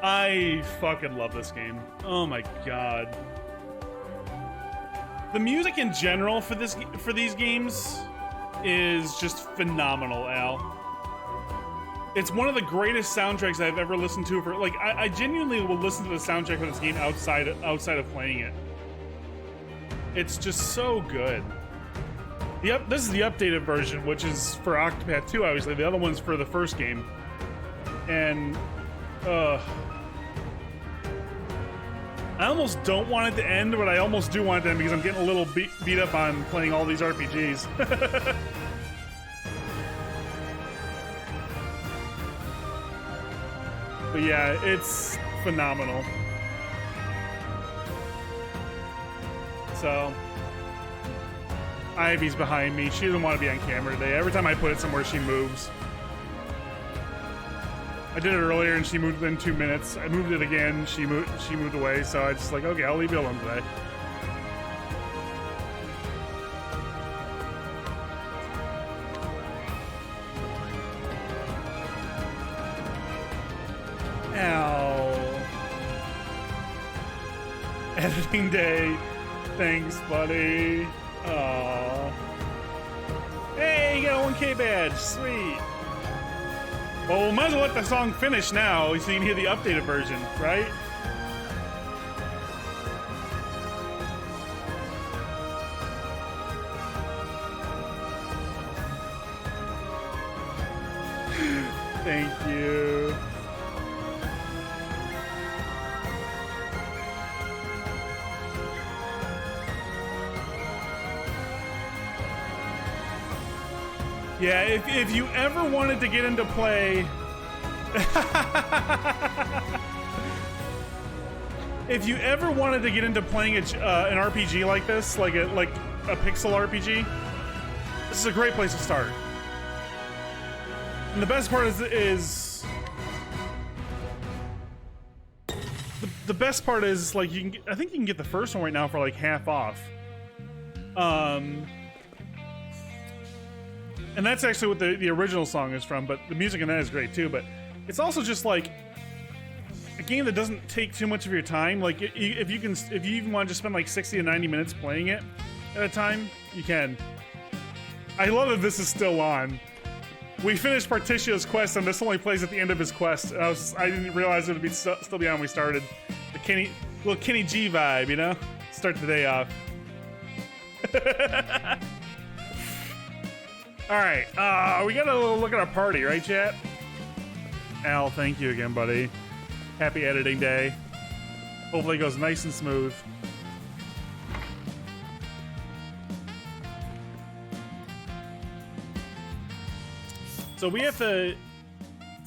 I fucking love this game. Oh my god. The music in general for these games is just phenomenal, Al. It's one of the greatest soundtracks I've ever listened to. For like, I genuinely will listen to the soundtrack of this game outside of playing it. It's just so good. This is the updated version, which is for Octopath 2, obviously. The other one's for the first game. And, I almost don't want it to end, but I almost do want it to end because I'm getting a little beat up on playing all these RPGs. But yeah, it's phenomenal. So, Ivy's behind me. She doesn't want to be on camera today. Every time I put it somewhere, she moves. I did it earlier and she moved within 2 minutes. I moved it again. She moved away. So I just like, okay, I'll leave you alone today. Ow. Editing day. Thanks, buddy. Aww. Hey, you got a 1K badge. Sweet. Well, we might as well let the song finish now so you can hear the updated version, right? Thank you. Yeah, if you ever wanted to get into play... if you ever wanted to get into playing an RPG like this, like a pixel RPG, this is a great place to start. And the best part is the best part is like I think you can get the first one right now for like half off. And that's actually what the original song is from, but the music in that is great too. But it's also just like a game that doesn't take too much of your time. Like if you even want to just spend like 60 to 90 minutes playing it at a time, you can. I love that this is still on. We finished Partitio's quest, and this only plays at the end of his quest. I didn't realize it would be still be on when we started. The little Kenny G vibe, you know? Start the day off. Alright, we gotta look at our party, right, chat? Al, thank you again, buddy. Happy editing day. Hopefully it goes nice and smooth. So we have to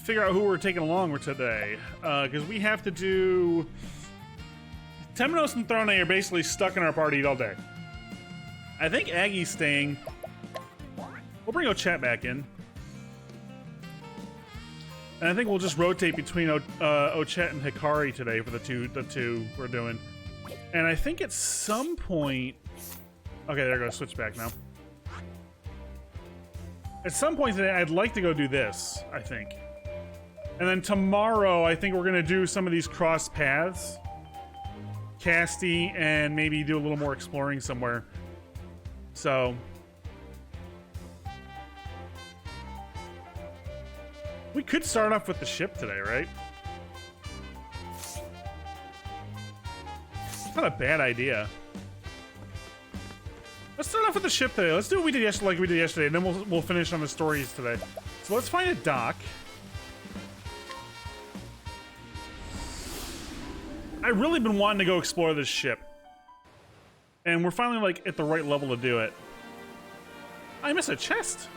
figure out who we're taking along with today, because we have to do... Temenos and Throne are basically stuck in our party all day. I think Aggie's staying. We'll bring Ochet back in. And I think we'll just rotate between Ochet and Hikari today for the two we're doing. And I think at some point... Okay, there goes switch back now. At some point today, I'd like to go do this, I think. And then tomorrow, I think we're going to do some of these cross paths. Casty, and maybe do a little more exploring somewhere. So... We could start off with the ship today, right? It's not a bad idea. Let's start off with the ship today. Let's do what we did yesterday, like we did yesterday, and then we'll finish on the stories today. So let's find a dock. I've really been wanting to go explore this ship, and we're finally like at the right level to do it. I missed a chest.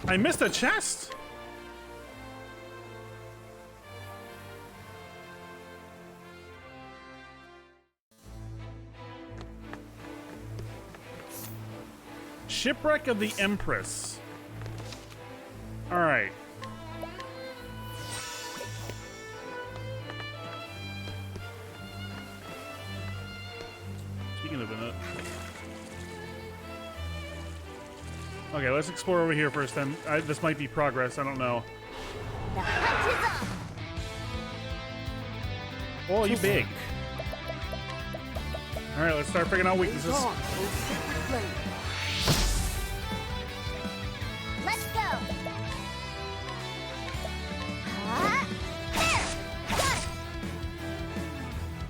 I missed a chest. Shipwreck of the Empress. All right. Speaking of it. Okay, let's explore over here first then. This might be progress, I don't know. The hunt is Oh, you big. All right, let's start figuring out weaknesses. Let's go.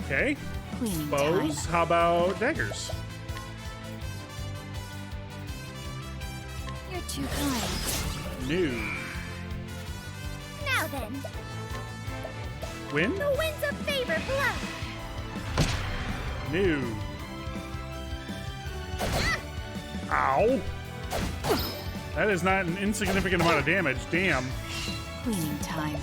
Okay. Cleaning Bows. time. How about daggers? You're too kind. New. Now then, Win? the winds of favor blow. New. Ow. That is not an insignificant amount of damage. Damn. Cleaning time.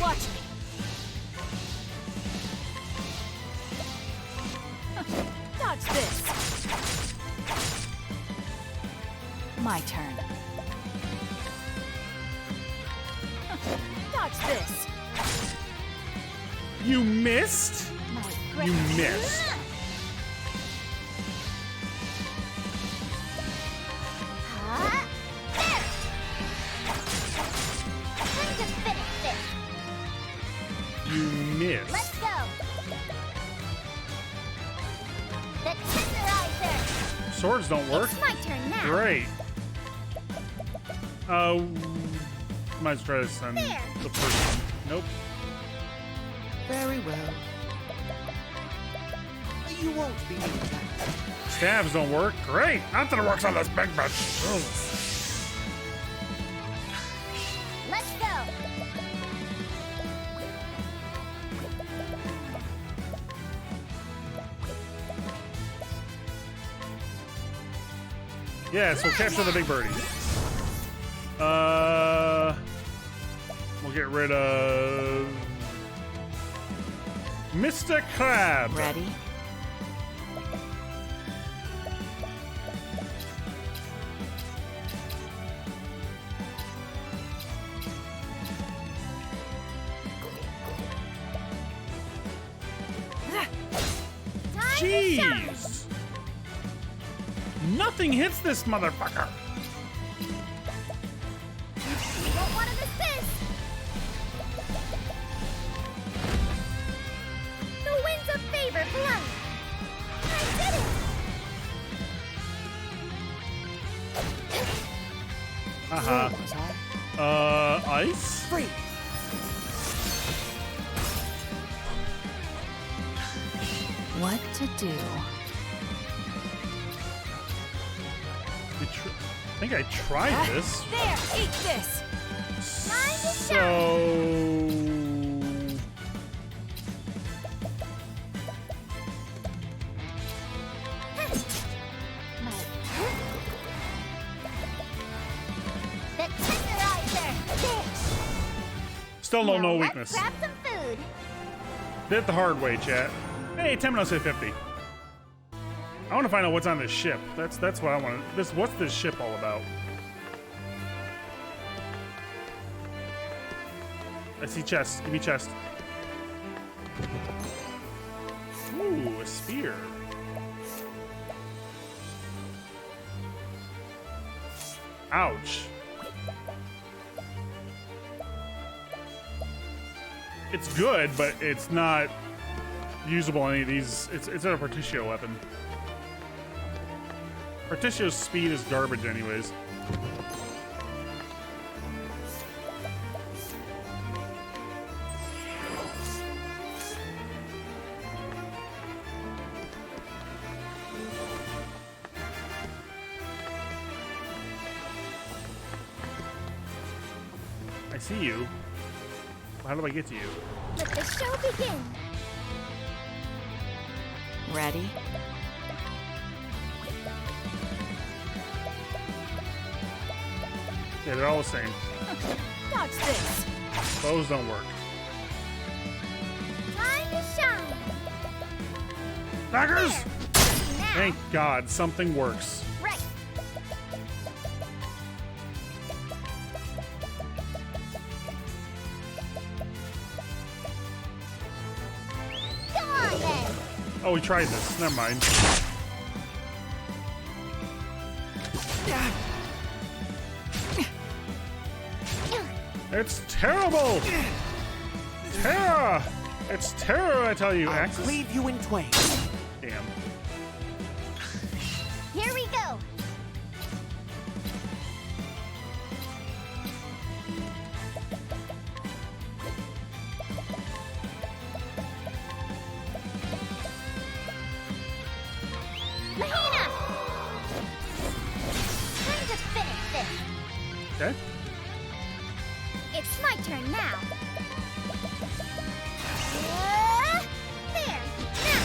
Watch me. Dodge this. My turn. Dodge this. You missed? My You great. missed. Time to finish this. You missed. Let's go. The tenderizer. Swords don't work. It's my turn now. Great. Might try this on There. the first one. Nope. Very well. You won't be needing that. Stabs don't work. Great. Nothing works on this big bitch. Ugh. Let's go. Yes, we'll capture the big birdie. We'll get rid of Mr. Crab. Ready? Time to shine. Jeez. Nothing hits this motherfucker. You won't want to miss this. The winds of favor blow. I did it. Uh-huh. Where was I? Ice? Free. What to do? I think I tried this. There, eat this. Time to So... The tenderizer. Still don't know Now weakness. Let's grab some food. Did it the hard way, chat. Hey, Temenos hit 50. I want to find out what's on this ship. That's what I want. What's this ship all about? I see chest. Give me chest. Ooh, a spear. Ouch. It's good, but it's not usable on any of these. It's a Partitio weapon. Partitio's speed is garbage anyways. I see you. How do I get to you? Let the show begin. Ready? Yeah, they're all the same. Dodge this. Bows don't work. Time to shine. Daggers! Now. Thank God, something works. Right. Come on then. Oh, we tried this. Never mind. It's terrible! Terror! It's terror, I tell you. I'll Axis? cleave you in twain. Damn. Here we go. Mahina! Time to finish this. Okay. It's my turn now. There. Now.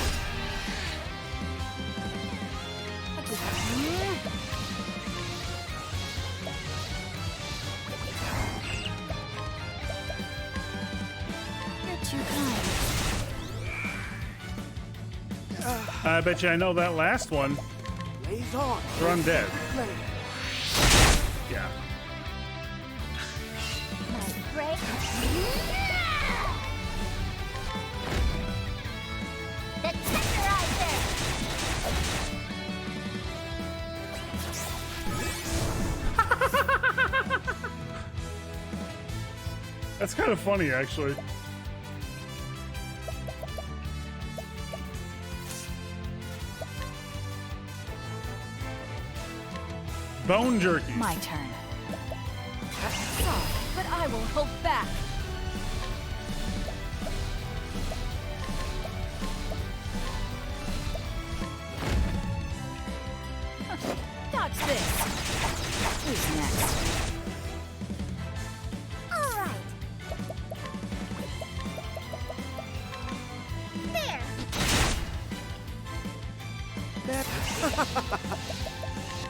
You're too kind. I bet you I know that last one. Blaze on. They're undead. Flame. Yeah. My break. The tenderizer. That's kind of funny, actually. Bone jerky. My turn. Sorry, but I won't hold back. Dodge this. Who's next? All right. There.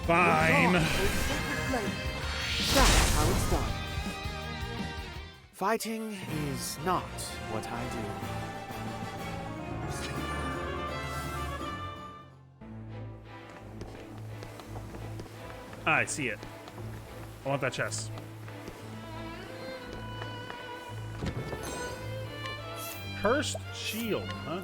Fine. Flame. That's how it's done. Fighting is not what I do. I see it. I want that chest. Cursed shield, huh?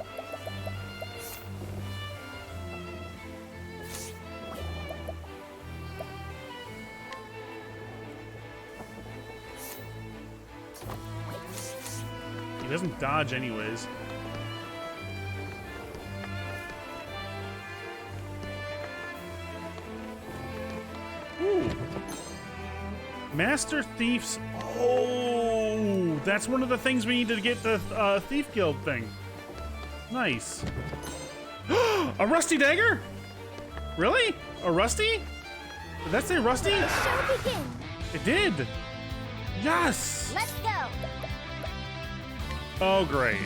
He doesn't dodge anyways. Ooh. Master Thief's... Oh! That's one of the things we need to get the Thief Guild thing. Nice. A rusty dagger? Really? A rusty? Did that say rusty? The show begins. It did. Yes! Let's go. Oh, great.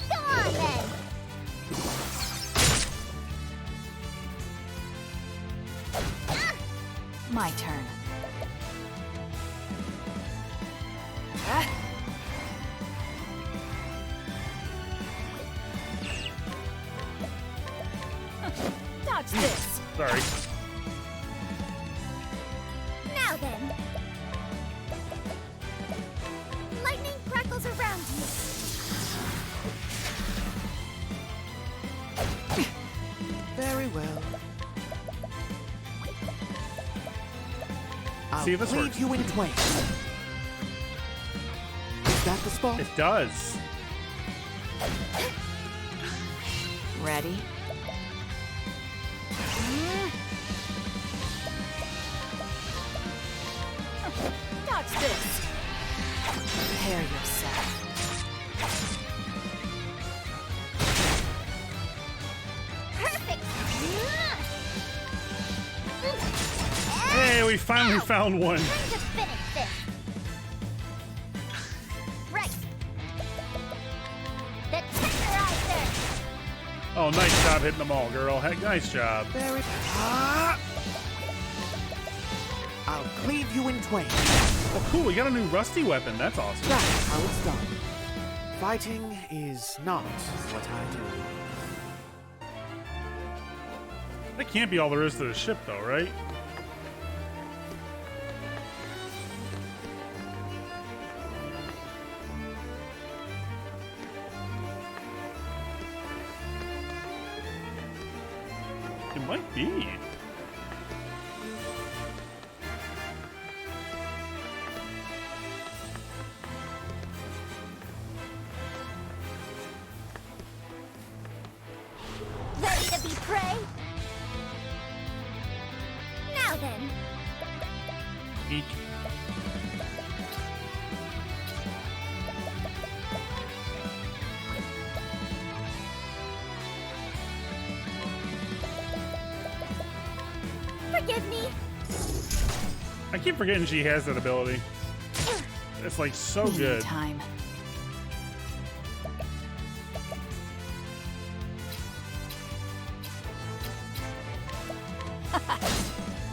Go on then. My turn. Dodge this. Sorry. Now then. Lightning crackles around you. Very well. I'll See if this cleave works. you in twain. Is that the spot? It does. Ready? Dodge this. Prepare yourself. Perfect. Hey, we finally found one. Time to finish this. Right. The tenderizer. Oh, nice job hitting them all, girl. Heck, nice job. Very. Ah! I'll cleave you in twain. Oh, cool. We got a new rusty weapon. That's awesome. That's how it's done. Fighting is not what I do. That can't be all there is to the ship, though, right? It might be. Ready to be prey? Now then. Eek. Forgive me. I keep forgetting she has that ability. It's like so good. Time.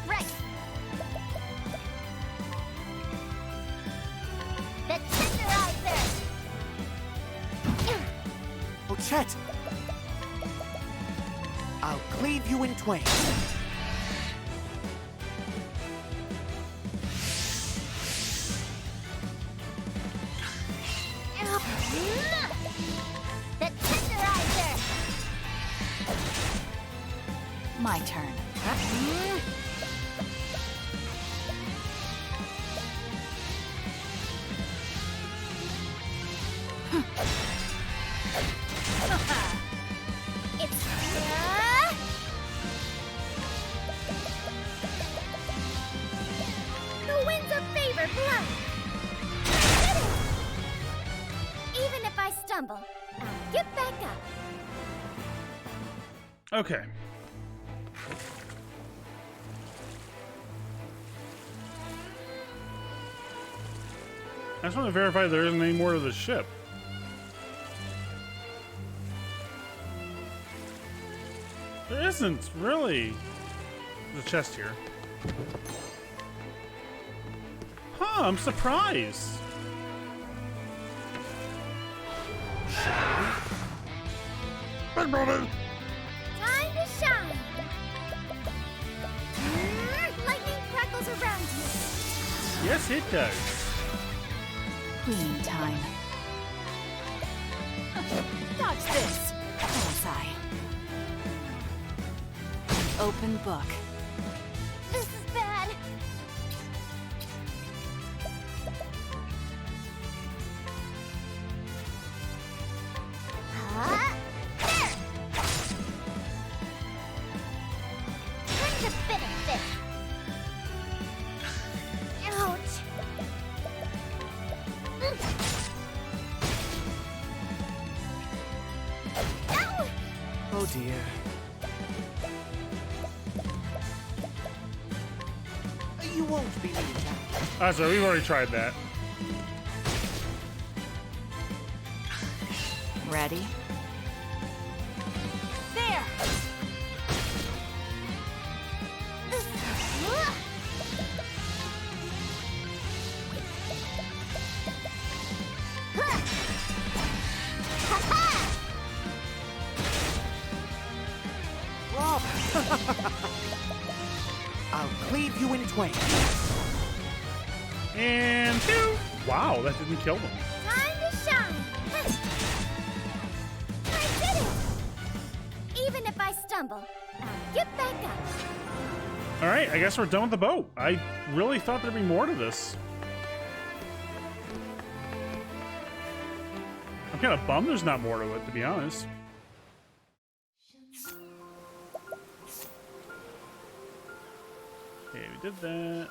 Right. The tenderizer. Oh, Chet! I'll cleave you in twain. The tenderizer. My turn. It's the winds of favor blow. Did it! Even if I stumble, I'll get back up. Okay. I just want to verify there isn't any more to the ship. There isn't, really. There's a chest here. Huh, I'm surprised. Big brother! Time to shine. Lightning crackles around you. Yes, it does. Cleaning time. Dodge this. Bullseye. Open book. This is bad. There! Time to spinning this. Ouch. Ow! Oh dear. You won't be needing that. Ah, so we've already tried that. Ready? There! Rob! I'll cleave you in twain. And two. Wow, that didn't kill them. Time to shine. I did it! Even if I stumble, I'll get back up. All right, I guess we're done with the boat. I really thought there'd be more to this. I'm kind of bummed there's not more to it, to be honest. Okay, we did that.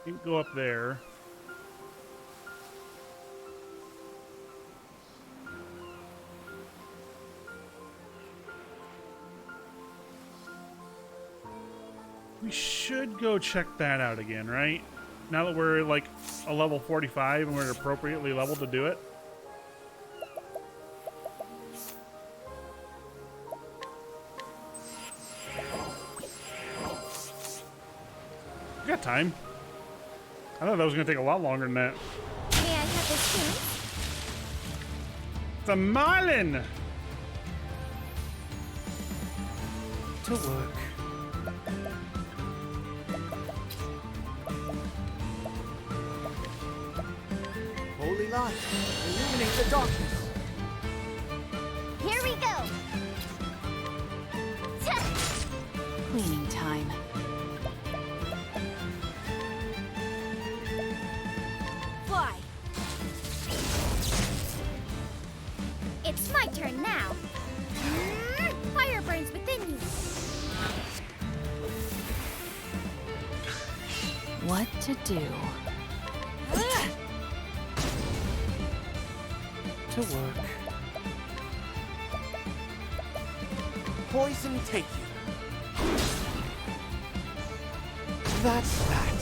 You can go up there. We should go check that out again, right? Now that we're like a level 45 and we're appropriately leveled to do it. We got time. I thought that was going to take a lot longer than that. May I have this too? It's a Marlin! To work. Holy light, illuminate the darkness. we go! Cleaning time. Fly. It's my turn now. Fire burns within you. What to do? To work. Poison take you. That's that.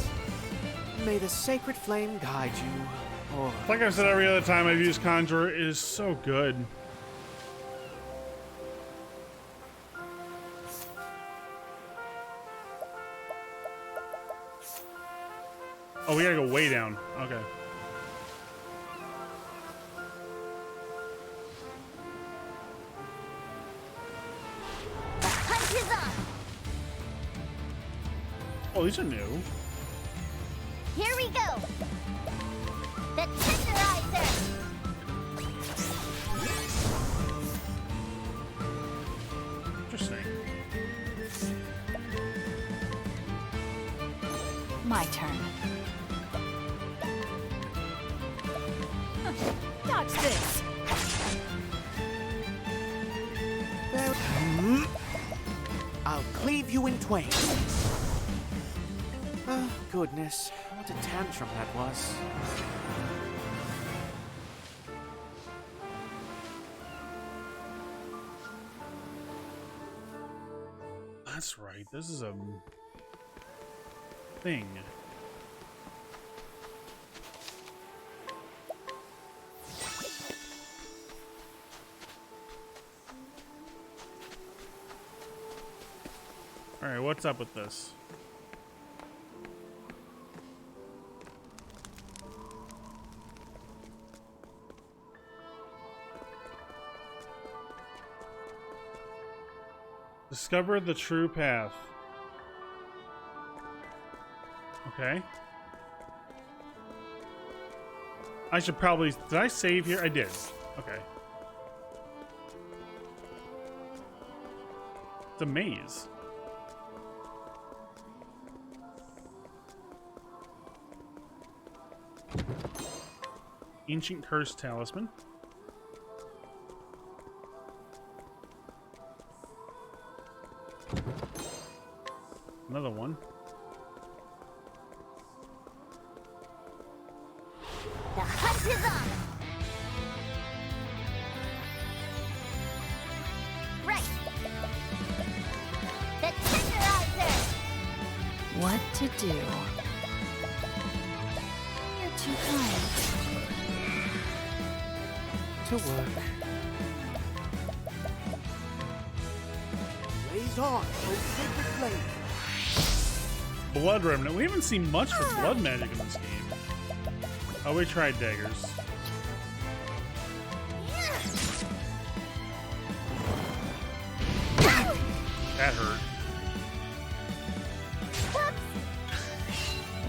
May the sacred flame guide you. Or Like I've said every other time I've used Conjurer, it is so good. Oh, we gotta go way down. Okay. The hunt is on. Oh, these are new. Here we go. The tenderizer. Interesting. My turn. Dodge this. I'll cleave you in twain. Oh, goodness. What a tantrum that was. That's right. This is a thing. All right, what's up with this? Discover the true path. Okay. I should probably... Did I save here? I did. Okay. It's a maze. Ancient Curse Talisman. Another one. The hunt is on. Right. The tenderizer. What to do? You're too kind. To work. Blaze on, O sacred flame. Blood Remnant. We haven't seen much for blood magic in this game. Oh, we tried daggers. That hurt.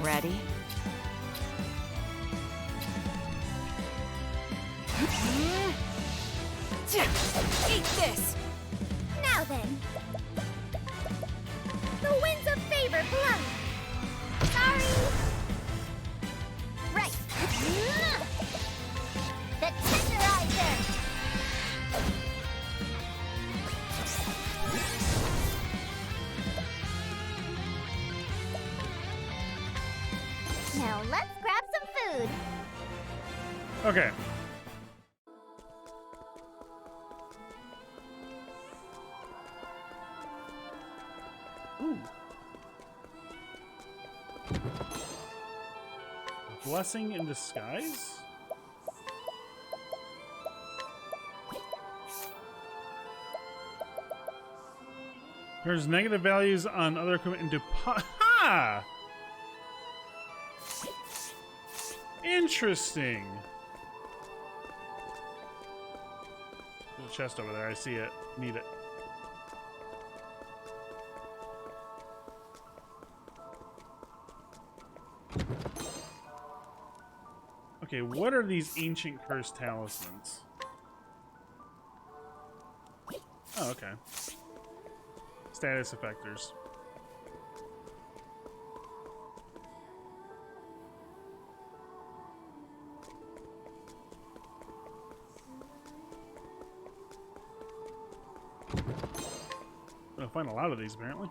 Ready? Eat this! Now then. The winds of favor blow. Sorry. Right. The tenderizer. Now let's grab some food. Okay. Ooh. Blessing in disguise? There's negative values on other equipment and ha! Interesting. There's a chest over there. I see it. Need it. Okay, what are these ancient cursed talismans? Oh, okay. Status effectors. Gonna find a lot of these apparently.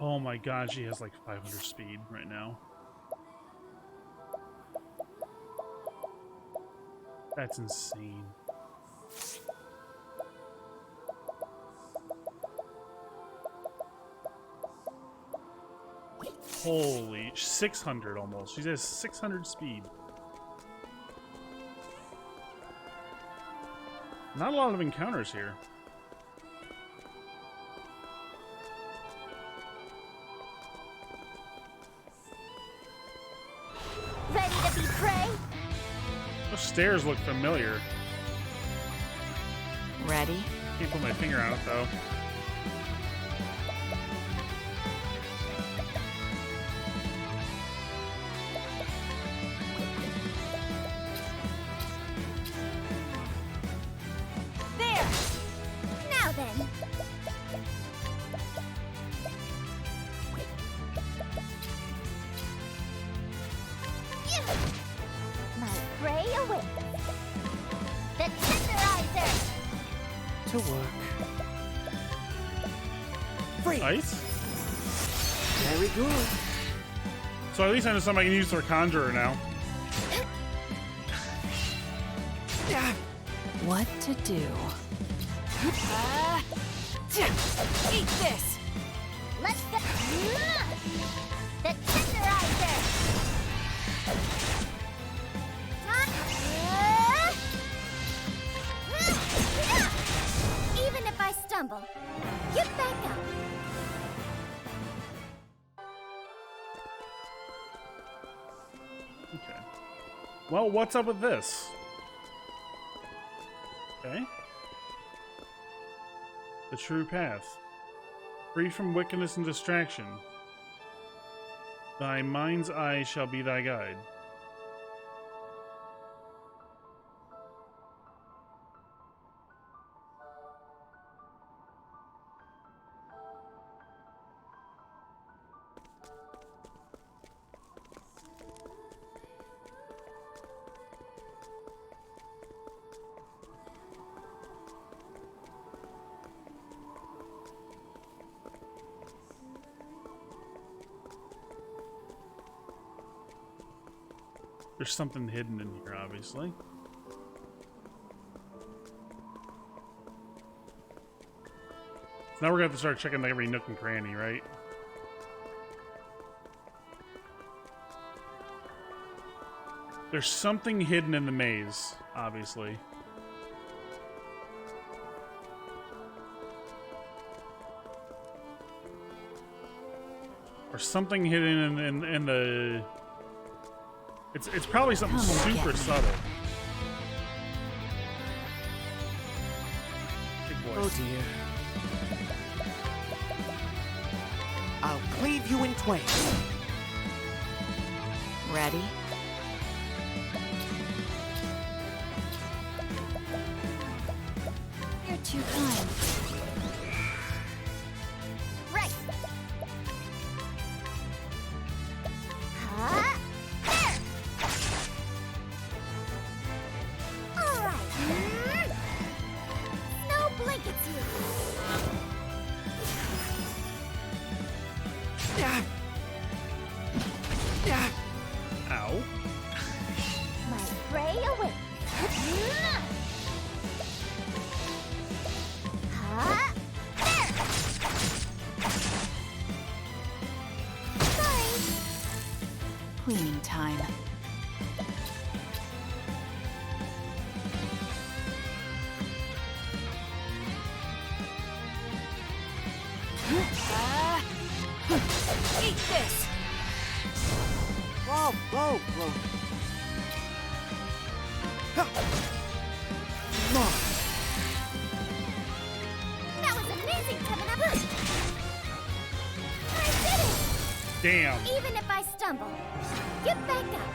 Oh my god, she has like 500 speed right now. That's insane. Holy, 600 almost. She has 600 speed. Not a lot of encounters here. Ready to be prey? Those stairs look familiar. Ready? Can't put my finger on it though. There! Now then. My prey awaits. The tenderizer! To work. Free. Ice? Very good. So at least I know something I can use for Conjurer now. What to do? Eat this! Let's go! The tenderizer! Even if I stumble, get back up. Okay. Well, what's up with this? Okay. The true path. Free from wickedness and distraction. Thy mind's eye shall be thy guide. There's something hidden in here, obviously. So now we're gonna have to start checking like every nook and cranny, right? There's something hidden in the maze, obviously. Or something hidden in the... It's probably something super subtle. Big boy. Oh dear. I'll cleave you in twain. Ready? You're too kind. Right. Huh? There. All right. No blankets here. Ow. My prey awaits. Huh? There. Sorry. Cleaning time. Eat this! Whoa, whoa, whoa. That was amazing, Temenos! I did it! Damn. Even if I stumble, get back up.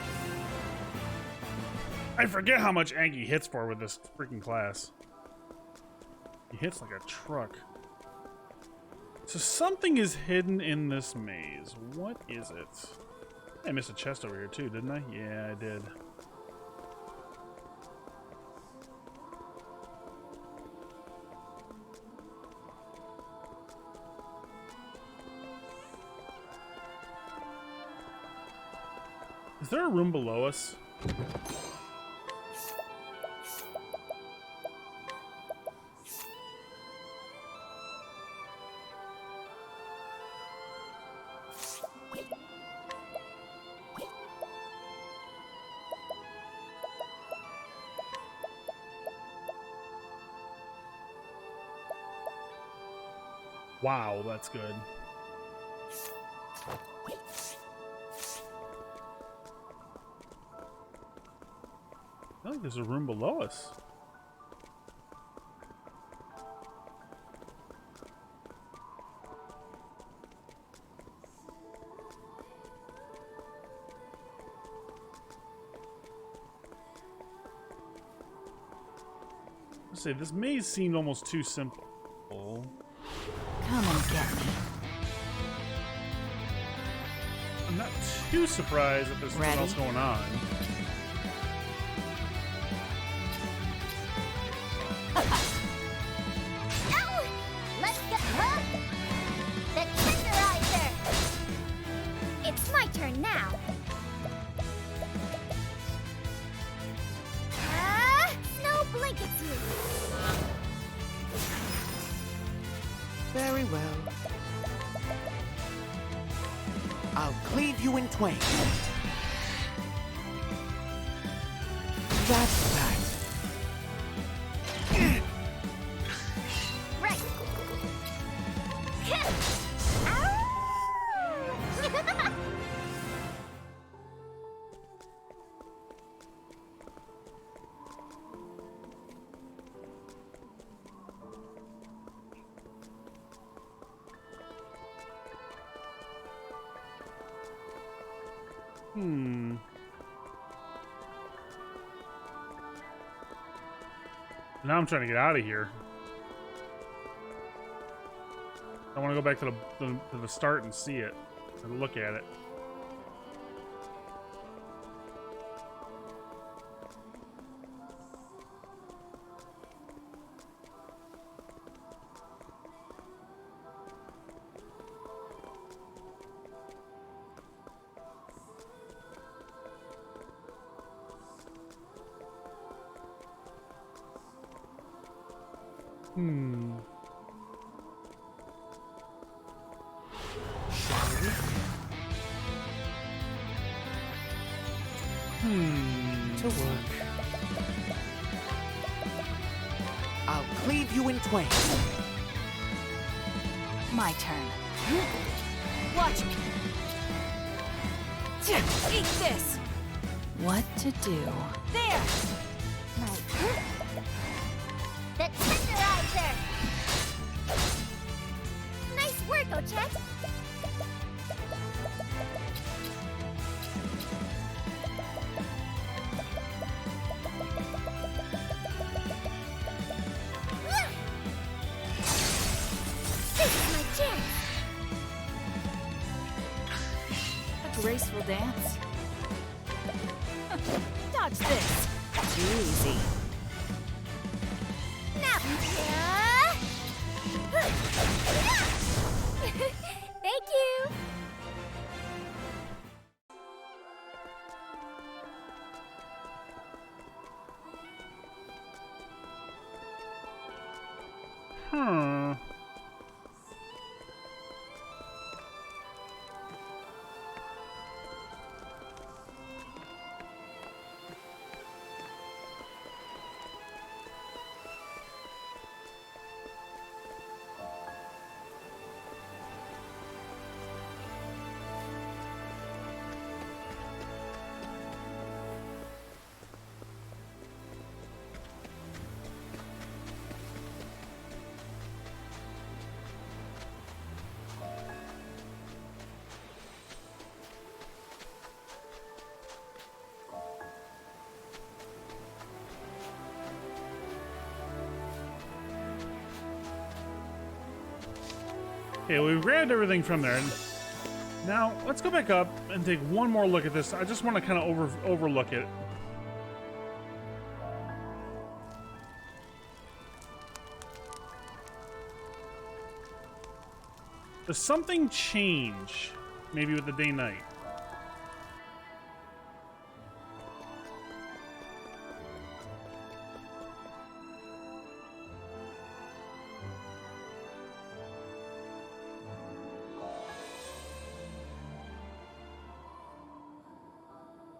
I forget how much Aggie hits for with this freaking class. He hits like a truck. So something is hidden in this maze. What is it? I missed a chest over here too, didn't I? Yeah, I did. Is there a room below us? Wow, that's good. I feel like there's a room below us. Let's say this maze seemed almost too simple. Come and get me. I'm not too surprised that there's something Ready? else going on. Ow! Let's get the tenderizer! It's my turn now. Snow blankets you. Very well. I'll cleave you in twain. That's that. Right. Now I'm trying to get out of here. I want to go back to the start and see it and look at it. To work. I'll cleave you in twain. My turn. Watch me. Eat this. What to do? There. The tenderizer! Nice work, Ochet! This is my chance! A graceful dance. Dodge this. Too easy. Now, thank you! Huh. Okay, we've grabbed everything from there. And now, let's go back up and take one more look at this. I just want to kind of overlook it. Does something change? Maybe with the day-night.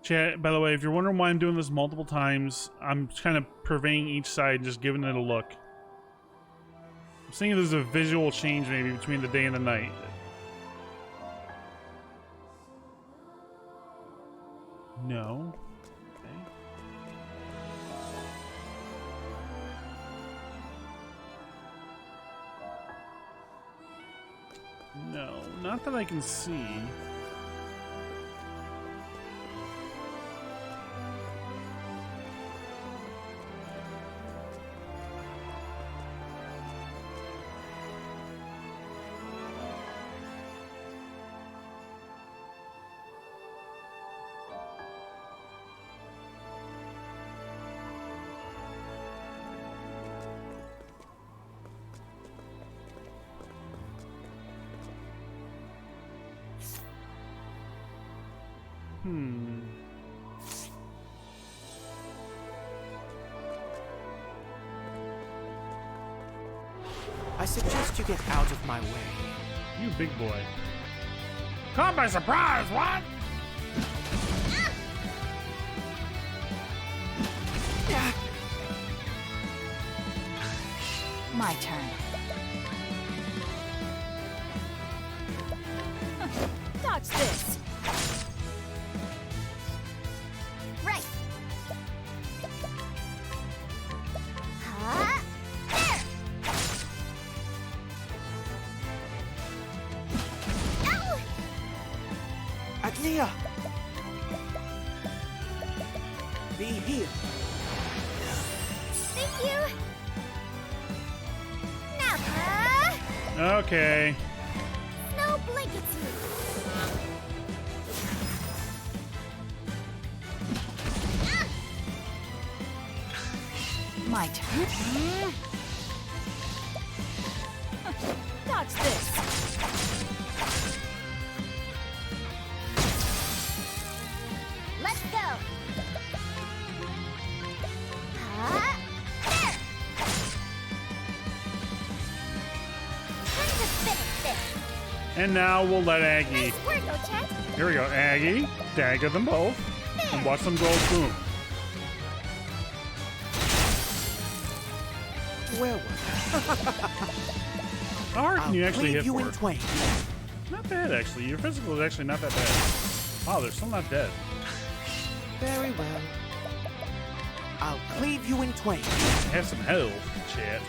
Chat, by the way, if you're wondering why I'm doing this multiple times, I'm kind of purveying each side and just giving it a look. I'm seeing if there's a visual change maybe between the day and the night. No. Okay. No, not that I can see. I suggest you get out of my way. You big boy. Caught by surprise, what? My turn. Dodge this. Right. Huh? There. Ow! Agnia! Be healed. Thank you. Okay. Snow blankets you. My turn. Dodge this. Let's go. Huh? There. Time to finish this. And now we'll let Aggie. Nice work, Ochet. Here we go. Aggie, dagger them both. And watch them go boom. Where was How hard I? can you actually hit you for in it? twain. Not bad, actually. Your physical is actually not that bad. Wow, they're still not dead. Very well. I'll cleave you in twain. They have some health, chat.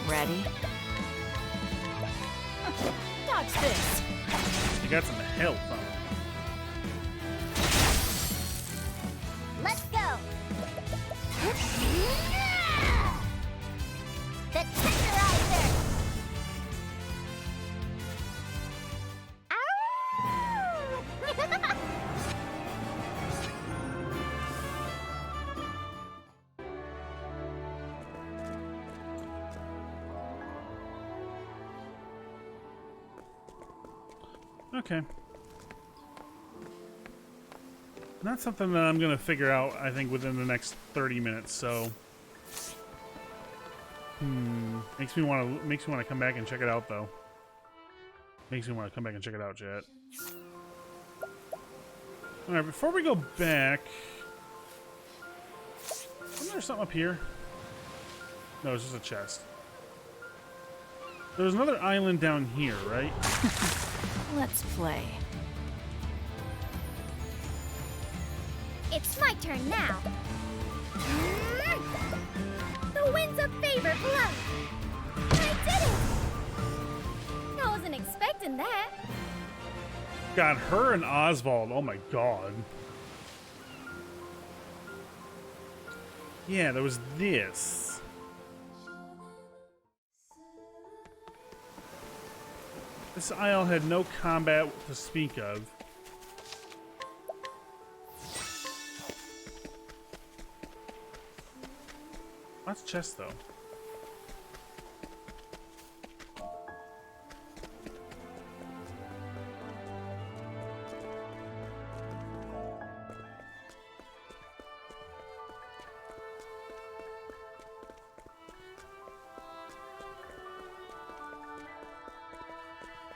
Ready? Dodge this. You got some health on them. Let's go. The tenderizer. Ow! Okay. Not something that I'm gonna figure out, I think, within the next 30 minutes, so. Makes me wanna come back and check it out, though. Makes me wanna come back and check it out, chat. Alright, before we go back, isn't there something up here? No, it's just a chest. There's another island down here, right? Let's play. It's my turn now. The winds of favor blow. I did it! I wasn't expecting that. Got her and Oswald. Oh my god. Yeah, there was this. This isle had no combat to speak of. Lots of chests, though.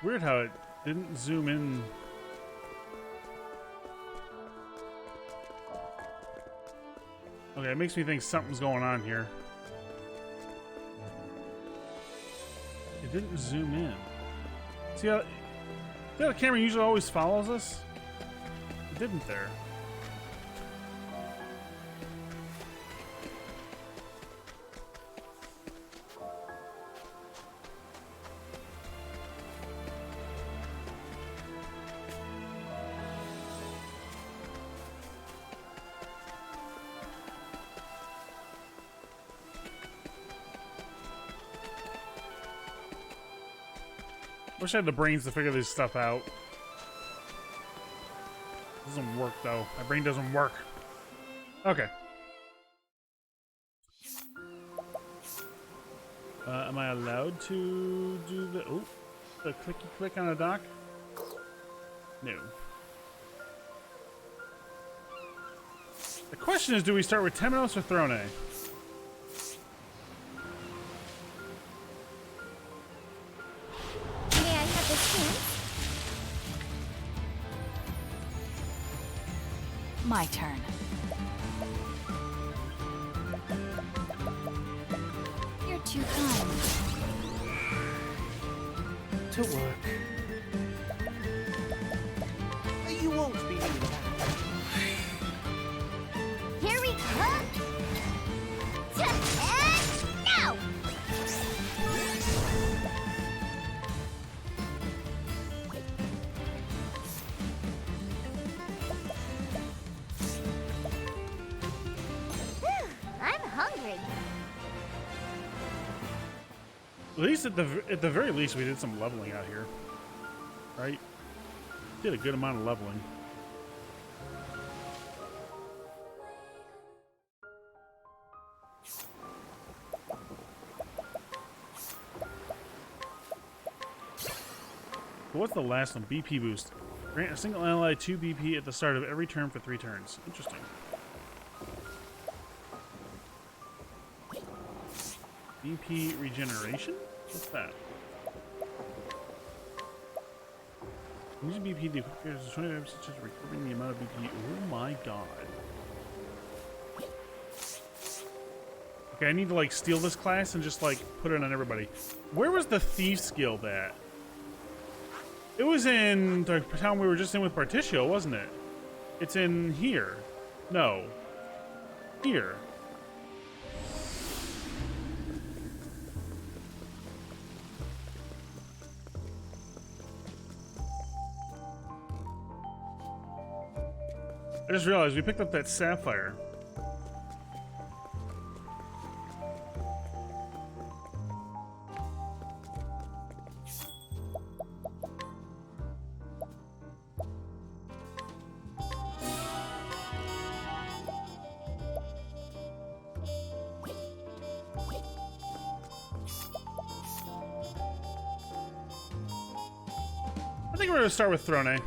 Weird how it didn't zoom in. Okay, it makes me think something's going on here. It didn't zoom in. See how the camera usually always follows us? It didn't there. Wish I had the brains to figure this stuff out. Doesn't work though. My brain doesn't work. Okay. Am I allowed to do the clicky click on a dock? No. The question is, do we start with Temenos or Throne? May I have this chance? My turn. You're too kind. To work. You won't be needing that. Here we come! And now! I'm hungry. At least at the very least, we did some leveling out here, right? Did a good amount of leveling. But what's the last one? BP boost. Grant a single ally 2 BP at the start of every turn for 3 turns. Interesting. BP regeneration? What's that? Use BP to equip 25% chance of recovering the amount of BP. Oh my god. Okay, I need to like steal this class and just like put it on everybody. Where was the thief skill at? It was in the town we were just in with Particio, wasn't it? It's in here. No. Here. I just realized we picked up that sapphire. I think we're going to start with Throne.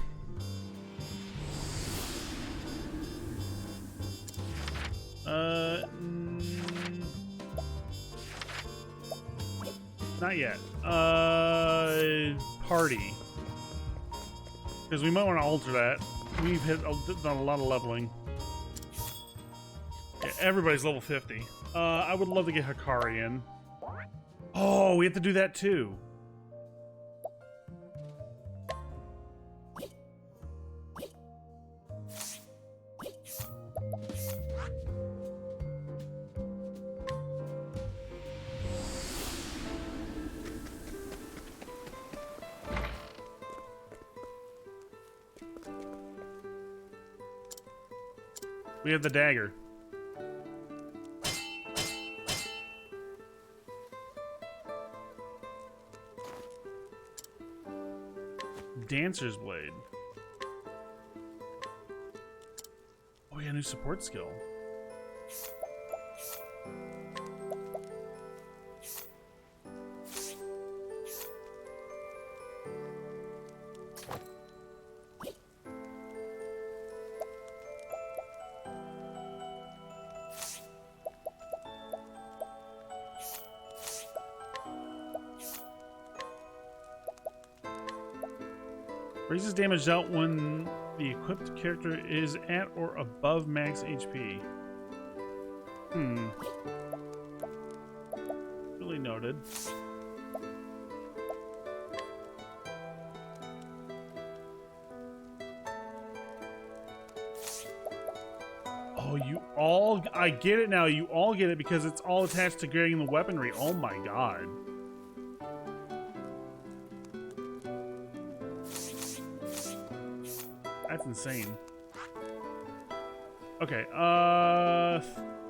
Not yet. Party. Because we might want to alter that. We've done a lot of leveling. Yeah, everybody's level 50. I would love to get Hikari in. Oh, we have to do that too. We have the dagger. Dancer's Blade. Oh, we got a new support skill. Raises damage dealt when the equipped character is at or above max HP. Really noted. Oh, you all... I get it now. You all get it because it's all attached to getting the weaponry. Oh my god. That's insane. Okay,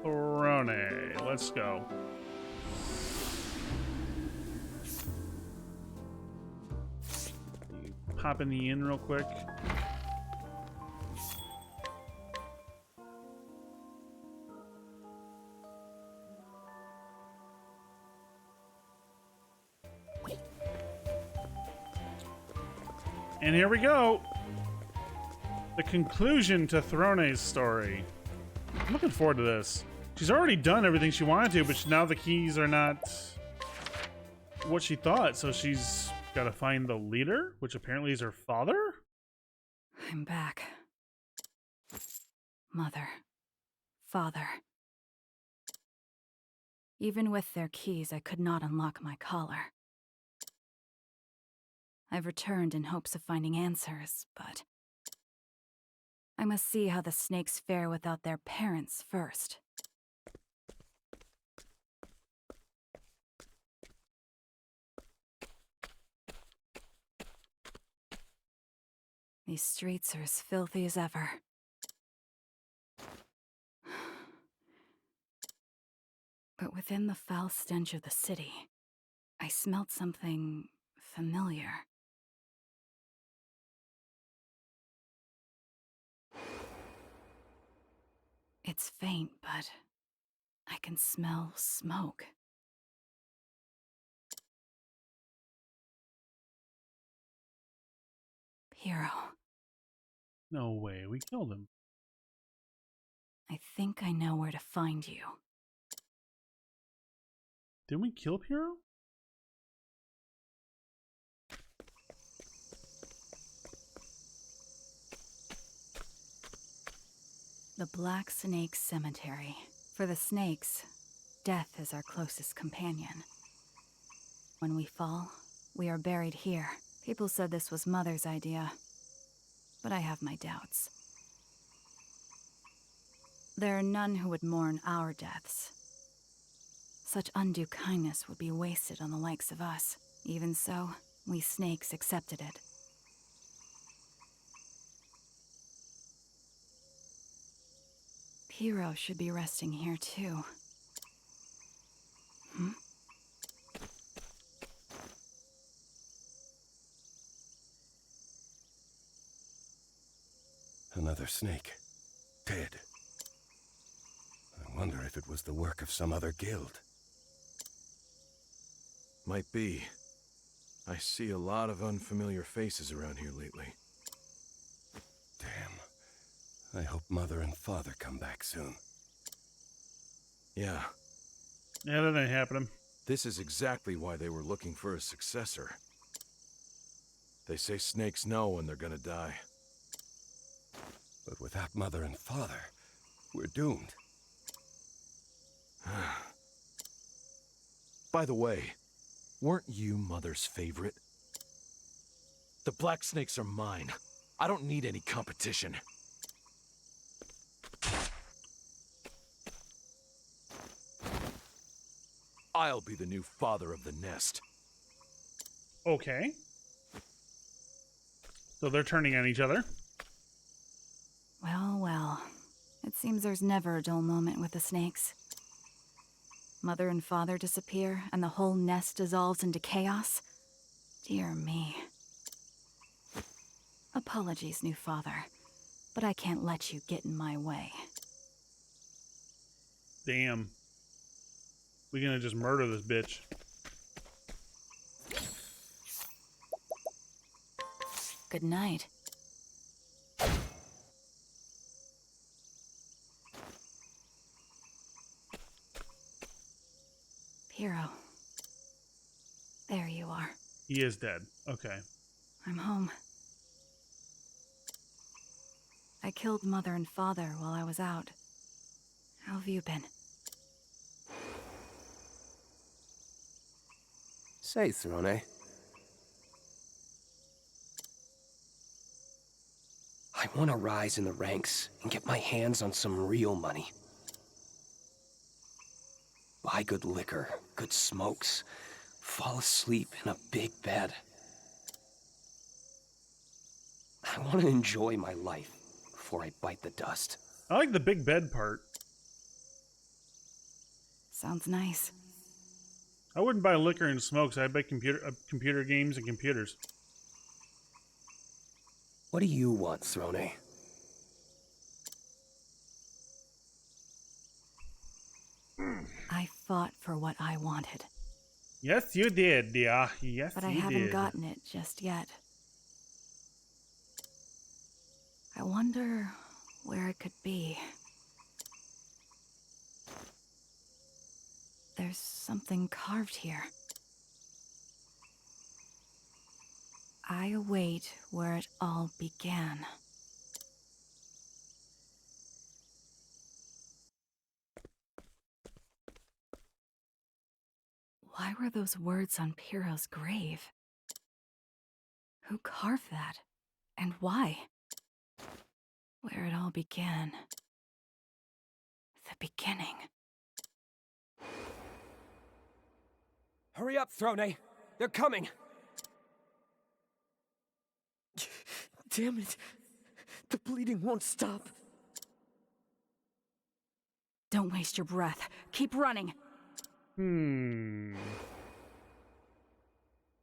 Throne. Let's go. Pop in the inn real quick. And here we go. The conclusion to Throne's story. I'm looking forward to this. She's already done everything she wanted to, but now the keys are not what she thought, so she's got to find the leader, which apparently is her father? I'm back. Mother. Father. Even with their keys, I could not unlock my collar. I've returned in hopes of finding answers, but I must see how the snakes fare without their parents first. These streets are as filthy as ever. But within the foul stench of the city, I smelt something familiar. It's faint, but I can smell smoke. Piero. No way, we killed him. I think I know where to find you. Didn't we kill Piero? The Black Snake Cemetery. For the snakes, death is our closest companion. When we fall, we are buried here. People said this was Mother's idea, but I have my doubts. There are none who would mourn our deaths. Such undue kindness would be wasted on the likes of us. Even so, we snakes accepted it. Piero should be resting here too. Another snake. Dead. I wonder if it was the work of some other guild. Might be. I see a lot of unfamiliar faces around here lately. Damn. I hope Mother and Father come back soon. Yeah. Yeah, that ain't happening. This is exactly why they were looking for a successor. They say snakes know when they're gonna die. But without Mother and Father, we're doomed. By the way, weren't you Mother's favorite? The black snakes are mine. I don't need any competition. I'll be the new father of the nest. Okay. So they're turning on each other. Well, well. It seems there's never a dull moment with the snakes. Mother and Father disappear, and the whole nest dissolves into chaos. Dear me. Apologies, new father, but I can't let you get in my way. Damn. We're gonna just murder this bitch. Good night. Hero. There you are. He is dead. Okay. I'm home. I killed mother and father while I was out. How have you been? Say, Throne, I want to rise in the ranks and get my hands on some real money. Buy good liquor, good smokes, fall asleep in a big bed. I want to enjoy my life before I bite the dust. I like the big bed part. Sounds nice. I wouldn't buy liquor and smokes. I'd buy computer games and computers. What do you want, Throne? I fought for what I wanted, Yes, you did, dear. Yes, but I you haven't did. gotten it just yet. I wonder where it could be. There's something carved here. I await where it all began. Why were those words on Piro's grave? Who carved that? And why? Where it all began. The beginning. Hurry up, Throne! They're coming! Damn it. The bleeding won't stop. Don't waste your breath. Keep running.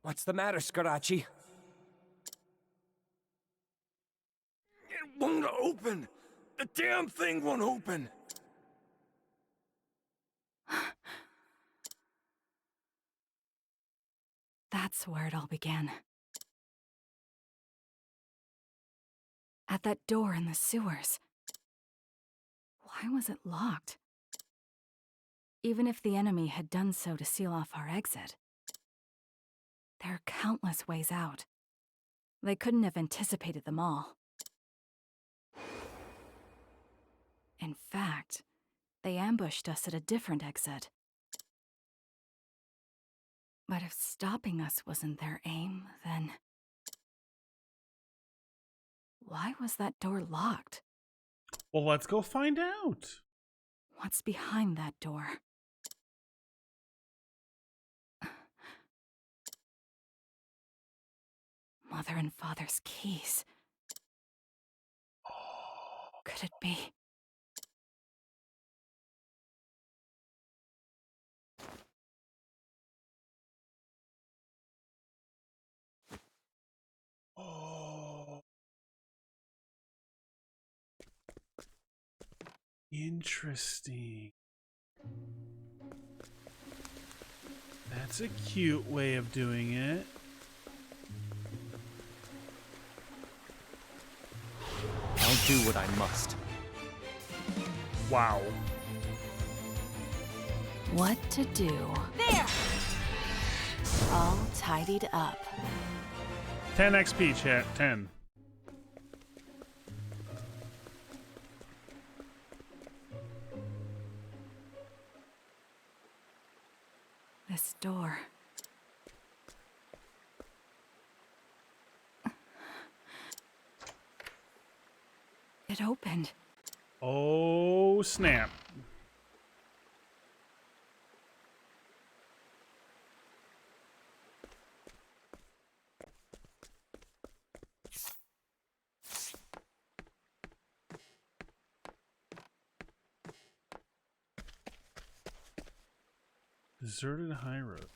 What's the matter, Scarachi? It won't open! The damn thing won't open! That's where it all began. At that door in the sewers. Why was it locked? Even if the enemy had done so to seal off our exit, there are countless ways out. They couldn't have anticipated them all. In fact, they ambushed us at a different exit. But if stopping us wasn't their aim, then... why was that door locked? Well, let's go find out. What's behind that door? Mother and father's keys. Could it be? Oh. Interesting. That's a cute way of doing it. I'll do what I must. Wow. What to do? There! All tidied up. 10 XP, chat. 10. This door. It opened. Oh, snap. Deserted high road.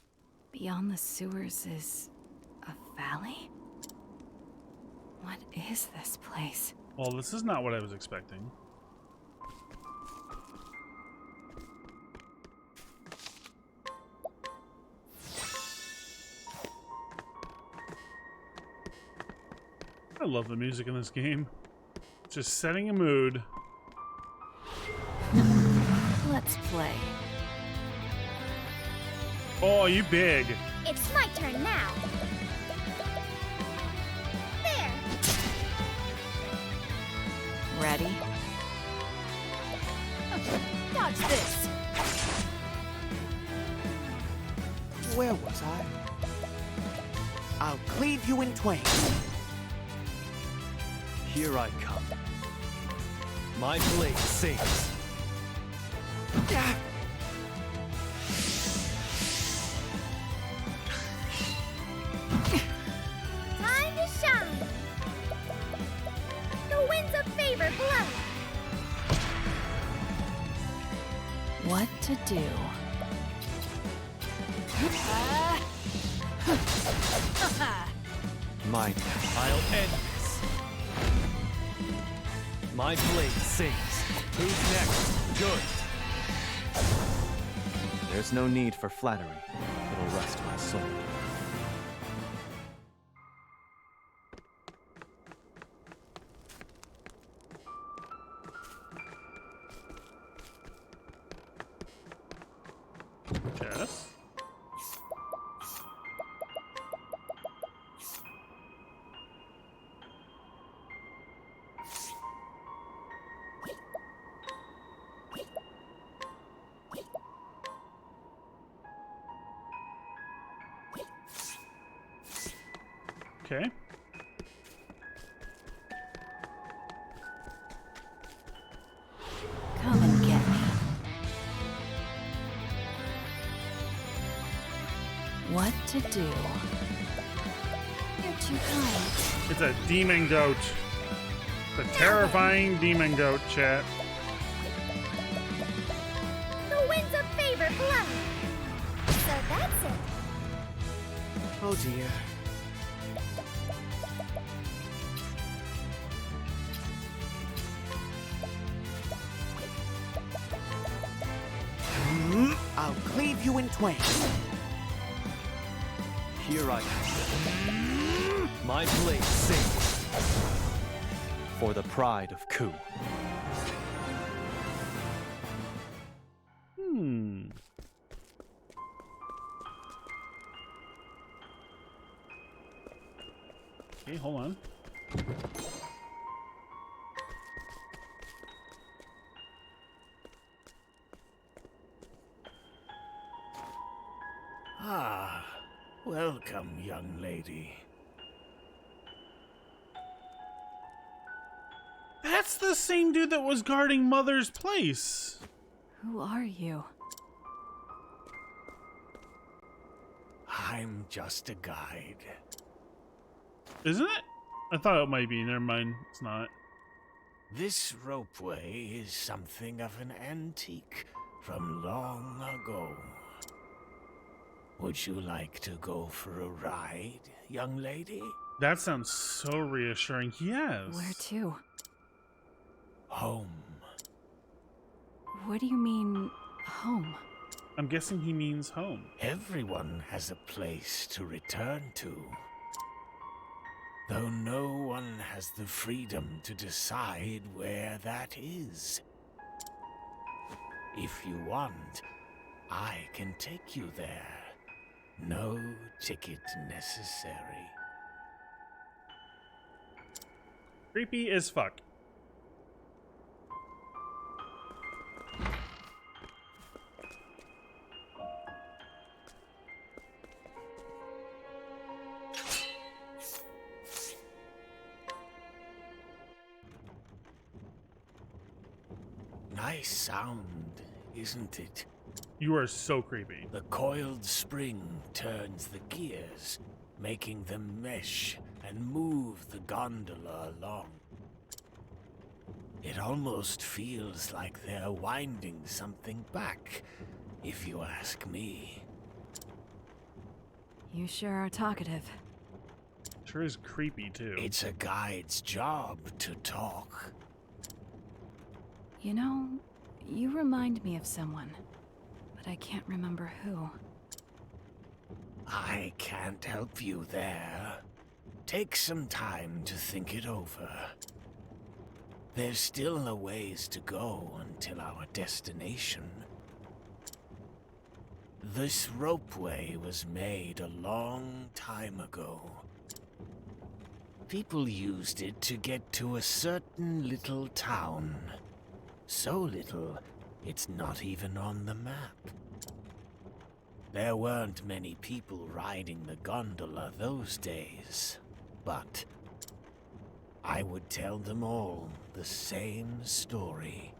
Beyond the sewers is a valley? What is this place? Well, this is not what I was expecting. I love the music in this game. Just setting a mood. Let's play. Oh, you big. It's my turn now. There. Ready? Dodge this. Where was I? I'll cleave you in twain. Here I come. My blade sings. Time to shine. The winds of favor blow. What to do? My I'll end this. My blade sings. Who's next? Good. There's no need for flattery. It'll rest my soul. Jess? Okay. Come and get me. What to do? You're too kind. It's a demon goat. The terrifying demon goat, chat. The winds of favor blow. So that's it. Oh dear. I'll cleave you in twain. Here I am. My blade sings. For the pride of Ku. Okay, hold on. Ah, welcome, young lady. That's the same dude that was guarding Mother's place. Who are you? I'm just a guide. Isn't it? I thought it might be. Never mind. It's not. This ropeway is something of an antique from long ago. Would you like to go for a ride, young lady? That sounds so reassuring. Yes. Where to? Home. What do you mean, home? I'm guessing he means home. Everyone has a place to return to. Though no one has the freedom to decide where that is. If you want, I can take you there. No ticket necessary. Creepy as fuck. Nice sound, isn't it? You are so creepy. The coiled spring turns the gears, making them mesh and move the gondola along. It almost feels like they're winding something back, if you ask me. You sure are talkative. Sure is creepy too. It's a guide's job to talk. You know, you remind me of someone, but I can't remember who. I can't help you there. Take some time to think it over. There's still a ways to go until our destination. This ropeway was made a long time ago. People used it to get to a certain little town. So little, it's not even on the map. There weren't many people riding the gondola those days, but I would tell them all the same story.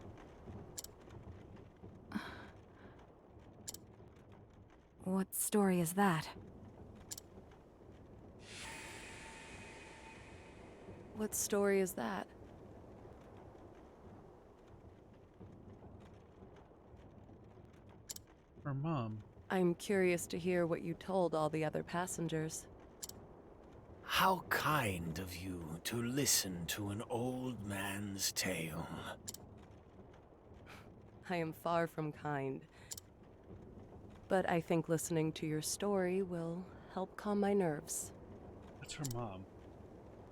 What story is that? What story is that? Her mom. I'm curious to hear what you told all the other passengers. How kind of you to listen to an old man's tale. I am far from kind. But I think listening to your story will help calm my nerves. That's her mom.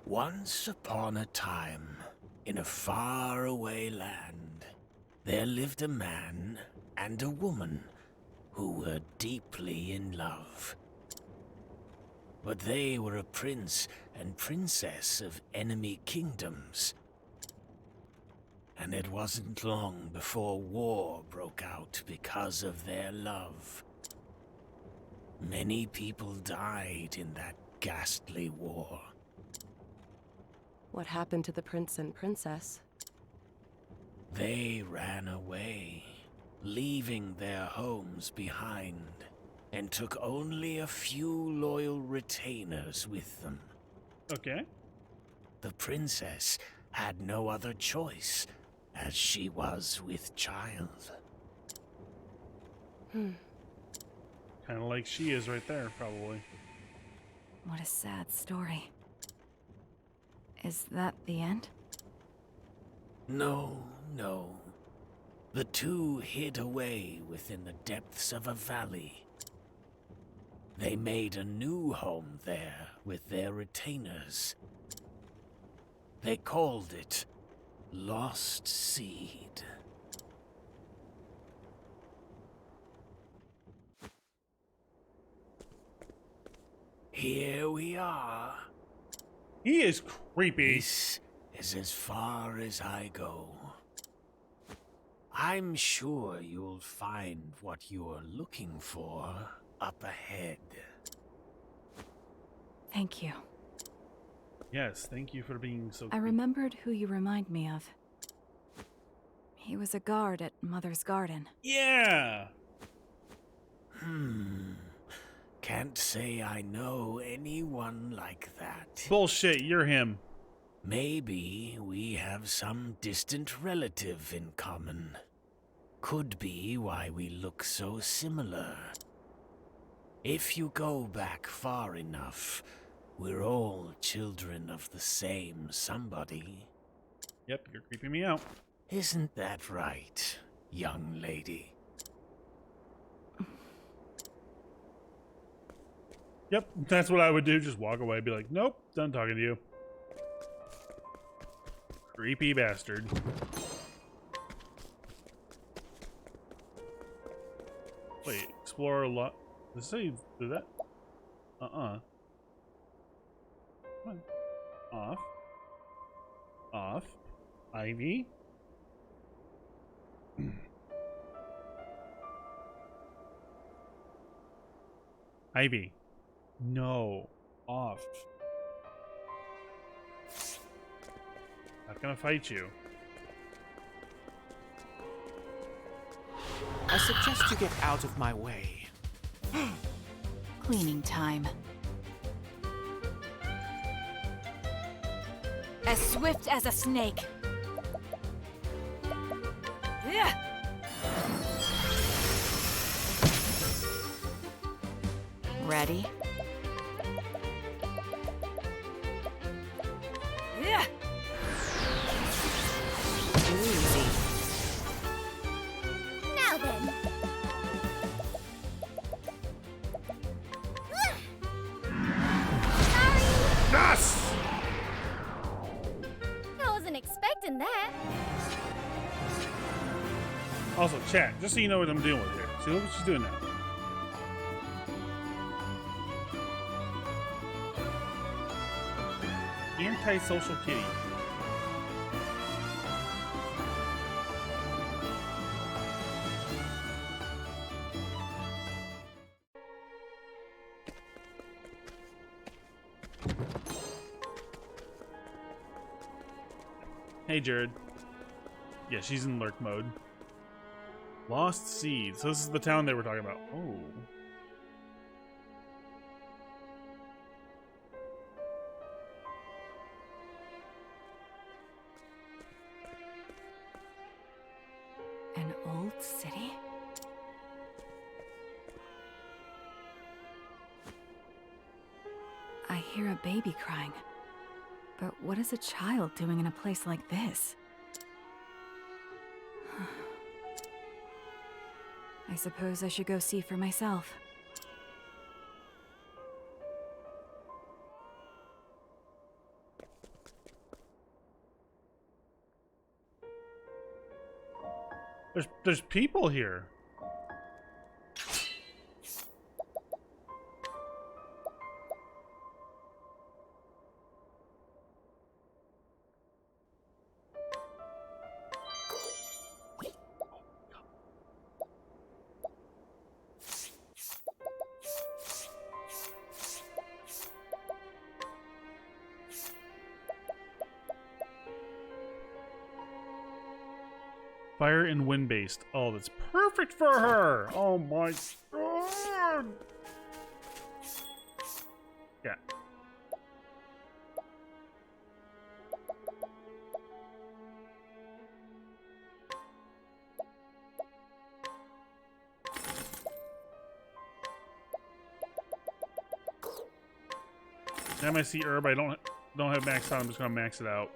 Once upon a time, in a faraway land, there lived a man and a woman who were deeply in love. But they were a prince and princess of enemy kingdoms. And it wasn't long before war broke out because of their love. Many people died in that ghastly war. What happened to the prince and princess? They ran away, leaving their homes behind, and took only a few loyal retainers with them. Okay. The princess had no other choice, as she was with child. Kind of like she is right there, probably. What a sad story. Is that the end? No, no. The two hid away within the depths of a valley. They made a new home there with their retainers. They called it Lost Seed. Here we are. He is creepy. This is as far as I go. I'm sure you'll find what you're looking for up ahead. Thank you. Yes, thank you for being so I remembered who you remind me of. He was a guard at Mother's Garden. Yeah! Can't say I know anyone like that. Bullshit, you're him. Maybe we have some distant relative in common. Could be why we look so similar. If you go back far enough, we're all children of the same somebody. Yep, you're creeping me out. Isn't that right, young lady? Yep, that's what I would do. Just walk away, be like, nope, done talking to you. Creepy bastard. Wait, explore a lot. Does it say you do that? Come on. Off. Off. Ivy. Ivy. No. Off. Not gonna fight you. I suggest you get out of my way. Cleaning time. As swift as a snake. Yeah. Ready? Easy. Now then. Sorry, Yes! I wasn't expecting that. Also, chat, just so you know what I'm dealing with here. See, look what she's doing now. Anti-social kitty. Hey, Jared. Yeah, she's in lurk mode. Lost Seeds. So this is the town they were talking about. Oh. An old city? I hear a baby crying. But what is a child doing in a place like this? I suppose I should go see for myself. There's people here. Fire and wind based. Oh, that's perfect for her. Oh my god. Yeah. Now I see herb. I don't have maxed out. I'm just gonna max it out.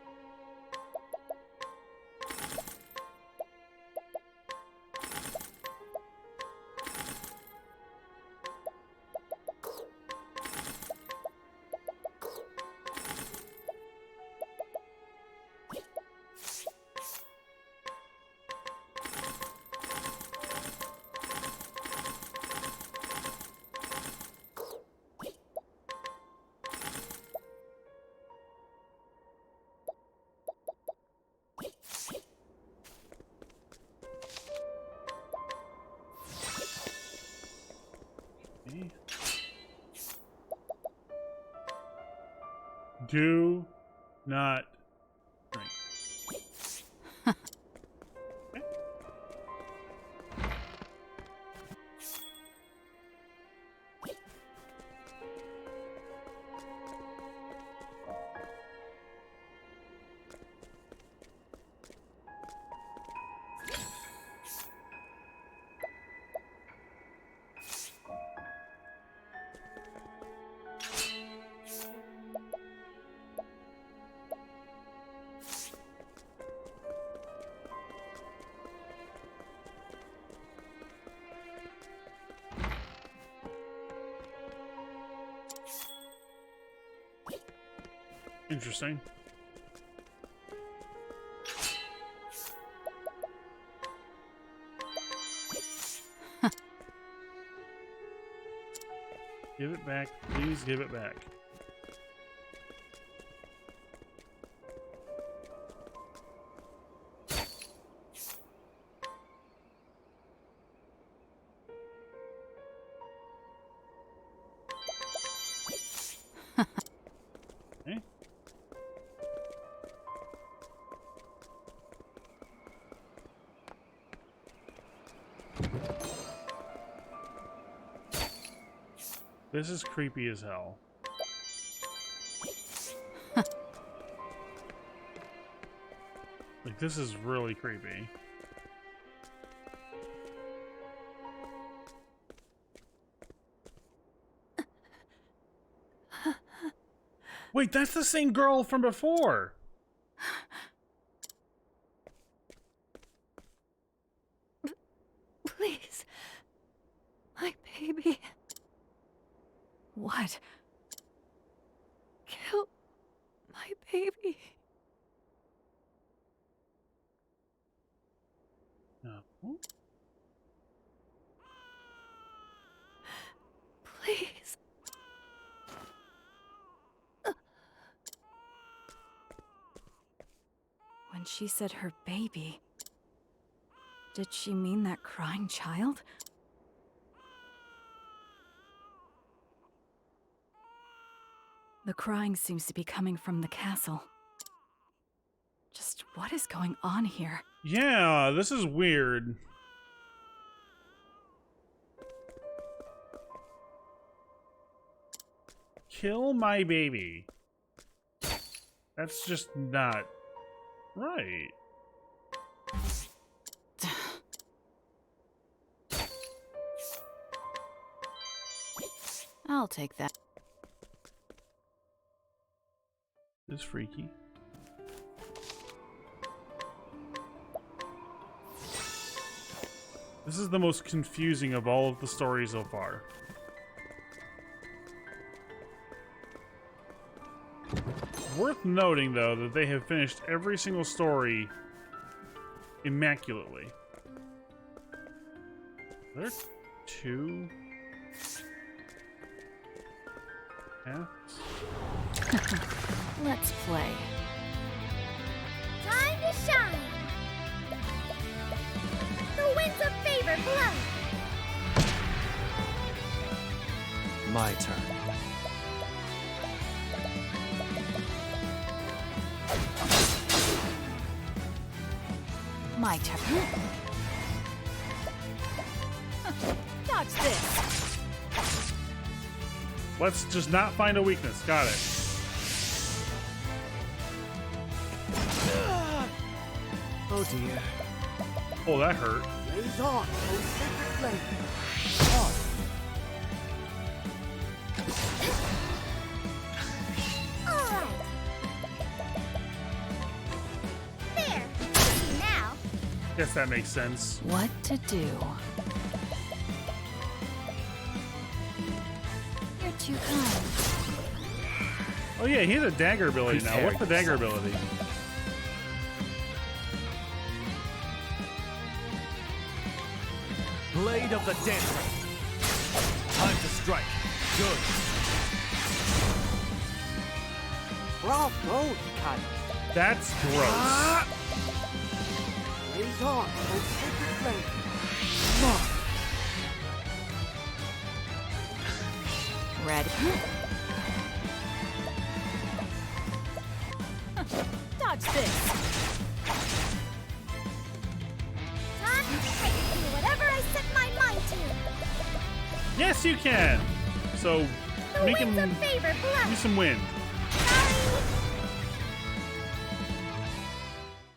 Do not drink. Okay. Interesting. Give it back. Please give it back. Okay. This is creepy as hell. Like, this is really creepy. Wait, that's the same girl from before. kill my baby. No. Please. When she said her baby, did she mean that crying child? The crying seems to be coming from the castle. Just what is going on here? Yeah, this is weird. Kill my baby. That's just not right. I'll take that. It's freaky. This is the most confusing of all of the stories so far. Worth noting, though, that they have finished every single story immaculately. Are there two paths? Let's play. Time to shine! The winds of favor blow! My turn. My turn. Dodge this. Let's just not find a weakness. Got it. Oh dear. Oh, that hurt. Blaze on, oh sacred flame. On. Alright. There! Now, Guess that makes sense. What to do? You're too kind. Oh yeah, he has a dagger ability now. Prepare What's the dagger yourself. ability? Blade of the Dancer. Time to strike. Good. Bravo, Hikari. That's gross. Blaze on, oh sacred flame. Mark. Ready? Dodge this. time I can do whatever I set my mind to. Yes, you can. So The make winds him of favor give blow! me some wind. Sorry!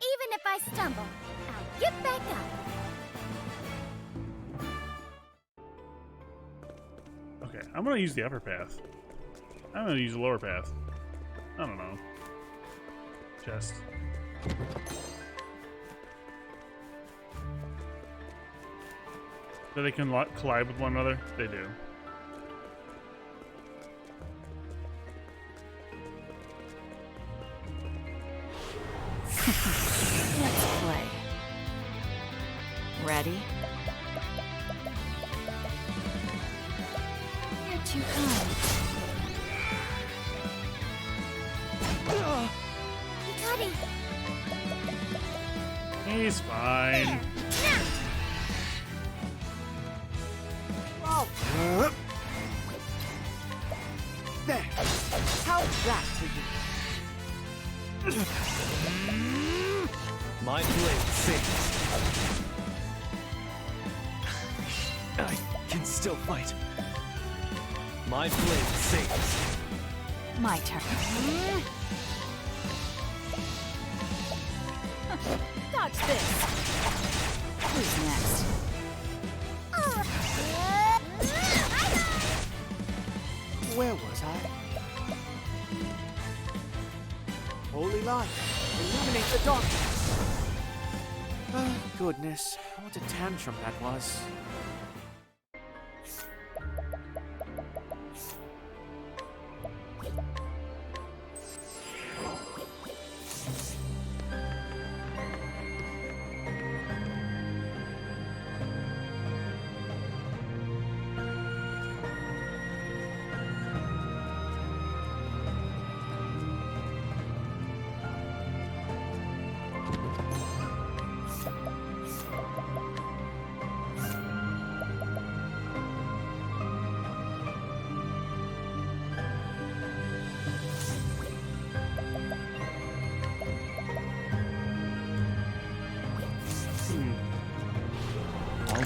Even if I stumble, I'll get back up. Okay, I'm gonna use the upper path. I'm gonna use the lower path. I don't know. Chest. Do they can collide with one another? They do. Let's play. Ready? You're too kind. Hikari! He's fine. Now! Oh. There. How's that for you? My blade sings. I can still fight. My blade sings. My turn. Dodge this. Who's next? Where was I? Holy light, illuminate the darkness. Oh, goodness, what a tantrum that was.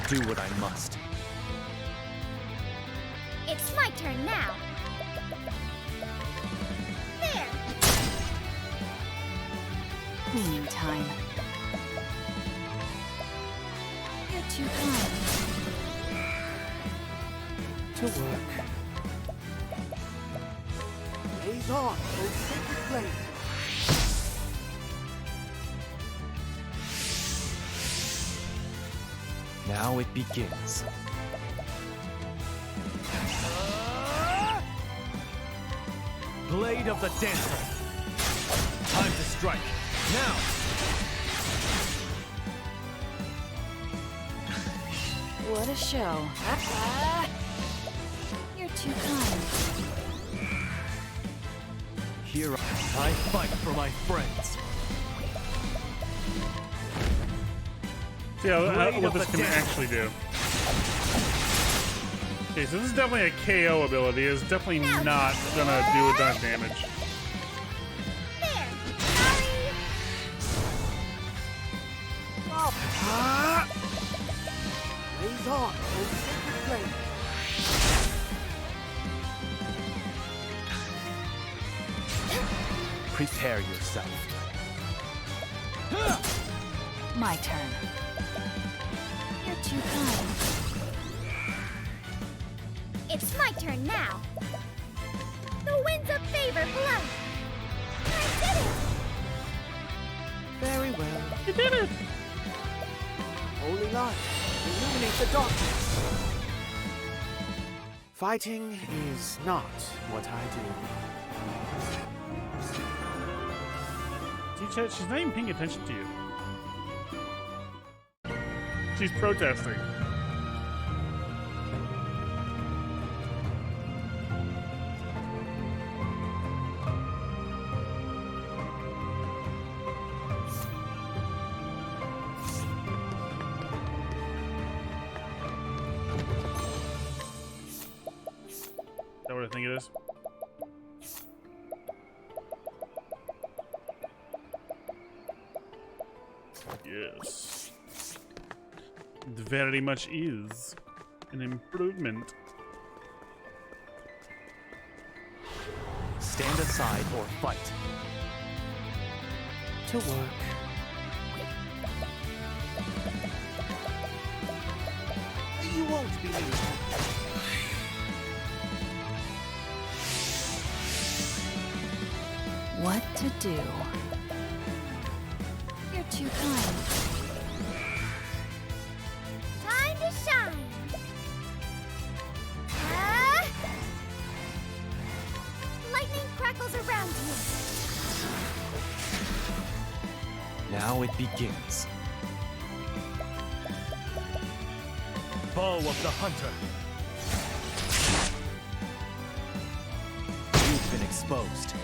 do what I must. It's my turn now. There. Cleaning time. You're too kind. To work. Blaze on, O sacred flame. Now it begins. Blade of the Dancer. Time to strike. Now! What a show. You're too kind. Here I fight for my friends. See how, Blade what of this the can Dancer. actually do. Okay, so this is definitely a KO ability. It's definitely not gonna do a ton of damage. There. Sorry. Blaze on, O sacred flame. Prepare yourself. My turn. You're too kind. It's my turn now. The winds of favor blow. I did it! Very well. You did it! Holy light, illuminate the darkness. Fighting is not what I do. See, Chet, she's not even paying attention to you. She's protesting. Is that what I think it is? Yes. It very much is an improvement. Stand aside or fight. To work. You won't believe it. What to do? You're too kind. Time to shine. Ah! Lightning crackles around you. Now it begins. Bow of the Hunter. You've been exposed.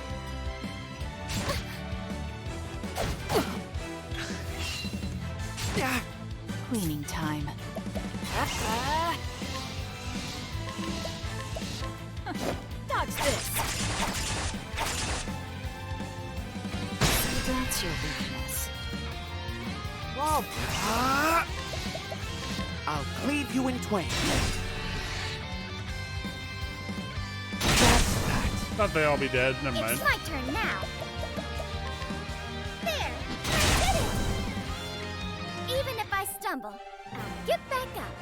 Cleaning time. Dodge this. So that's your weakness. Whoa. I'll cleave you in twain. That's that. Thought they all be dead. Never mind. It's my turn now. There. I did it. Even if I stumble, I'll get back up.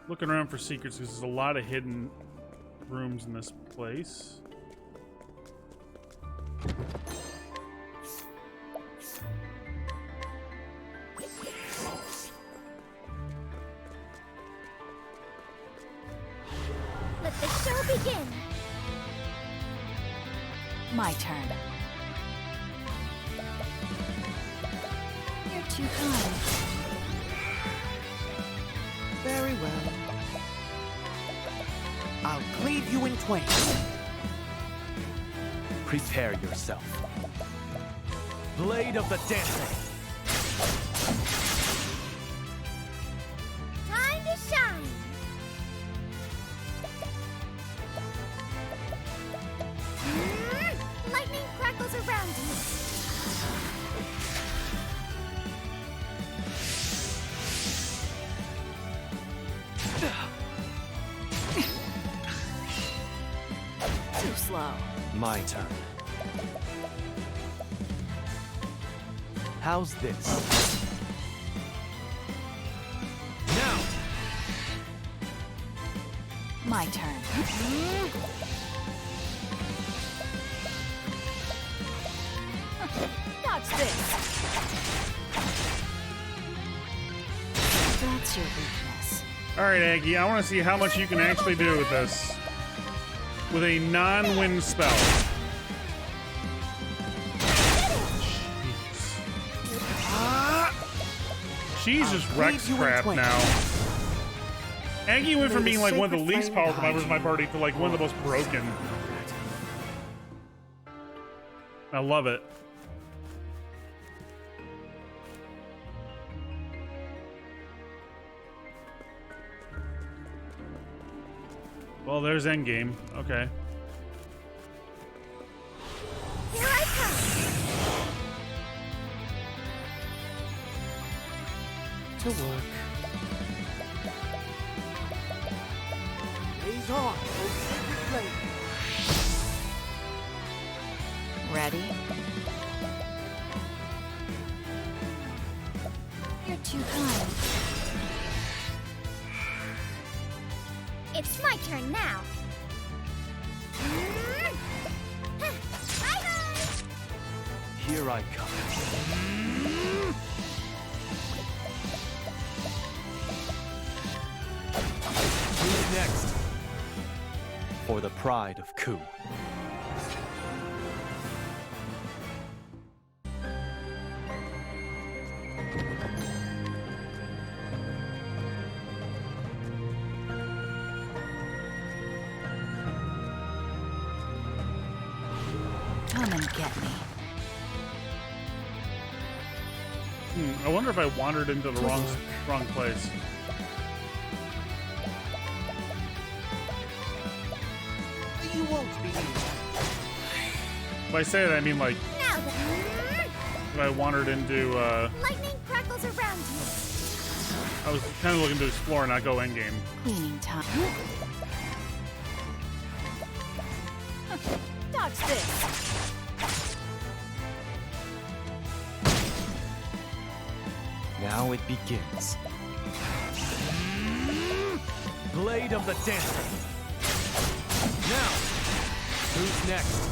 Looking around for secrets because there's a lot of hidden rooms in this place. Let the show begin. My turn. You're too kind. Very well. I'll cleave you in twain. Prepare yourself. Blade of the Dancer. Lightning crackles around you. Too slow. My turn. How's this? Now! My turn. Dodge this. That's your weakness. All right, Aggie, I want to see how much you can actually do with this. With a non-wind spell. She's just Rex crap now. Aggie went from being like one of the least powerful members of my party to like one of the most broken. I love it. Well, there's endgame. Okay. Here I come. To work. Blaze on, O sacred flame. Ready? You're too kind. It's my turn now. Bye-bye. Here I come. Who's next? For the pride of Ku. Come and get me. I wonder if I wandered into the wrong place. You won't be needed. If I say that, I mean like Now then. if I wandered into. Lightning crackles around you. I was kind of looking to explore, not go endgame. Cleaning time. Dodge this. Now it begins. Blade of the Dancer. Now, who's next?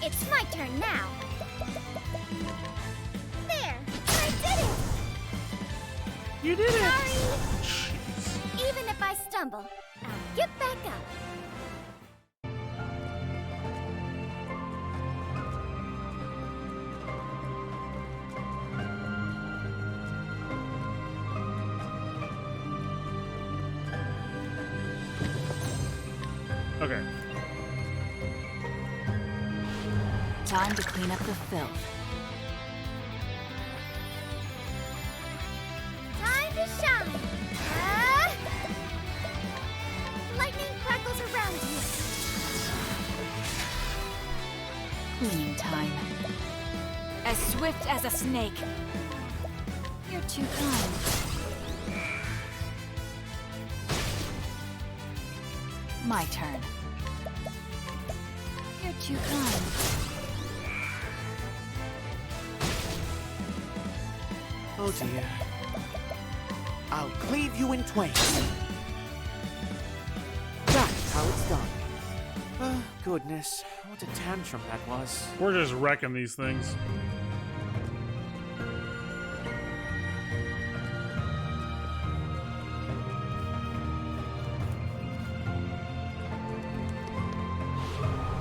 It's my turn now. There, I did it. You did Sorry. Jeez. Even if I stumble, I'll get back up. Okay. Time to clean up the filth. Time to shine. Ah! Lightning crackles around you. Cleaning time. As swift as a snake. You're too kind. My turn. You're too kind. Oh dear. I'll cleave you in twain. That's how it's done. Oh, goodness. What a tantrum that was. We're just wrecking these things.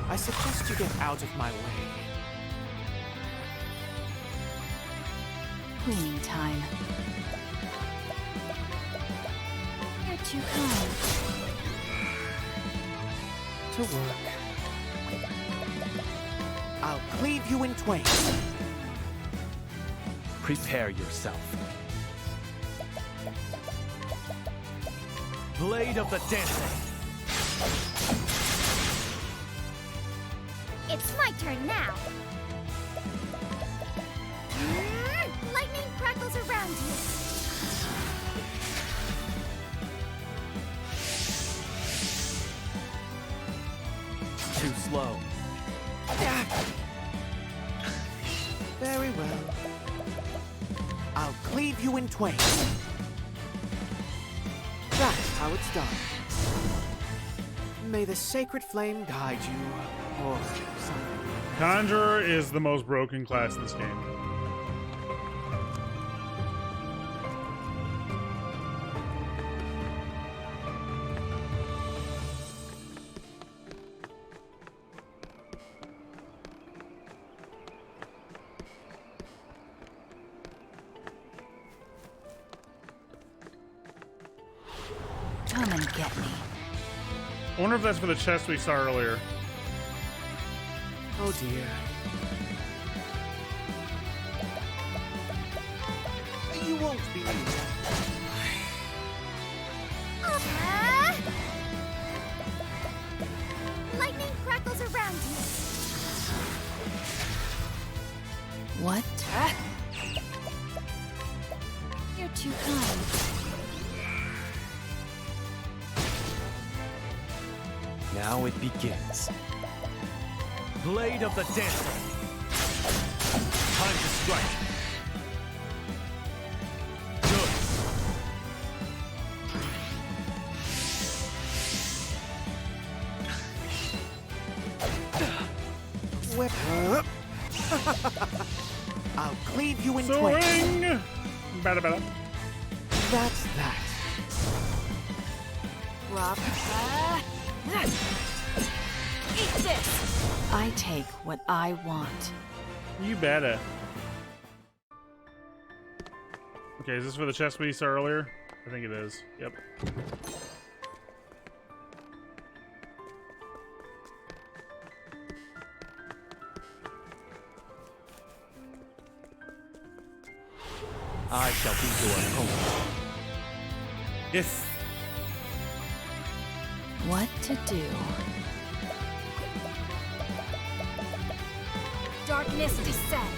I suggest you get out of my way. Cleaning time. You're too kind. To work. I'll cleave you in twain. Prepare yourself. Blade of the Dancing. It's my turn now. Lightning crackles around you. Too slow. Very well. I'll cleave you in twain. That's how it's done. May the sacred flame guide you, or something. Conjurer is the most broken class in this game. Come and get me. I wonder if that's for the chest we saw earlier. Oh dear. You won't believe that. Lightning crackles around you. What? You're too kind. Now it begins. Blade of the Dancing. Time to strike. Good. Whip. I'll cleave you in twain. Swing! Bada. That's that. Rob. Eat this! I take what I want. You better. Okay, is this for the chest we saw earlier? I think it is. Yep. I shall be your opponent. Yes. What to do? Darkness descend.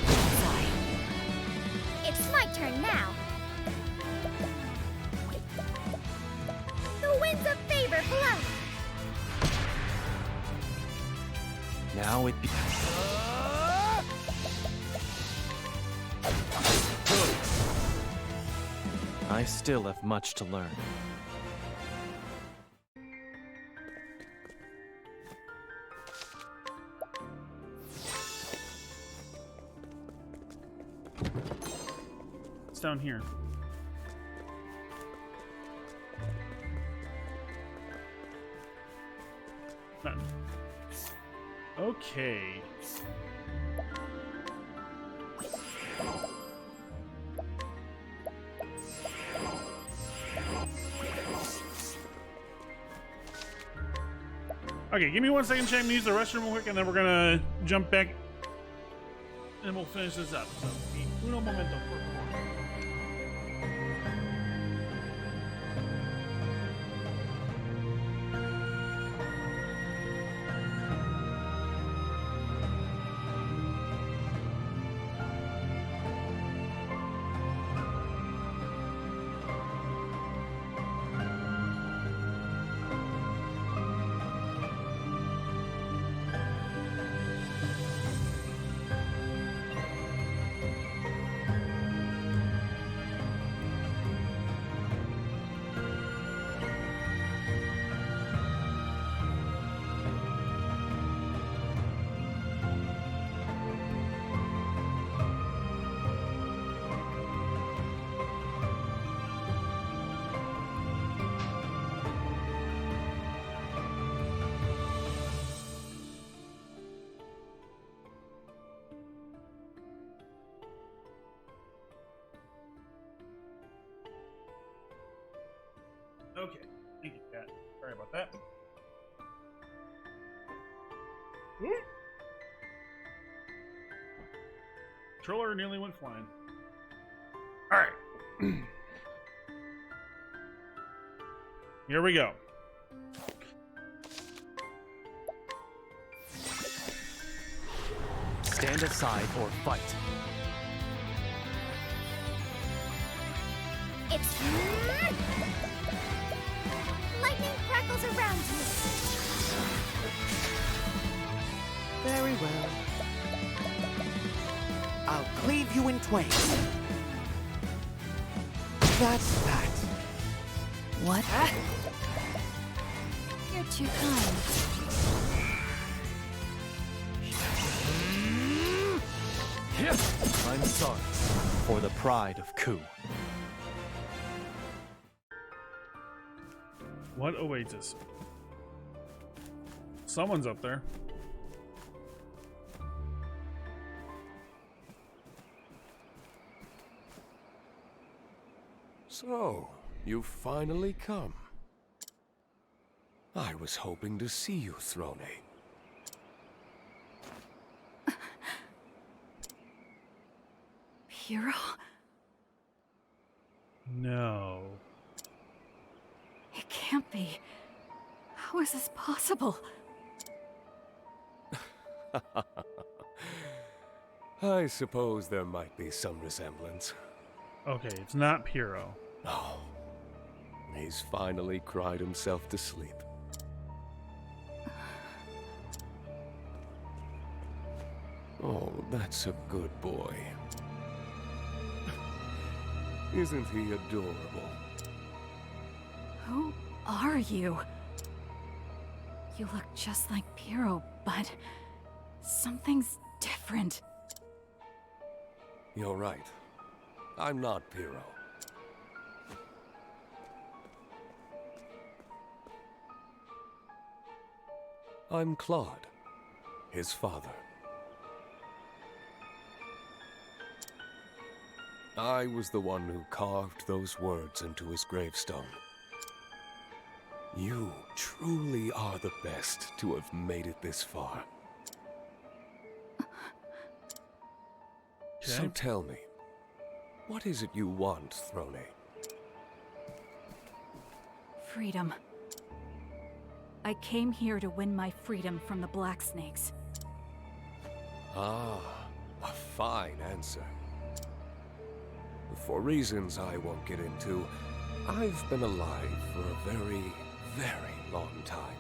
Sigh. It's my turn now. The winds of favor blow. Now it begins. I still have much to learn. It's down here. Nothing. Okay. Okay, give me 1 second, Shane. Use the restroom real quick, and then we're gonna jump back, and we'll finish this up. So, uno momento, por favor. Okay, thank you, Cat. Sorry about that. Woo! Controller nearly went flying. Alright. Here we go. Stand aside or fight. It's lightning crackles around you. Very well. I'll cleave you in twain. That's that. What? You're too kind. I'm sorry. For the pride of Ku. What awaits us? Someone's up there. So, you've finally come. I was hoping to see you, Throne. Hero? No. It can't be. How is this possible? I suppose there might be some resemblance. Okay, it's not Piro. Oh, he's finally cried himself to sleep. Oh, that's a good boy. Isn't he adorable? Who are you? You look just like Piro, but something's different. You're right. I'm not Piro. I'm Claude, his father. I was the one who carved those words into his gravestone. You truly are the best to have made it this far. So tell me, what is it you want, Throne? Freedom. I came here to win my freedom from the Black Snakes. Ah, a fine answer. For reasons I won't get into, I've been alive for a very, very long time.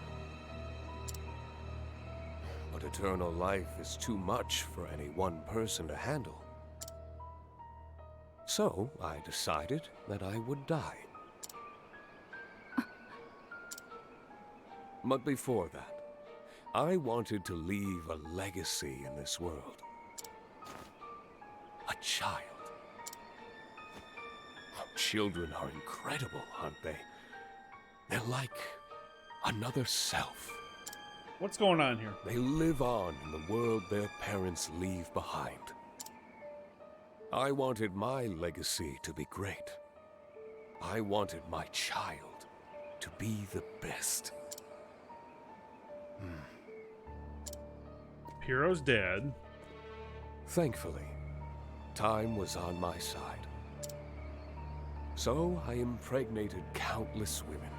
But eternal life is too much for any one person to handle. So I decided that I would die. But before that, I wanted to leave a legacy in this world. A child. Children are incredible, aren't they? They're like another self. What's going on here? They live on in the world their parents leave behind. I wanted my legacy to be great. I wanted my child to be the best. Piro's dead. Thankfully, time was on my side. So I impregnated countless women.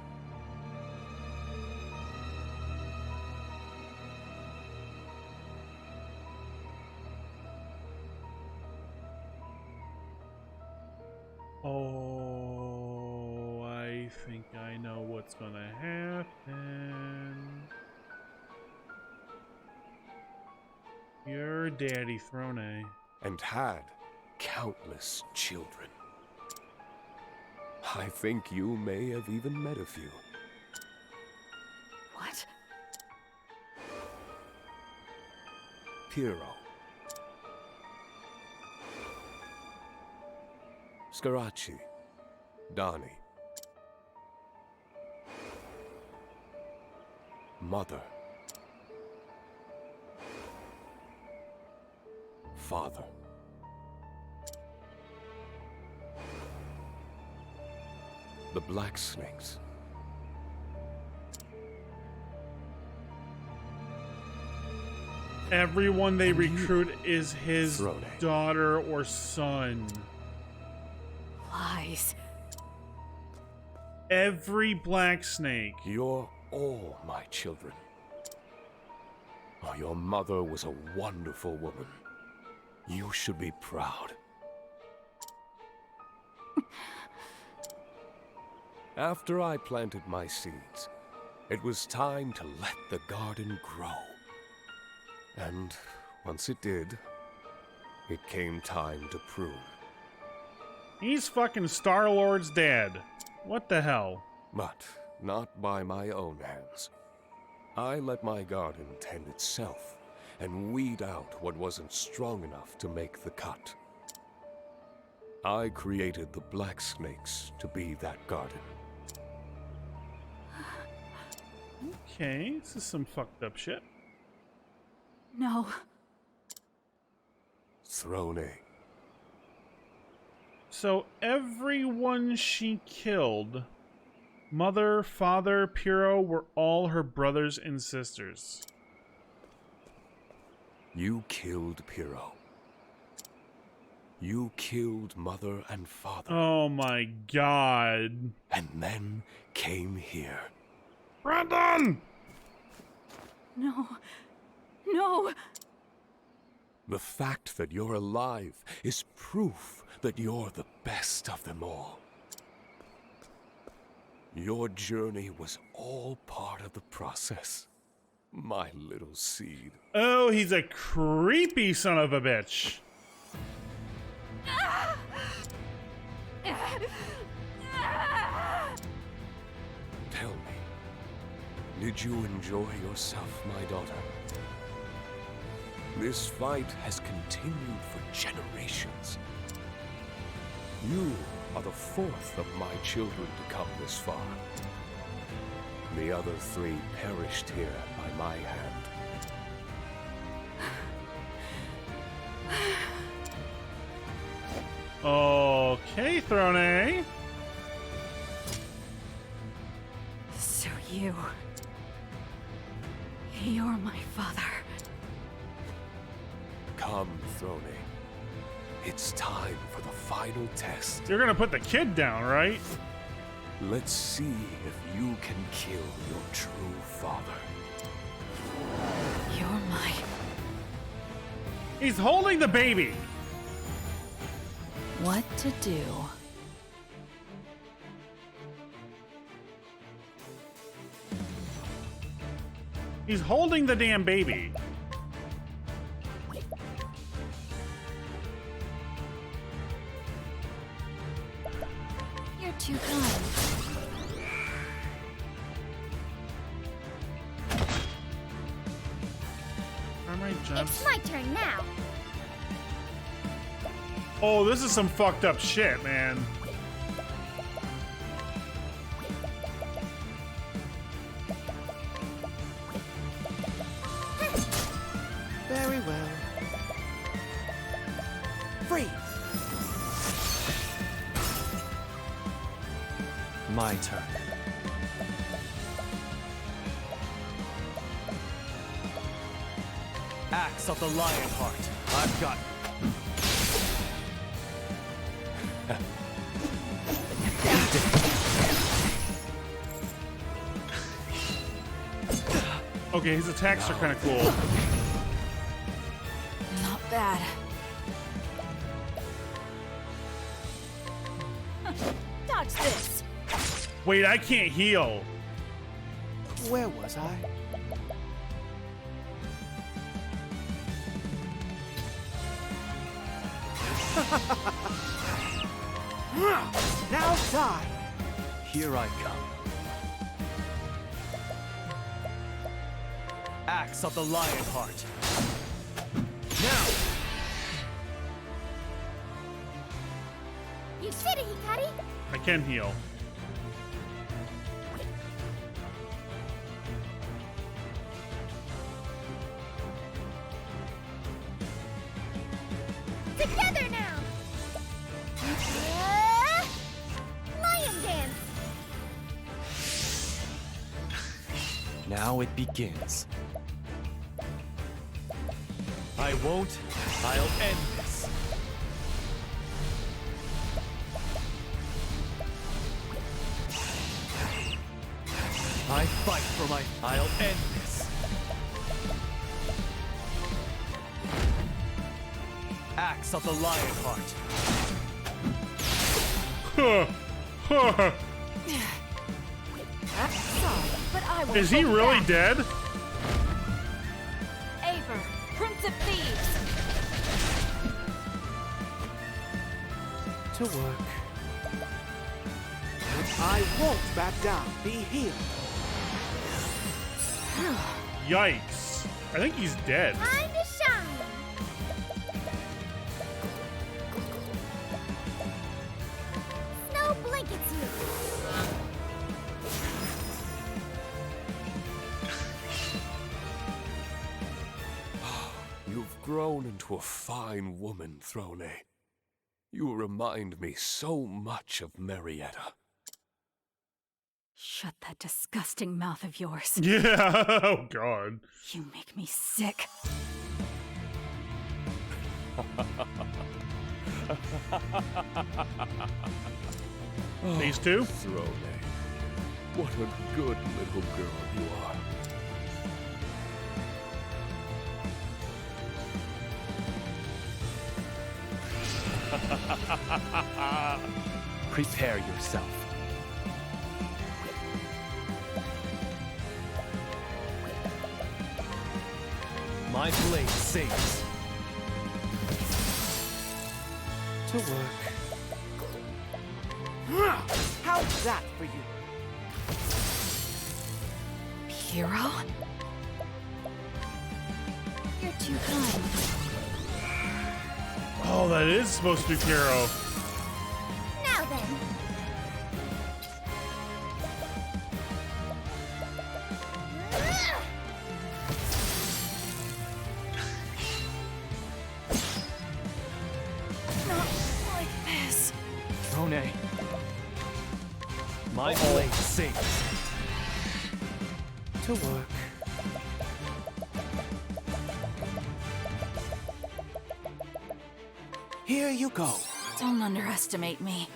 Oh, I think I know what's gonna happen. Your daddy, Throne. And had countless children. I think you may have even met a few. What? Piro. Scarachi. Donnie. Mother. Father. The Black Snakes. Everyone they recruit is his Throne. daughter or son. Lies. Every black snake. You're all my children. Oh, your mother was a wonderful woman. You should be proud. After I planted my seeds, it was time to let the garden grow. And once it did, it came time to prune. He's fucking Star-Lord's dad. What the hell? But not by my own hands. I let my garden tend itself and weed out what wasn't strong enough to make the cut. I created the black snakes to be that garden. Okay, this is some fucked up shit. No. Throne. So everyone she killed, mother, father, Piro, were all her brothers and sisters. You killed Piro. You killed mother and father. Oh my god. And then came here. Brandon! No. No. The fact that you're alive is proof that you're the best of them all. Your journey was all part of the process, my little seed. Oh, he's a creepy son of a bitch. Tell me, did you enjoy yourself, my daughter? This fight has continued for generations. You are the fourth of my children to come this far. The other three perished here by my hand. Okay, Throne. So you're my father. Come, Throne. It's time for the final test. You're gonna put the kid down, right? Let's see if you can kill your true father. You're my... He's holding the baby. What to do? He's holding the damn baby. You're too kind. Are my jumps? It's my turn now. Oh, this is some fucked up shit, man. Very well. Freeze! My turn. Axe of the Lion Heart. I've got... Okay, his attacks are kind of cool. Not bad. Dodge this. Wait, I can't heal. Where was I? Now die! Here I come. Axe of the Lion Heart. Now! You did it, Hikari! I can heal. Together now! Lion dance! Now it begins. I won't. I'll end this. I fight for my... I'll end this. Axe of the Lionheart. Sorry, but I will. Is he really dead? Aver, Prince of Thieves. To work. I won't back down. Be healed. Yikes. I think he's dead. Time to shine. Snow blankets you. You've grown into a fine woman, Throne. You remind me so much of Marietta. Shut that disgusting mouth of yours. Yeah. Oh, God. You make me sick. These two? Throne, what a good little girl you are. Prepare yourself. My blade sings. To work. How's that for you? Hero? You're too kind. Oh, that is supposed to be Piero. Now then. Not like this. Rone. My blade sings. To work. Here you go. Don't underestimate me.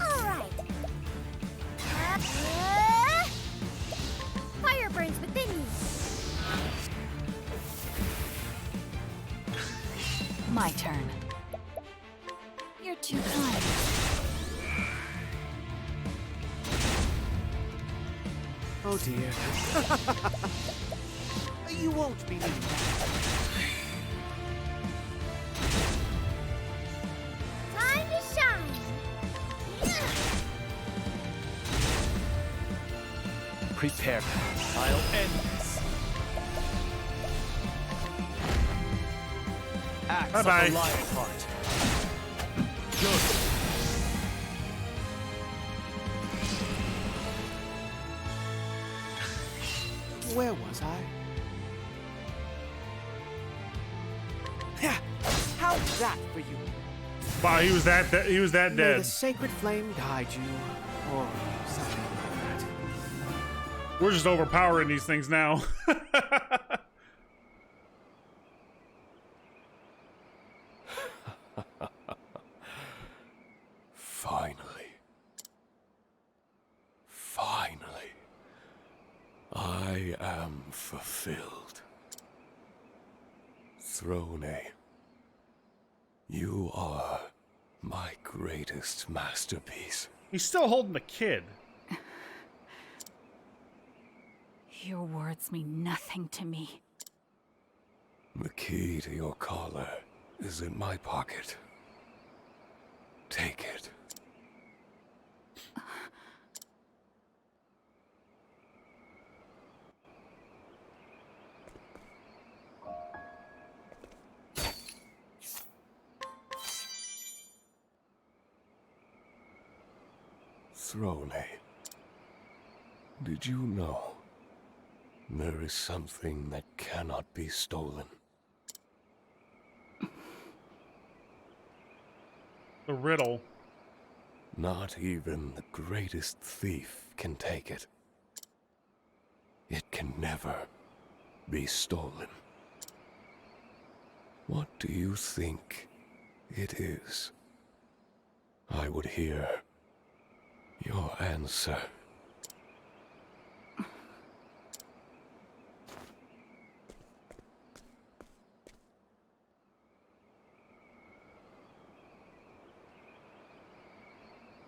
All right. Fire burns within you. My turn. You're too kind. Oh dear. You won't be needing that. Time to shine. Prepare. I'll end this. Axe Bye-bye. of the Lionheart. Good. Where was I? Yeah. How's that for you? Wow, he was that May dead. the sacred flame guide you, or something like that. We're just overpowering these things now. Finally. Finally. I am fulfilled. Throne, you are my greatest masterpiece. He's still holding the kid. Your words mean nothing to me. The key to your collar is in my pocket. Take it. Throne, did you know there is something that cannot be stolen? The riddle. Not even the greatest thief can take it. It can never be stolen. What do you think it is? I would hear your answer.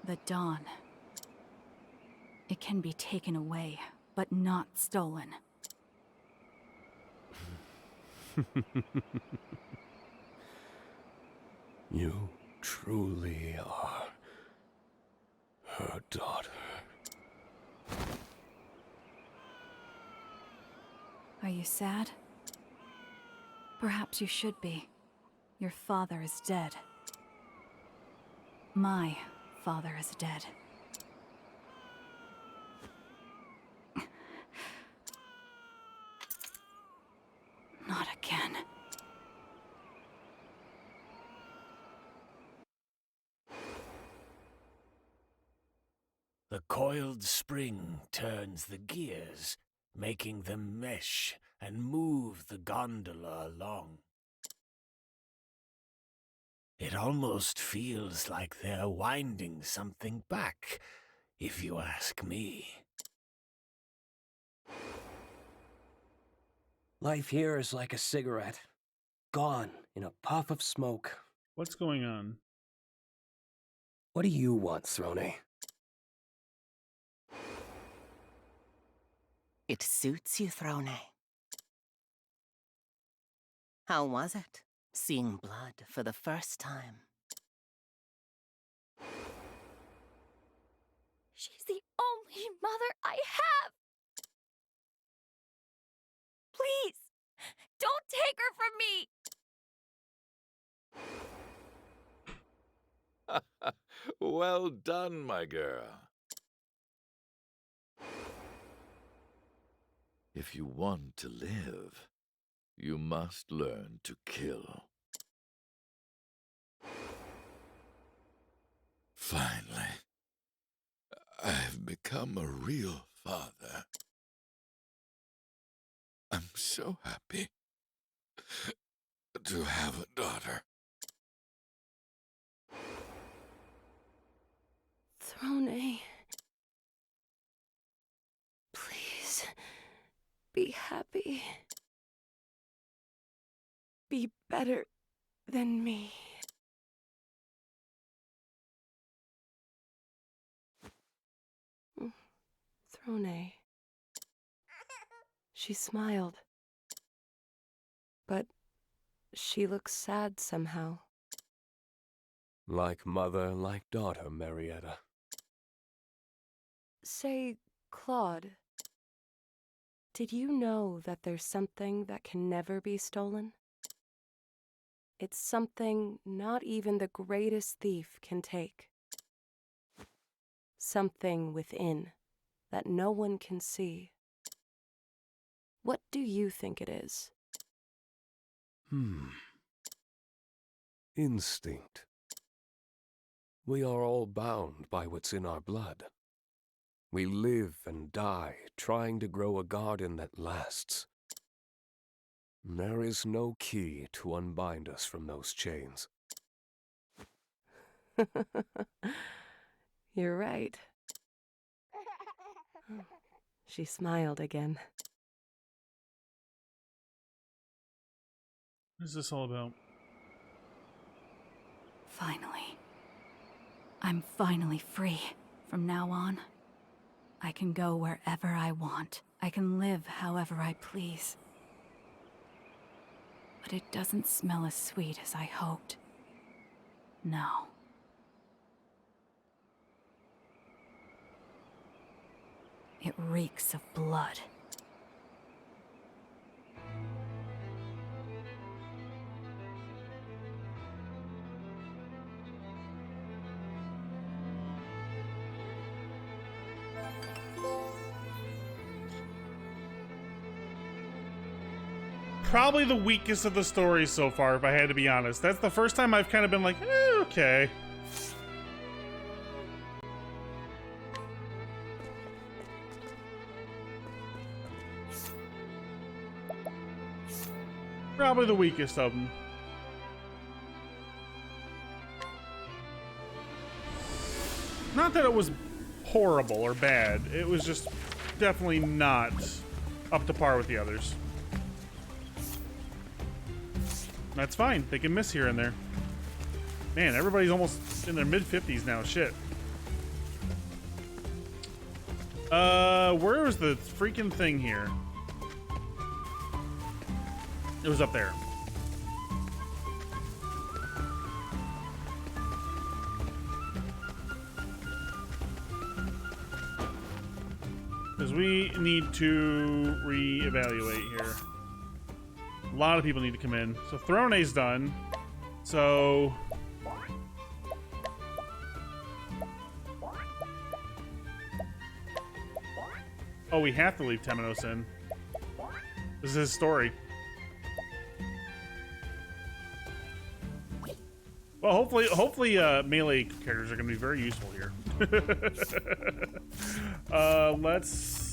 The dawn. It can be taken away, but not stolen. You truly are her daughter. Are you sad? Perhaps you should be. Your father is dead. My father is dead. Not again. The coiled spring turns the gears, making them mesh and move the gondola along. It almost feels like they're winding something back, if you ask me. Life here is like a cigarette. Gone in a puff of smoke. What's going on? What do you want, Throne? It suits you, Throne. How was it, seeing blood for the first time? She's the only mother I have! Please, don't take her from me! Well done, my girl. If you want to live, you must learn to kill. Finally, I've become a real father. I'm so happy to have a daughter. Throne, please be happy. Be better than me. Throne. She smiled. But she looks sad somehow. Like mother, like daughter, Marietta. Say, Claude, did you know that there's something that can never be stolen? It's something not even the greatest thief can take. Something within that no one can see. What do you think it is? Instinct. We are all bound by what's in our blood. We live and die trying to grow a garden that lasts. There is no key to unbind us from those chains. You're right. She smiled again. What is this all about? Finally. I'm finally free. From now on, I can go wherever I want. I can live however I please. But it doesn't smell as sweet as I hoped. No. It reeks of blood. Probably the weakest of the stories so far, if I had to be honest. That's the first time I've kind of been like, okay. Probably the weakest of them. Not that it was horrible or bad. It was just definitely not up to par with the others. That's fine. They can miss here and there. Man, everybody's almost in their mid-50s now. Shit. Where was the freaking thing here? It was up there. Because we need to reevaluate here. A lot of people need to come in. So Throne's done. So... oh, we have to leave Temenos in. This is his story. Well, hopefully, melee characters are going to be very useful here. Let's...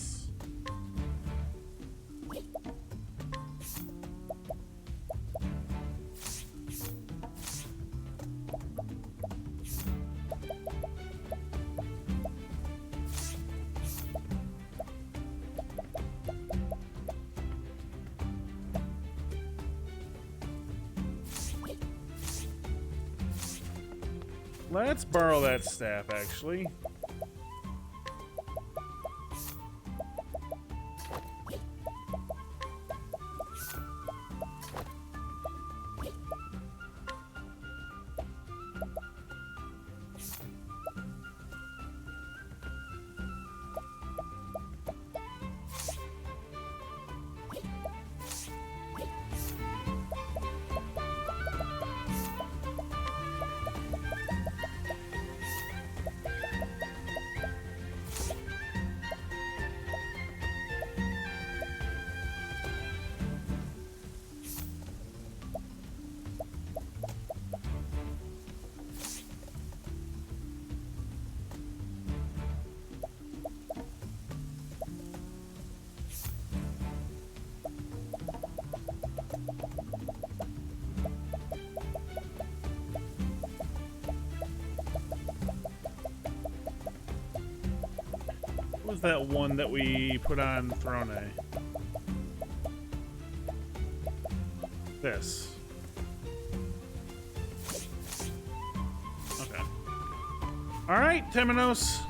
let's borrow that staff, actually. What was that one that we put on Throne? This. Okay. Alright, Temenos.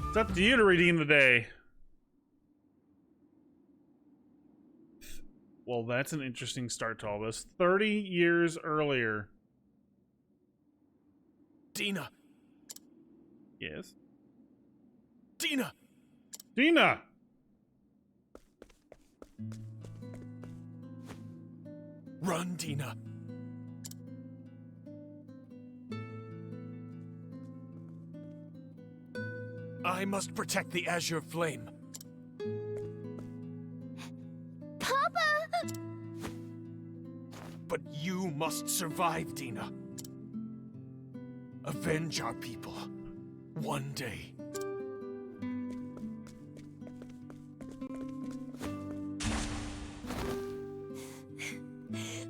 It's up to you to redeem the day. Well, that's an interesting start to all this. 30 years earlier. Dina! Yes? Dina! Dina! Run, Dina! I must protect the Azure Flame. Papa! But you must survive, Dina. Avenge our people. One day.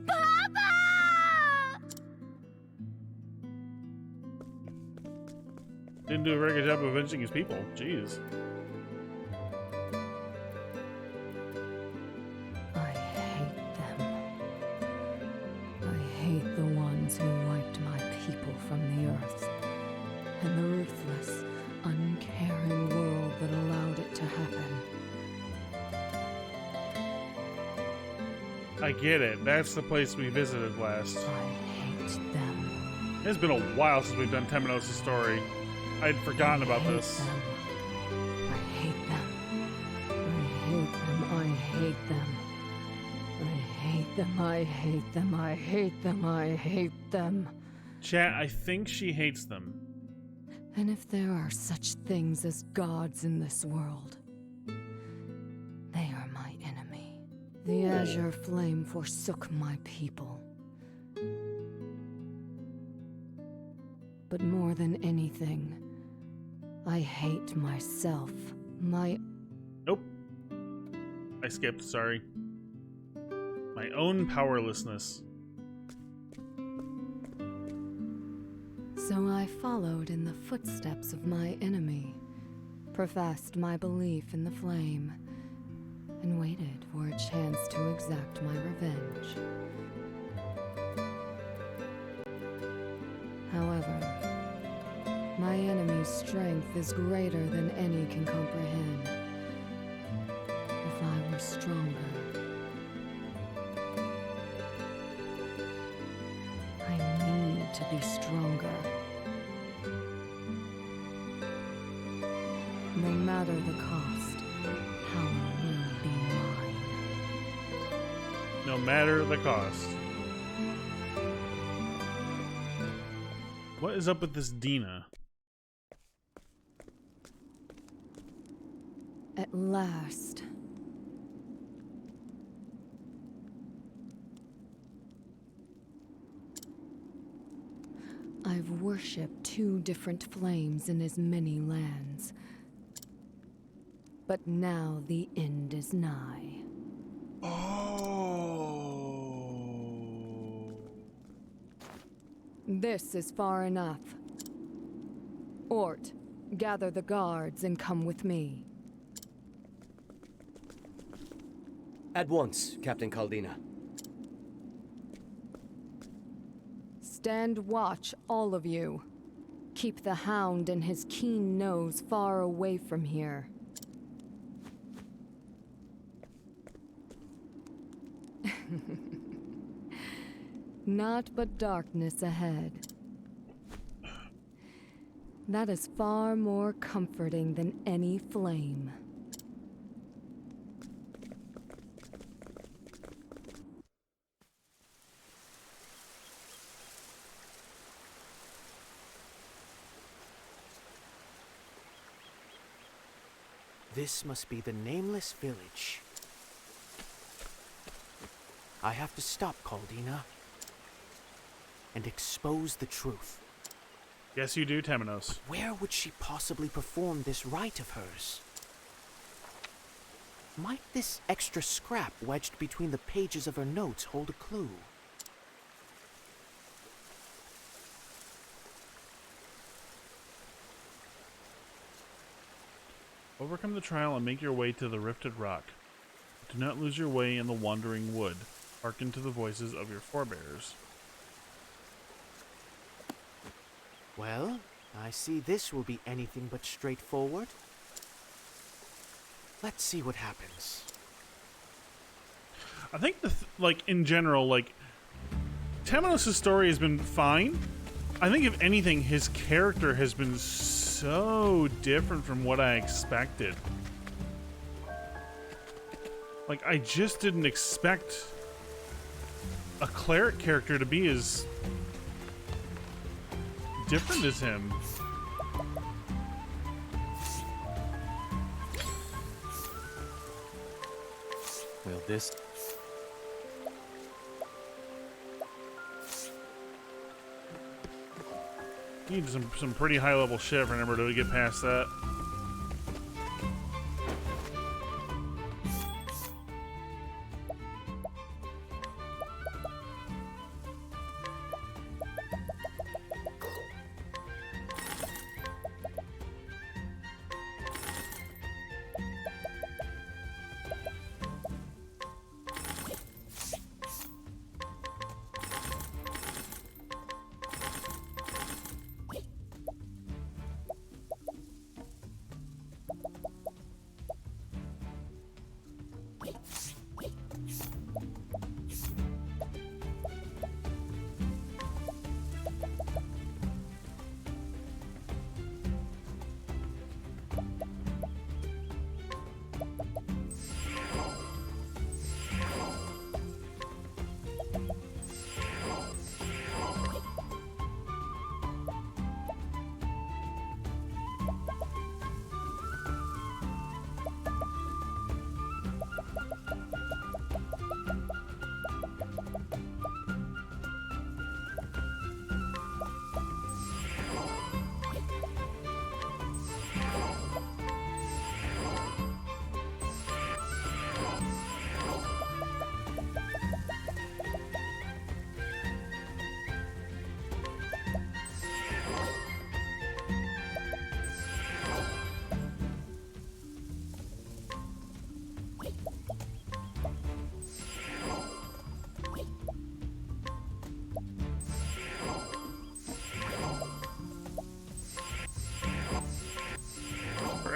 Papa! Didn't do a very good job of avenging his people. Jeez. I hate them. I hate the ones who wiped my people from the earth, and the ruthless, uncaring world that allowed it to happen. I get it. That's the place we visited last. I hate them. It's been a while since we've done Temenos' story. I'd forgotten about this. I hate them. I hate them. I hate them. I hate them. I hate them. I hate them. I hate them. Chat, I think she hates them. And if there are such things as gods in this world, they are my enemy. The Azure Flame forsook my people. But more than anything, I hate myself. Nope. I skipped, sorry. My own powerlessness. So I followed in the footsteps of my enemy, professed my belief in the flame, and waited for a chance to exact my revenge. However, strength is greater than any can comprehend. If I were stronger, I need to be stronger. No matter the cost, power will be mine. No matter the cost. What is up with this Dina? At last. I've worshipped two different flames in as many lands. But now the end is nigh. Oh. This is far enough. Ort, gather the guards and come with me. At once, Captain Caldina. Stand watch, all of you. Keep the Hound and his keen nose far away from here. Naught but darkness ahead. That is far more comforting than any flame. This must be the nameless village. I have to stop Caldina and expose the truth. Yes, you do, Temenos. Where would she possibly perform this rite of hers? Might this extra scrap wedged between the pages of her notes hold a clue? Overcome the trial and make your way to the rifted rock. Do not lose your way in the wandering wood. Hearken to the voices of your forebears. Well, I see this will be anything but straightforward. Let's see what happens. I think in general, Temenos' story has been fine. I think if anything, his character has been so different from what I expected. Like, I just didn't expect a cleric character to be as different as him. Will this... You need some pretty high level shit for an Ember to get past that.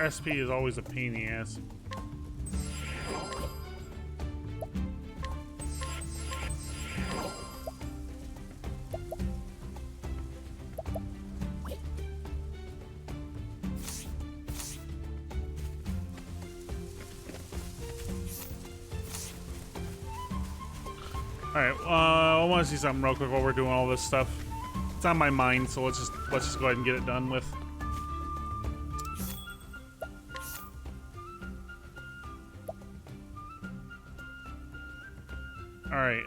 SP is always a pain in the ass. Alright, I want to see something real quick while we're doing all this stuff. It's on my mind, so let's just go ahead and get it done with. Alright,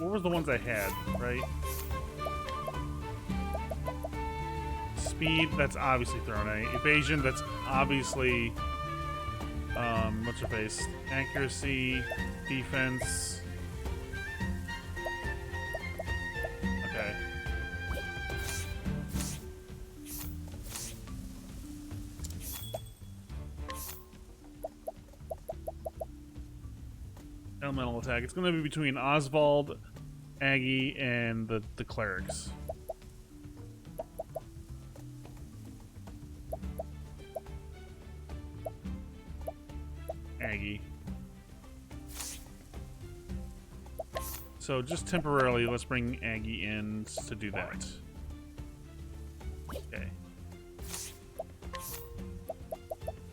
what was the ones I had, right? Speed, that's obviously thrown A. Evasion, that's obviously, what's her face? Accuracy, defense. Okay. Elemental attack. It's going to be between Oswald, Aggie, and the clerics. Aggie. So just temporarily, let's bring Aggie in to do that. Okay.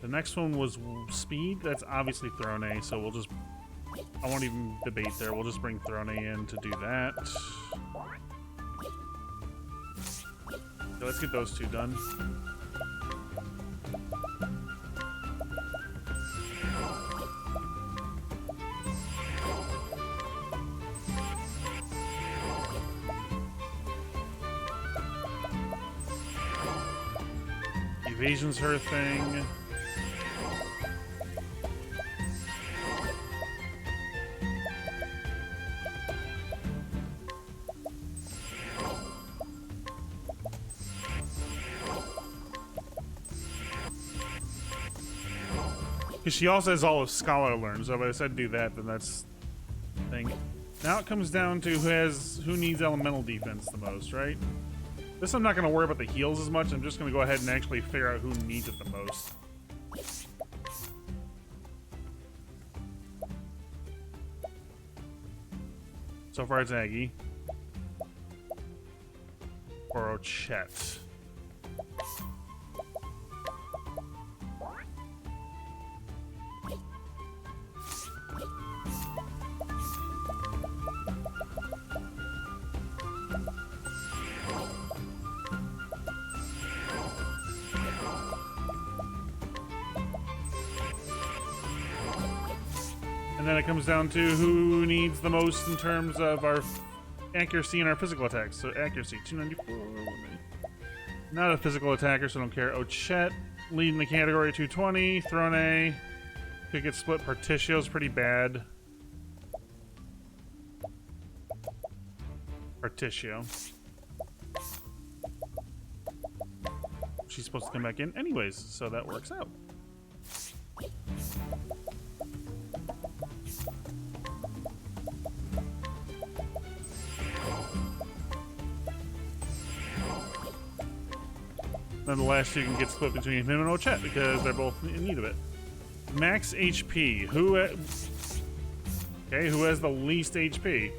The next one was speed. That's obviously thrown A, so we'll just... I won't even debate there. We'll just bring Throne in to do that. So let's get those two done. Evasion's her thing. Because she also has all of Scholar Learn, so if I said do that, then that's the thing. Now it comes down to who needs elemental defense the most, right? This I'm not going to worry about the heals as much. I'm just going to go ahead and actually figure out who needs it the most. So far it's Aggie. Or Ochette. And then it comes down to who needs the most in terms of our accuracy and our physical attacks. So accuracy, 294. Not a physical attacker, so I don't care. Ochette leading the category, 220. Throne A. Could get split. Partitio's pretty bad. Partitio. She's supposed to come back in anyways, so that works out. Then the last two can get split between him and Ochette because they're both in need of it. Max HP. Who has the least HP?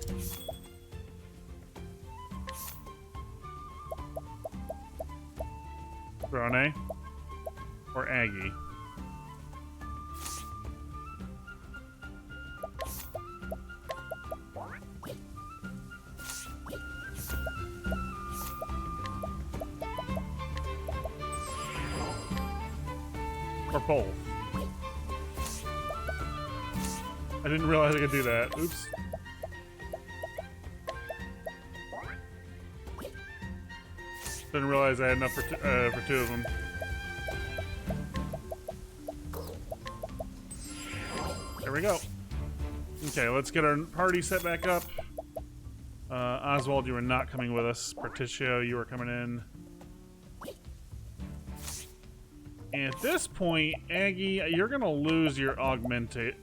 Rone or Aggie? Or both. I didn't realize I could do that. Oops. Didn't realize I had enough for two of them. There we go. Okay, let's get our party set back up. Oswald, you are not coming with us. Partitio, you are coming in. And at this point, Aggie, you're gonna lose your augmenter.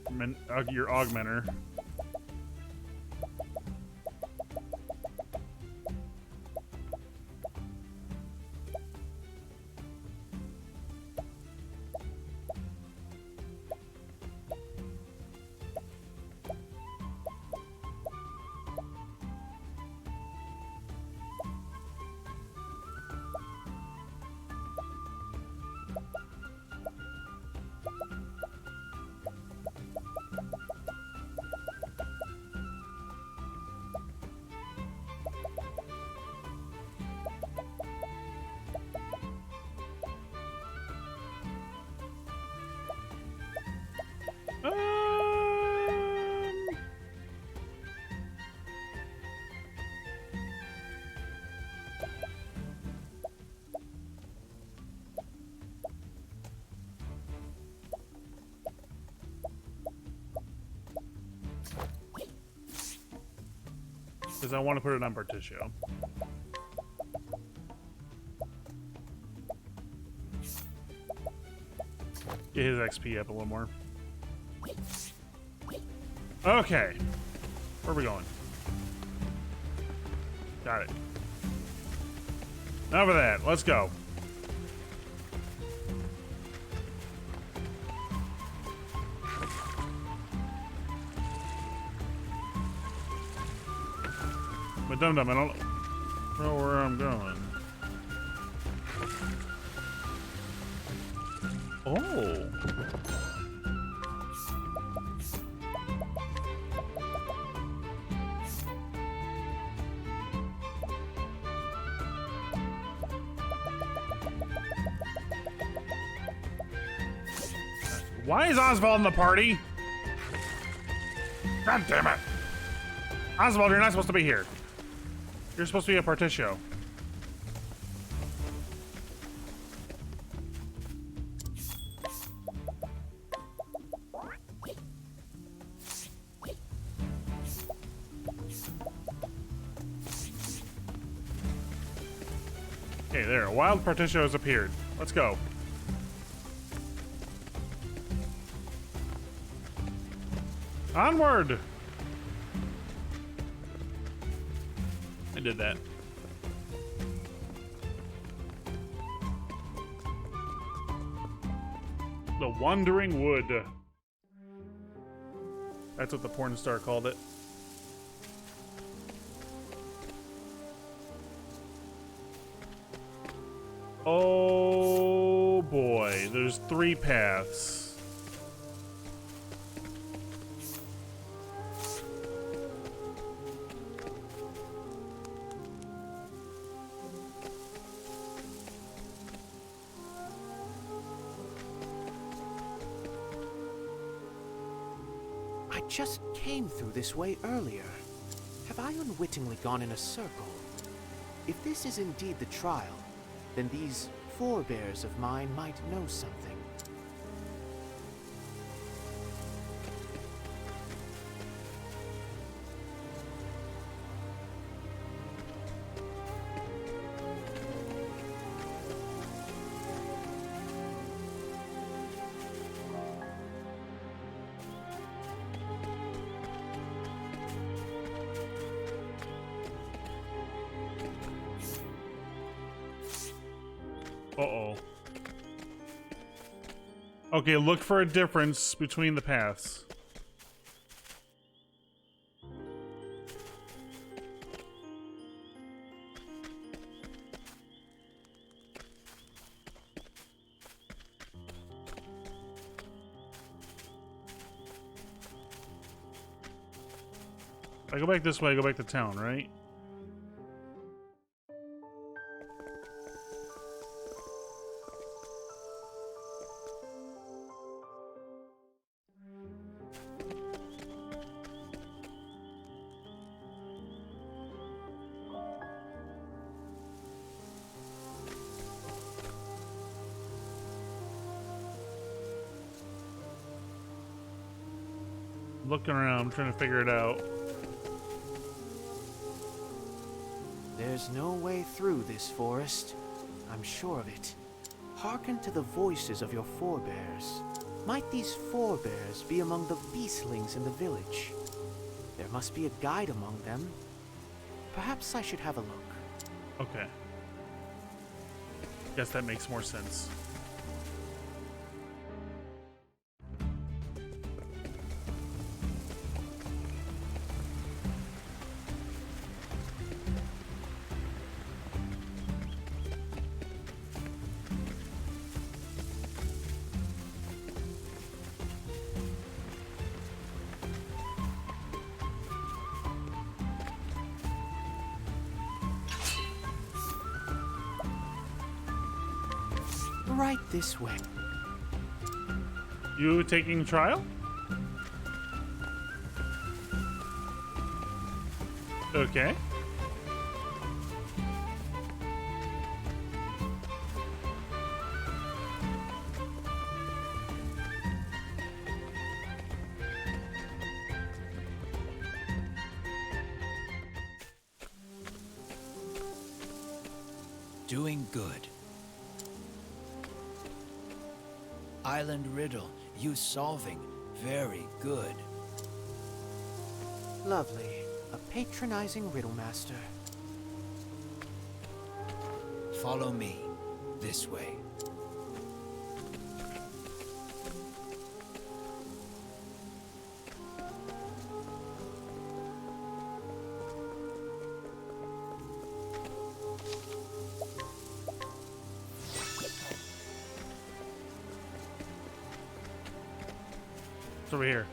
because I want to put it on Particio. Get his XP up a little more. Okay. Where are we going? Got it. Enough of that. Let's go. But dum-dum, I don't know where I'm going. Oh. Why is Oswald in the party? God damn it. Oswald, you're not supposed to be here. You're supposed to be at Particio. Okay, there. A wild Particio has appeared. Let's go. Onward! I did that. The Wandering Wood. That's what the porn star called it. Oh boy, there's 3 paths. I just came through this way earlier. Have I unwittingly gone in a circle? If this is indeed the trial, then these forebears of mine might know something. Uh-oh. Okay, look for a difference between the paths. I go back this way, I go back to town, right? Looking around, I'm trying to figure it out. There's no way through this forest. I'm sure of it. Hearken to the voices of your forebears. Might these forebears be among the beastlings in the village? There must be a guide among them. Perhaps I should have a look. Okay. Guess that makes more sense. Right this way. You taking trial? Okay. Doing good. Island riddle. You solving. Very good. Lovely. A patronizing riddle master. Follow me. This way. It's over here.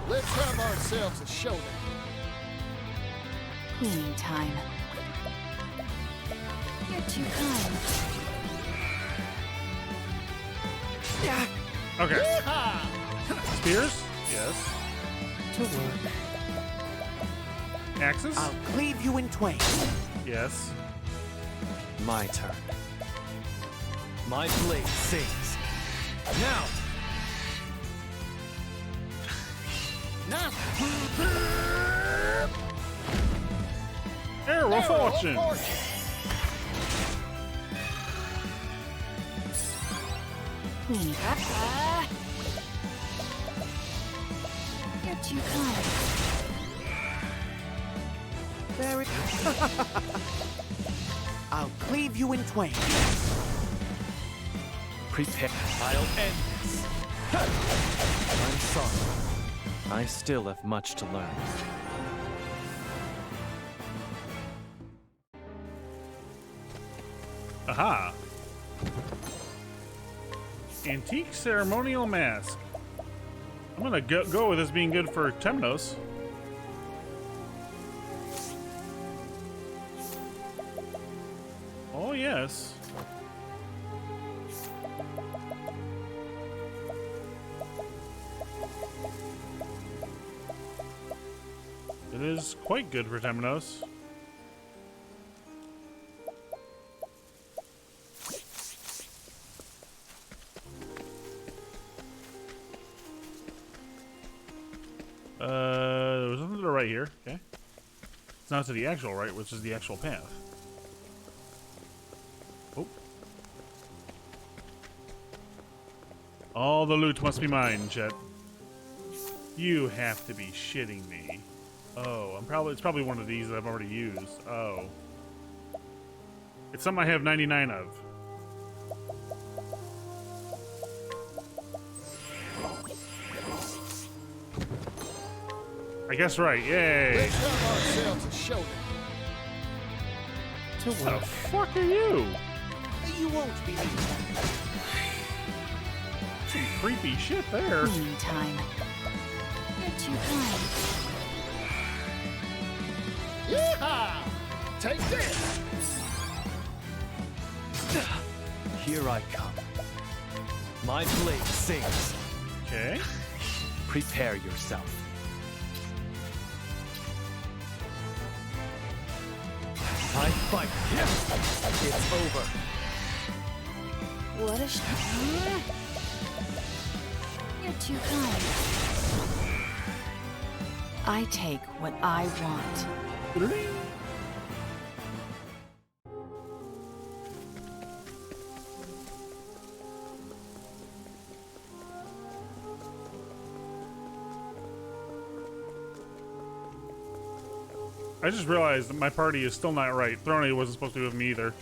Let's have ourselves a showdown. Cleaning time. You're too kind. Okay. Spears? Yes. To work. Axes? I'll cleave you in twain. Yes. My turn. My blade sings. Now! Now! Arrow of Fortune! You're too kind. Very. I'll cleave you in twain. Prepare. I'll end this. I'm sorry. I still have much to learn. Aha! Antique ceremonial mask. I'm gonna go with this being good for Temenos. Oh yes. It is quite good for Temenos. There was something to the right here. Okay. It's not to the actual right, which is the actual path. Oh. All the loot must be mine, Chet. You have to be shitting me. Oh, it's probably one of these that I've already used. Oh. It's something I have 99 of. I guess right. Yay. Let's have ourselves a showdown. To What the work. fuck are you? You won't believe that. Some creepy shit there. Cleaning time. You're too kind. Yeehaw! Take this! Here I come. My blade sings. Okay. Prepare yourself. I fight. It's over. What a You're too kind. I take what I want. I just realized that my party is still not right. Throne wasn't supposed to be with me either.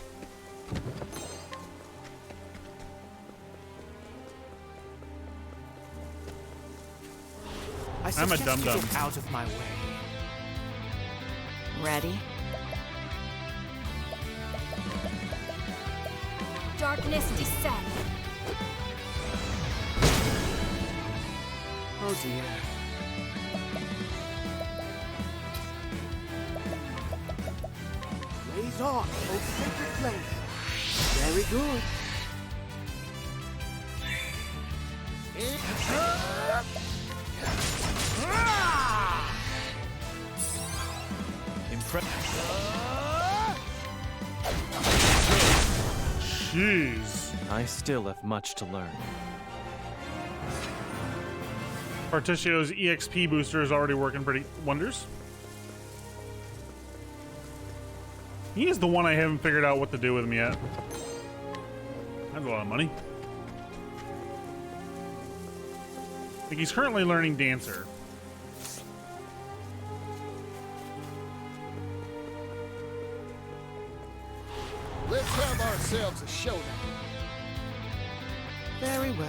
I'm a dum-dum. Get out of my way. Ready? Darkness descend. Oh dear. Blaze on, O sacred flame. Very good. Jeez. I still have much to learn. Partitiono's EXP booster is already working pretty wonders. He is the one I haven't figured out what to do with him yet. That's a lot of money. Like he's currently learning Dancer. Let's have ourselves a showdown. Very well.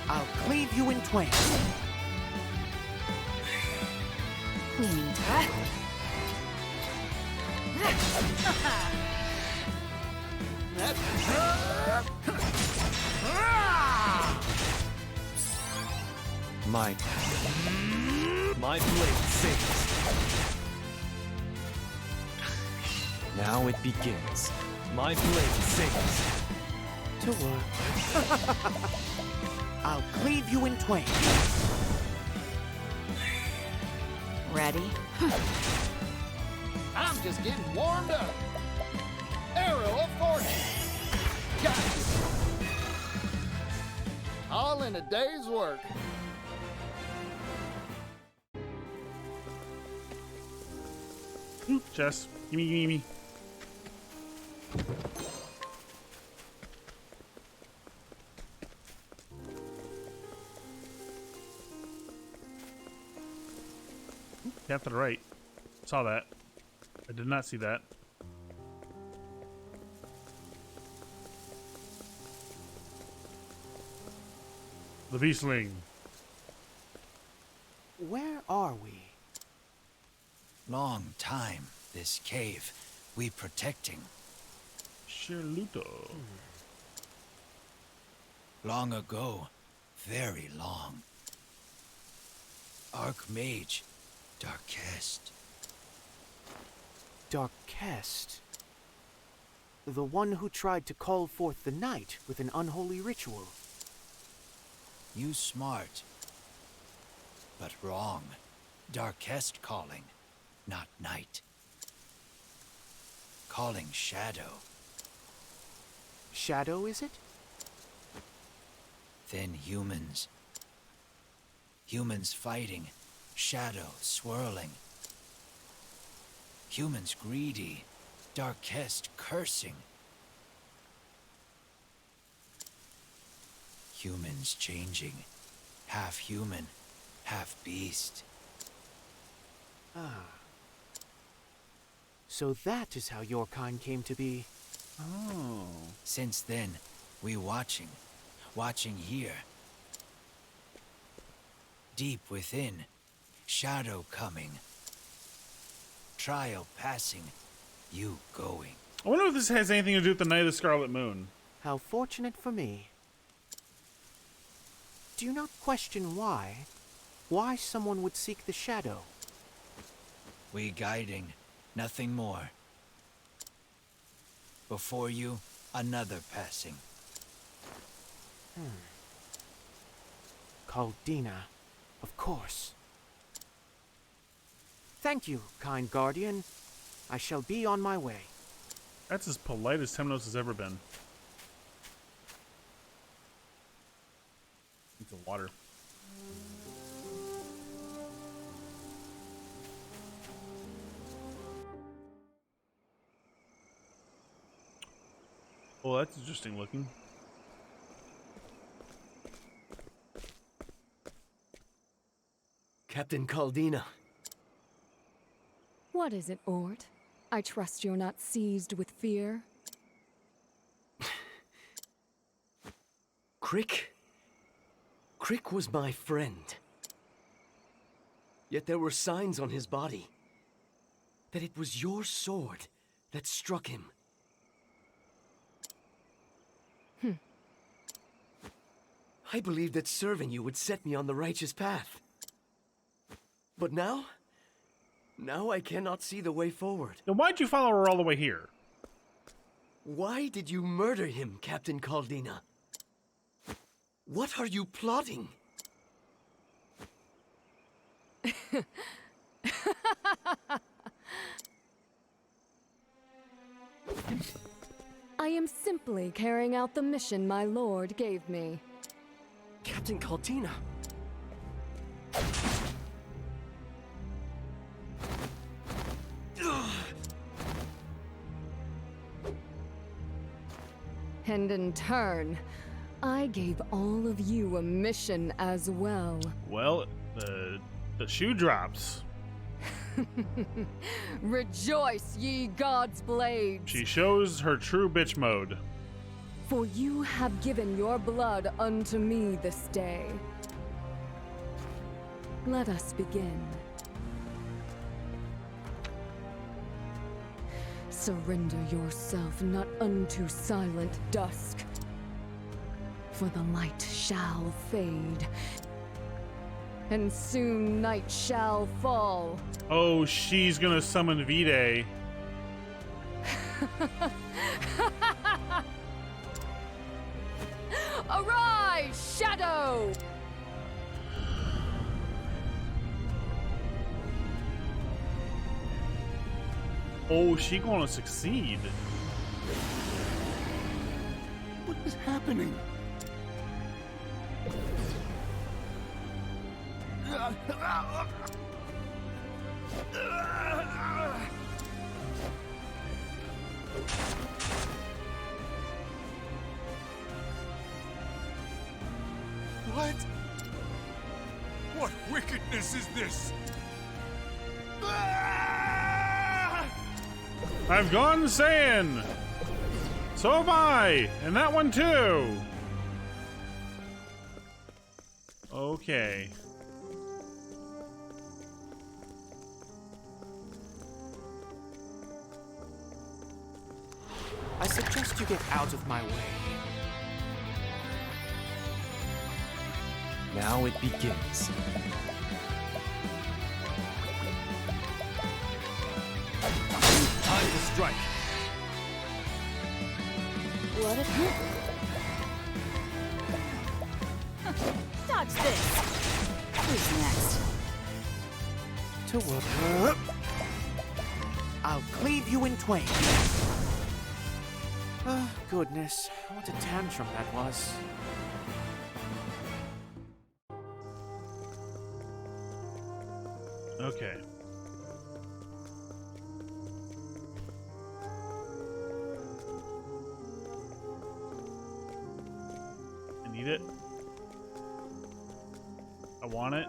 I'll cleave you in twain. My blade sings. Now it begins. My blade sings. To work. I'll cleave you in twain. Ready? I'm just getting warmed up. Arrow of fortune. Got you. All in a day's work. Chess. Gimme, gimme, gimme. Tap to the right. Saw that. I did not see that. The Beastling. Where are we? Long time, this cave. We protecting. Shirluto. Long ago. Very long. Archmage. Darkest. Darkest. The one who tried to call forth the night with an unholy ritual. You smart. But wrong. Darkest calling, not night. Calling shadow. Shadow, is it? Then humans. Humans fighting. Shadow swirling. Humans greedy. Darkest cursing. Humans changing. Half human, half beast. Ah. So that is how your kind came to be. Oh. Since then, we watching here. Deep within, shadow coming. Trial passing, you going. I wonder if this has anything to do with the Night of the Scarlet Moon. How fortunate for me. Do you not question why? Why someone would seek the shadow? We guiding, nothing more. Before you, another passing. Caldina, of course. Thank you, kind guardian. I shall be on my way. That's as polite as Temenos has ever been. Need some water. Oh, that's interesting looking. Captain Caldina. What is it, Ort? I trust you're not seized with fear. Crick? Crick was my friend. Yet there were signs on his body that it was your sword that struck him. I believed that serving you would set me on the righteous path. But now I cannot see the way forward. Then why'd you follow her all the way here? Why did you murder him, Captain Caldina? What are you plotting? I am simply carrying out the mission my lord gave me. Captain Caldina. And in turn, I gave all of you a mission as well. Well, the shoe drops. Rejoice, ye gods' blades! She shows her true bitch mode. For you have given your blood unto me this day. Let us begin. Surrender yourself not unto silent dusk, for the light shall fade, and soon night shall fall. Oh, she's gonna summon V-Day. Arise, Shadow! Oh, she gonna succeed. What is happening? What? What wickedness is this? I've gone Saiyan! So have I! And that one too! Okay. I suggest you get out of my way. Now it begins. Time to strike. What if Dodge this. Who's next? To work. I'll cleave you in twain. Oh, goodness. What a tantrum that was. Okay. I need it. I want it.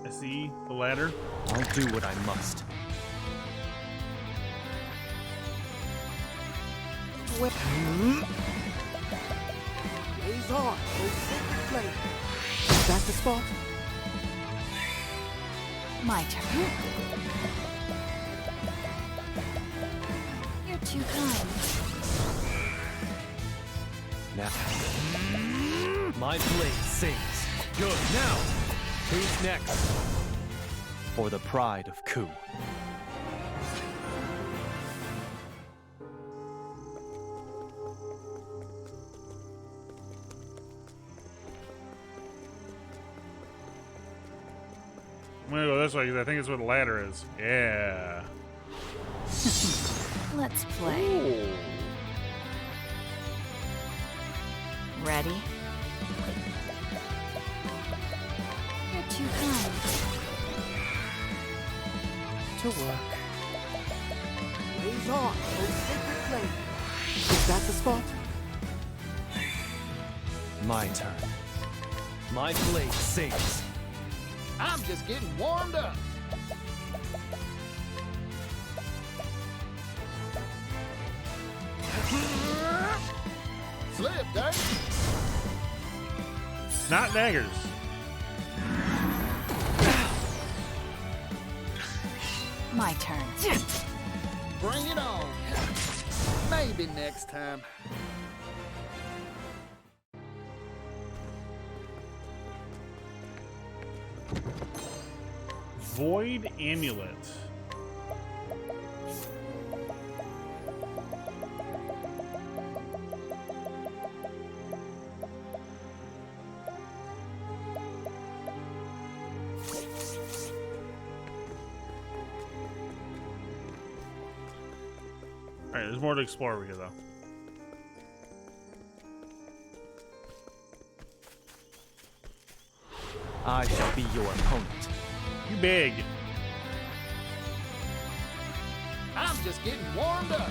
I see the ladder. I'll do what I must. Blaze on, O sacred flame. Is that the spot? My turn. You're too kind. Now, my blade sings. Good. Now, who's next? For the pride of Ku. I'm gonna go this way because I think it's where the ladder is. Yeah. Let's play. Ooh. Ready? You're too kind. To work. Blaze on, O sacred flame. Is that the spot? My turn. My blade sings. I'm just getting warmed up. Slip, eh? Not daggers. My turn. Bring it on. Maybe next time. Void Amulet. Alright, there's more to explore over here, though. I shall be your opponent. You big. I'm just getting warmed up.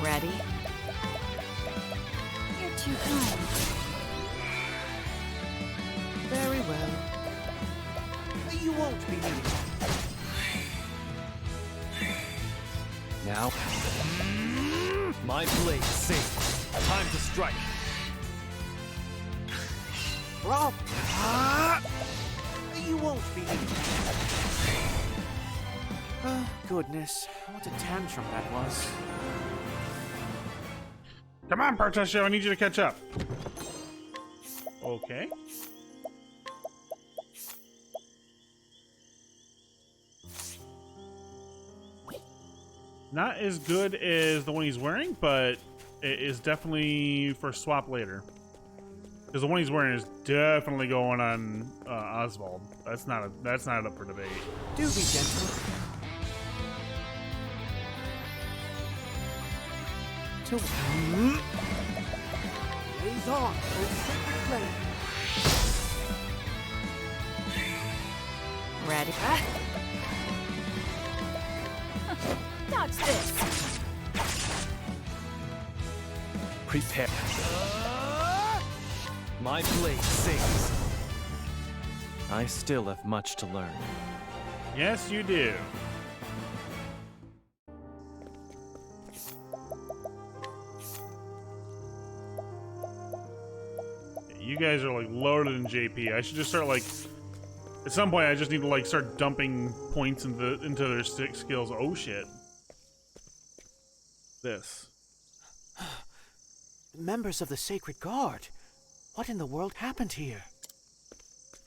Ready? You're too kind. Very well. You won't be needed. Now, my blade sings. Time to strike. Rob! You won't be needed. Oh, goodness. What a tantrum that was. Come on, Partesio, I need you to catch up. Okay. Not as good as the one he's wearing, but it is definitely for swap later. Because the one he's wearing is definitely going on Oswald. That's not up for debate. Do be gentle. To Blaze on, O sacred flame. Ready? Dodge this. Prepare. My blade sings. I still have much to learn. Yes, you do. You guys are like loaded in JP. I should just start like at some point I just need to like start dumping points into their skills. Oh shit. This. Members of the Sacred Guard. What in the world happened here?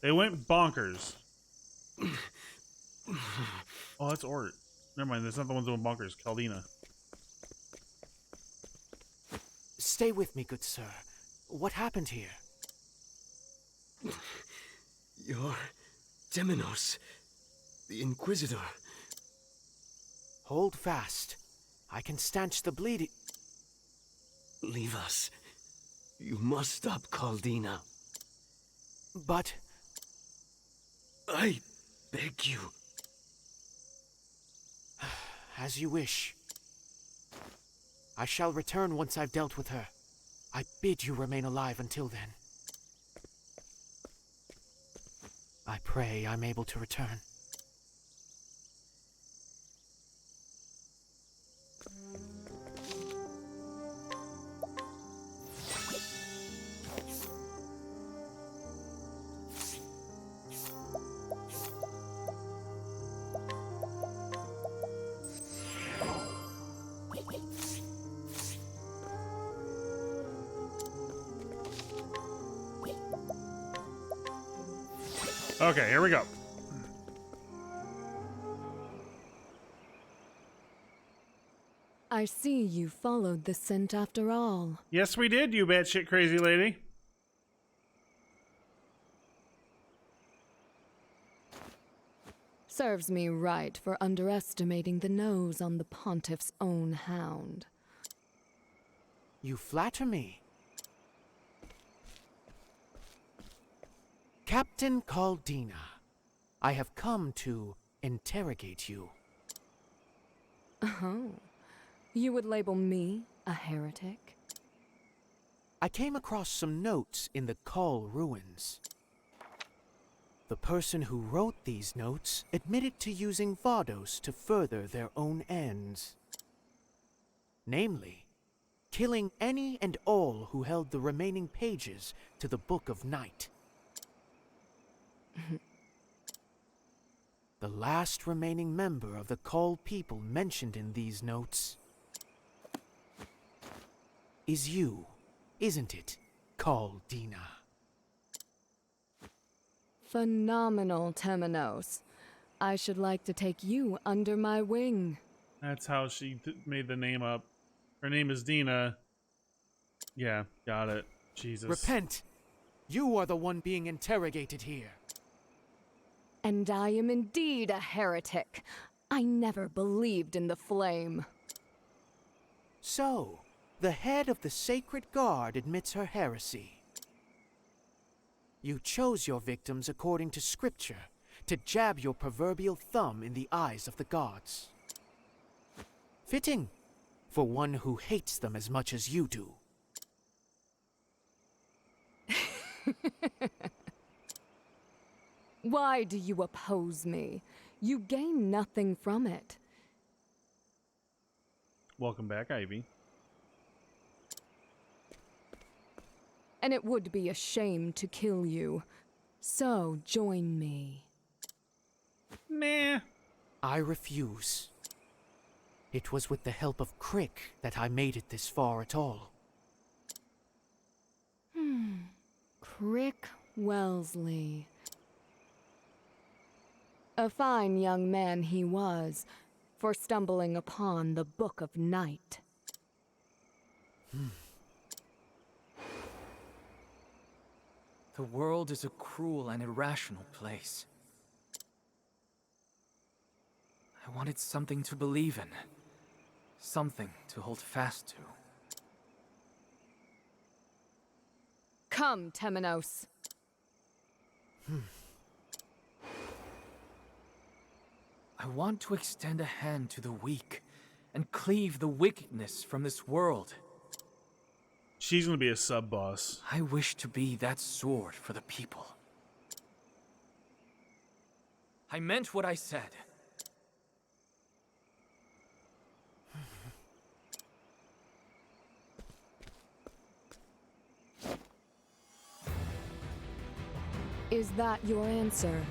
They went bonkers. Oh, that's Ort. Never mind, that's not the ones that went bonkers. Caldina. Stay with me, good sir. What happened here? You're Temenos, the Inquisitor. Hold fast. I can stanch the bleeding. Leave us. You must stop Caldina. But... I beg you. As you wish. I shall return once I've dealt with her. I bid you remain alive until then. I pray I'm able to return. Okay, here we go. I see you followed the scent after all. Yes, we did, you batshit crazy lady. Serves me right for underestimating the nose on the pontiff's own hound. You flatter me. Captain Caldina, I have come to interrogate you. Oh, you would label me a heretic? I came across some notes in the Kull ruins. The person who wrote these notes admitted to using Vados to further their own ends. Namely, killing any and all who held the remaining pages to the Book of Night. The last remaining member of the Kull people mentioned in these notes is you, isn't it, Caldina? Phenomenal, Temenos. I should like to take you under my wing. That's how she made the name up. Her name is Dina. Yeah, got it. Jesus. Repent! You are the one being interrogated here. And I am indeed a heretic. I never believed in the flame. So, the head of the Sacred Guard admits her heresy. You chose your victims according to scripture, to jab your proverbial thumb in the eyes of the gods. Fitting. for one who hates them as much as you do. Why do you oppose me? You gain nothing from it. Welcome back, Ivy. And it would be a shame to kill you. So join me. Nah. I refuse. It was with the help of Crick that I made it this far at all. Crick Wellesley. A fine young man he was, for stumbling upon the Book of Night. The world is a cruel and irrational place. I wanted something to believe in. Something to hold fast to. Come, Temenos. I want to extend a hand to the weak and cleave the wickedness from this world. She's gonna be a sub-boss. I wish to be that sword for the people. I meant what I said. Is that your answer?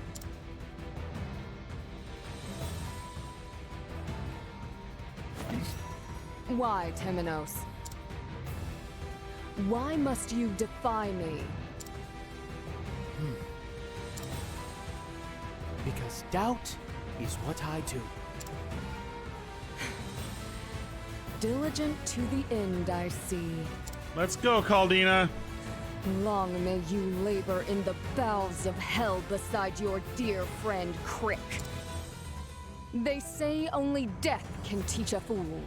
Why, Temenos? Why must you defy me? Because doubt is what I do. Diligent to the end, I see. Let's go, Caldina. Long may you labor in the bowels of hell beside your dear friend Crick. They say only death can teach a fool.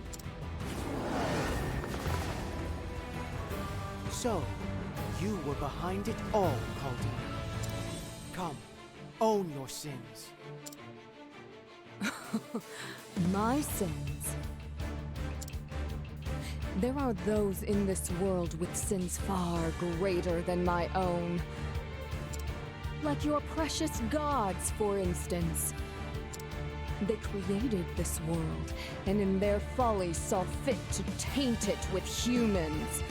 So, you were behind it all, Caldina. Come, own your sins. My sins? There are those in this world with sins far greater than my own. Like your precious gods, for instance. They created this world, and in their folly saw fit to taint it with humans.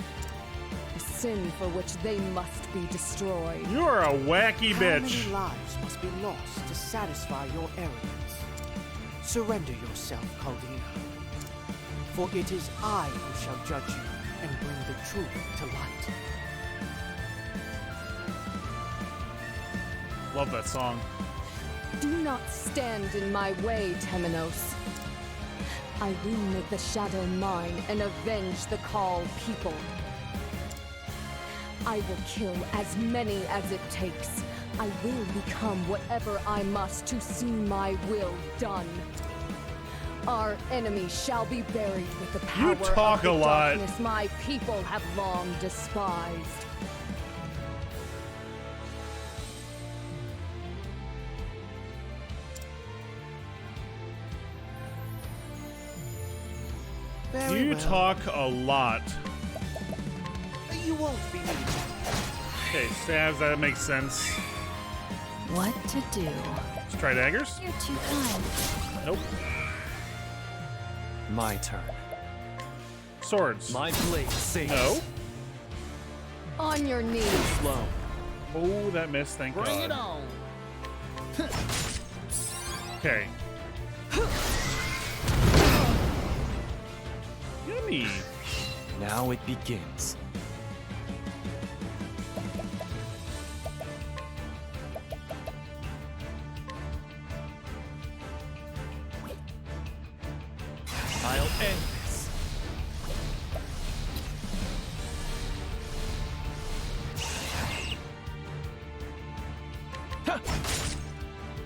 A sin for which they must be destroyed. You're a wacky bitch. How many lives must be lost to satisfy your arrogance? Surrender yourself, Caldina. For it is I who shall judge you and bring the truth to light. Love that song. Do not stand in my way, Temenos. I will make the shadow mine and avenge the Call people. I will kill as many as it takes. I will become whatever I must to see my will done. Our enemy shall be buried with the power You talk of the a lot. darkness my people have long despised. Very You well. talk a lot. You won't be needed. Okay, stabs, that makes sense. What to do? Let's try daggers. You're too kind. Nope. My turn. Swords. My blade saves. No. On your knees. Slow. Oh, that missed, thank God. Bring it on. Okay. Yummy. Now it begins. I'll end this.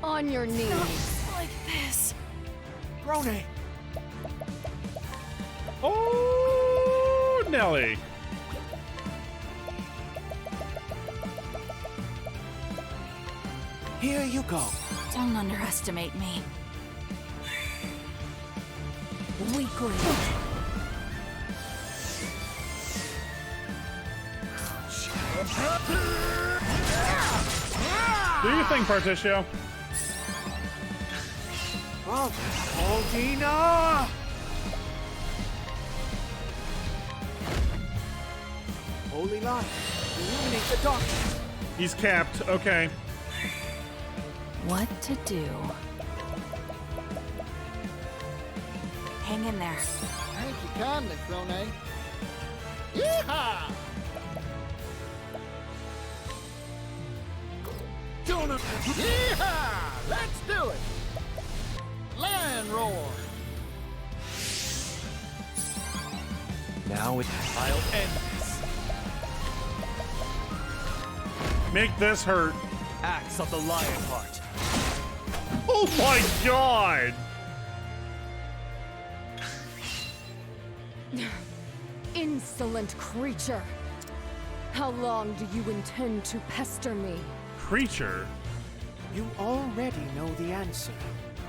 On your knees. Like this. Rone! Oh, Nelly. Here you go. Don't underestimate me. Weakling. Do your thing, Particio. Oh, Aldina! Holy light, illuminate the darkness. He's capped. Okay. What to do? Hang in there. Thank you kindly, Crone. Yeehaw! Yeehaw! Let's do it! Lion roar! Now I'll end this. Make this hurt. Axe of the lion heart. Oh my god! Insolent creature! How long do you intend to pester me? Creature? You already know the answer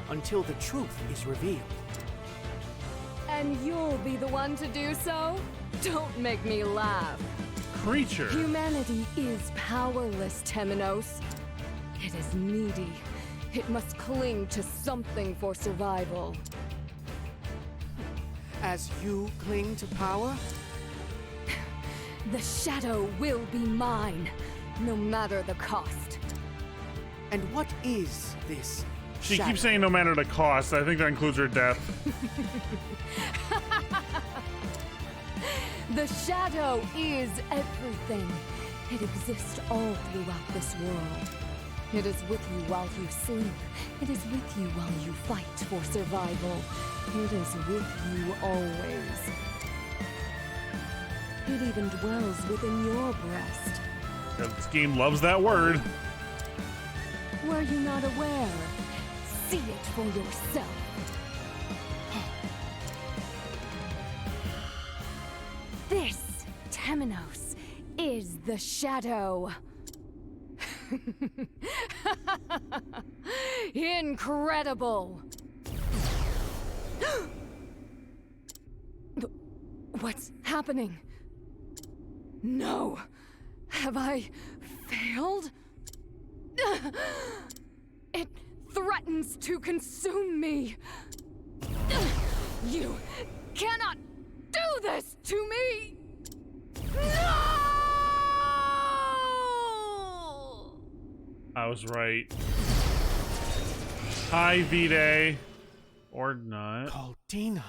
until the truth is revealed. And you'll be the one to do so? Don't make me laugh. Creature? Humanity is powerless, Temenos. It is needy. It must cling to something for survival. As you cling to power? The shadow will be mine, no matter the cost. And what is this She shadow? keeps saying no matter the cost. I think that includes her death. The shadow is everything. It exists all throughout this world. It is with you while you sleep. It is with you while you fight for survival. It is with you always. It even dwells within your breast. This game loves that word. Were you not aware? See it for yourself. This, Temenos, is the shadow. Incredible! What's happening? No! Have I failed? It threatens to consume me! You cannot do this to me! No! I was right. Hi, V-Day. Or not. Aldina.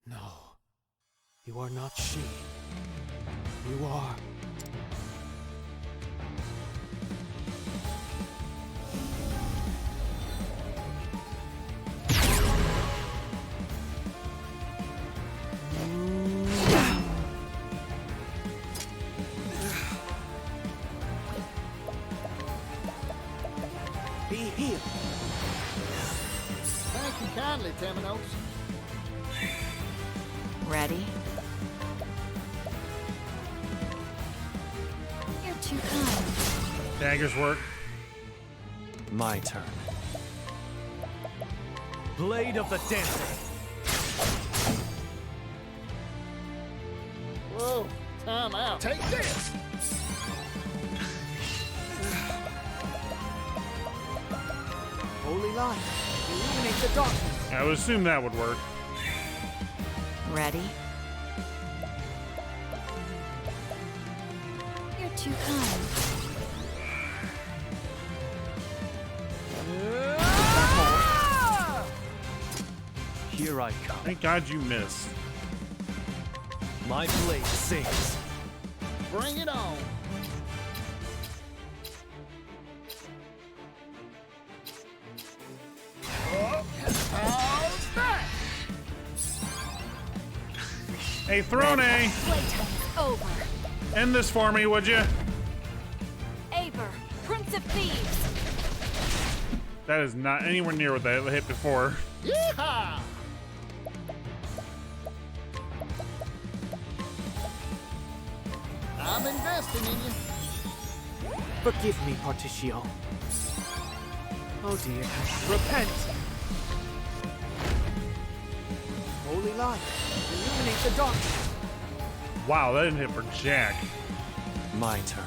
No. You are not she. You are... Be healed. Thank you kindly, Temenos. Ready? You're too kind. Daggers work. My turn. Blade of the Dancer. Whoa, time out. Take this! Holy light, illuminate the darkness. I would assume that would work. Ready? You're too kind. Here I come. Thank God you missed. My blade sings. Bring it on. How's that? Hey, Throne! Playtime's over. End this for me, would you? Aber, Prince of Thieves. That is not anywhere near what that hit before. Yeehaw! I'm investing in you. Forgive me, Particio. Oh dear. Repent! Holy light, illuminate the darkness. Wow, that didn't hit for Jack. My turn.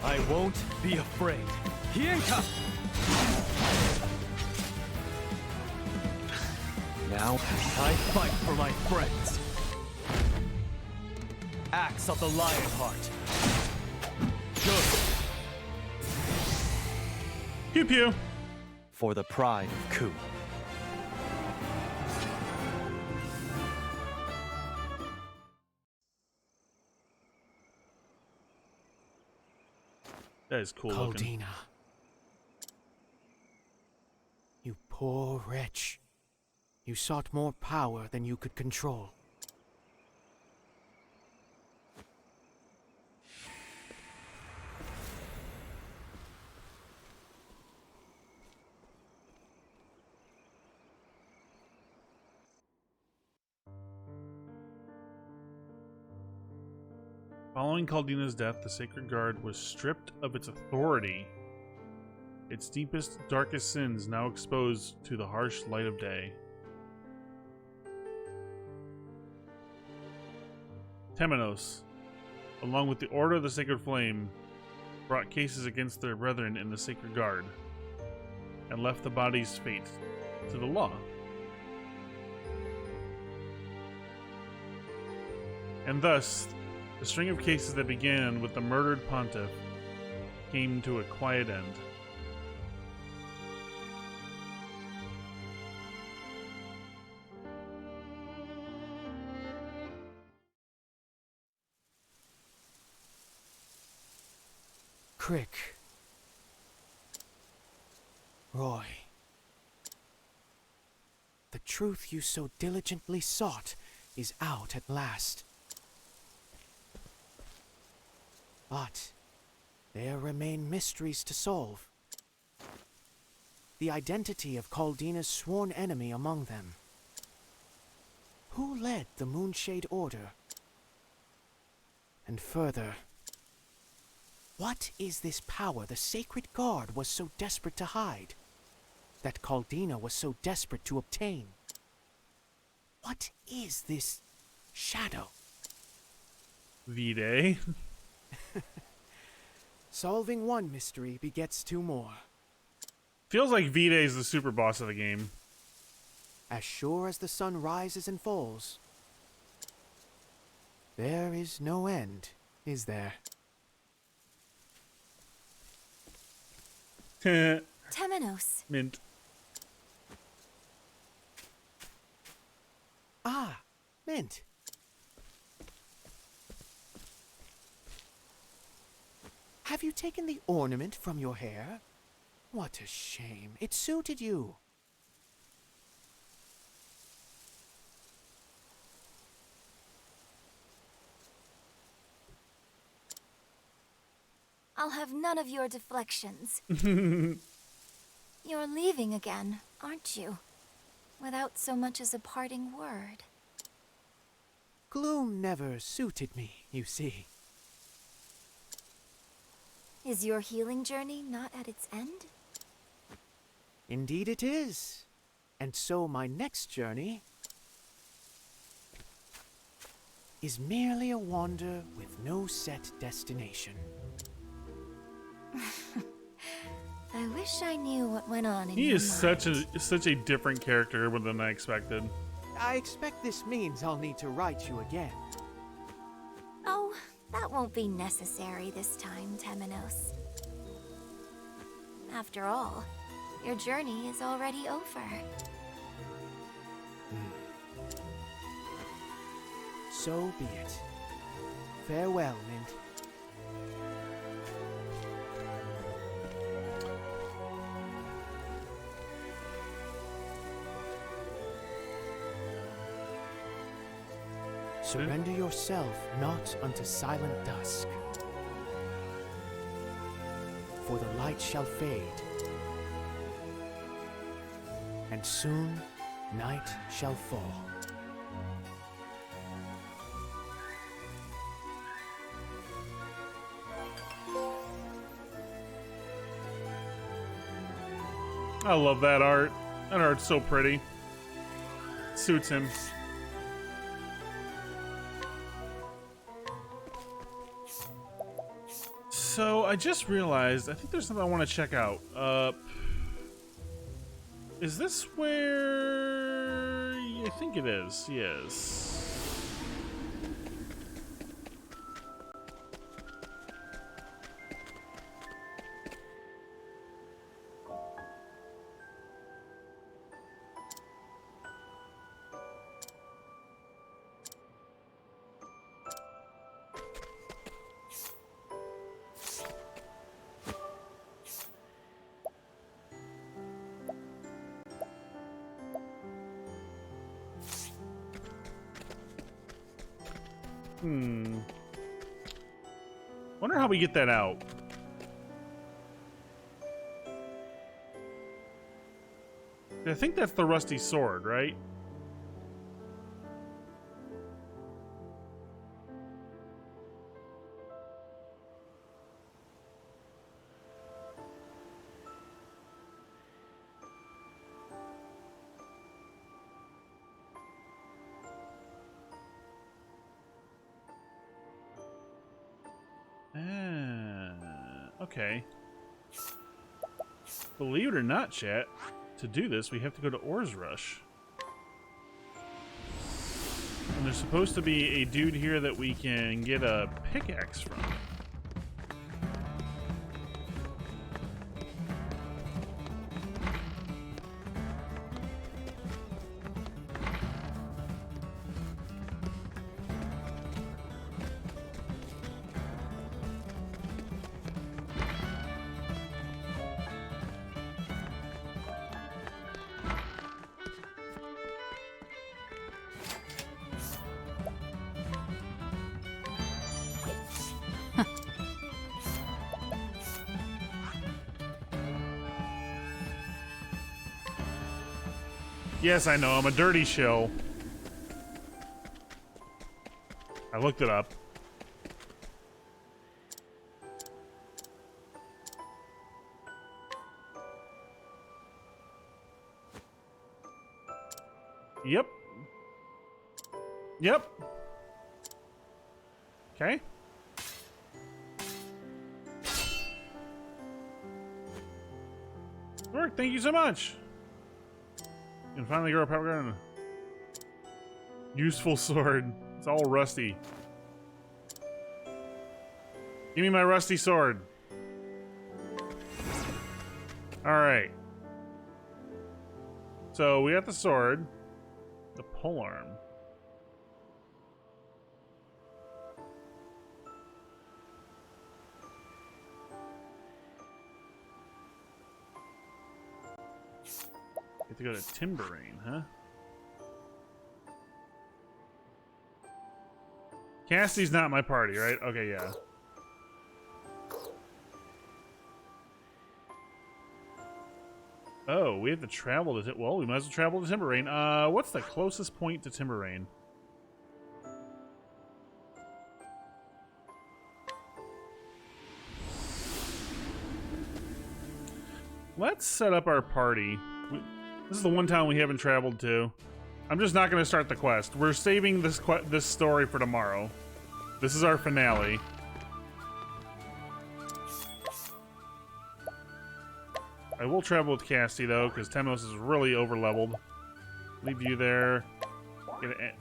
I won't be afraid. Hienka! Now, I fight for my friends. Axe of the Lionheart. Good. Pew pew. For the pride of Ku. That is cool looking. Caldina. You poor wretch. You sought more power than you could control. Following Caldina's death, the Sacred Guard was stripped of its authority. Its deepest, darkest sins now exposed to the harsh light of day. Temenos, along with the Order of the Sacred Flame, brought cases against their brethren in the Sacred Guard, and left the body's fate to the law. And thus, the string of cases that began with the murdered pontiff came to a quiet end. Crick. Roy. The truth you so diligently sought is out at last. But there remain mysteries to solve. The identity of Caldina's sworn enemy among them. Who led the Moonshade Order? And further, what is this power the Sacred Guard was so desperate to hide, that Caldina was so desperate to obtain? What is this shadow? V-Day. Solving one mystery begets two more. Feels like V-Day is the super boss of the game. As sure as the sun rises and falls, there is no end, is there? Temenos. Mint. Ah, Mint. Have you taken the ornament from your hair? What a shame. It suited you. I'll have none of your deflections. You're leaving again, aren't you? Without so much as a parting word. Gloom never suited me, you see. Is your healing journey not at its end? Indeed it is. And so my next journey is merely a wander with no set destination. I wish I knew what went on in He your is such a different character than I expected. I expect this means I'll need to write you again. Oh, that won't be necessary this time, Temenos. After all, your journey is already over. So be it. Farewell, Mint. Surrender yourself not unto silent dusk, for the light shall fade, and soon night shall fall. I love that art. That art's so pretty. Suits him. So I just realized, I think there's something I want to check out. Is this where... I think it is, yes. Wonder how we get that out. I think that's the rusty sword, right? Okay. Believe it or not, chat, to do this, we have to go to Ores Rush. And there's supposed to be a dude here that we can get a pickaxe from. Yes, I know, I'm a dirty shill. I looked it up. Yep. Yep. Okay. Work, thank you so much. You can finally grow a power gun. Useful sword. It's all rusty. Give me my rusty sword. Alright. So we got the sword. The polearm. Have to go to Timberrain, huh? Cassie's not my party, right? Okay, yeah. Oh, we have to travel to... Well, we might as well travel to Timberrain. What's the closest point to Timberrain? Let's set up our party. This is the one town we haven't traveled to. I'm just not going to start the quest. We're saving this story for tomorrow. This is our finale. I will travel with Cassie, though, because Temenos is really over-leveled. Leave you there. Get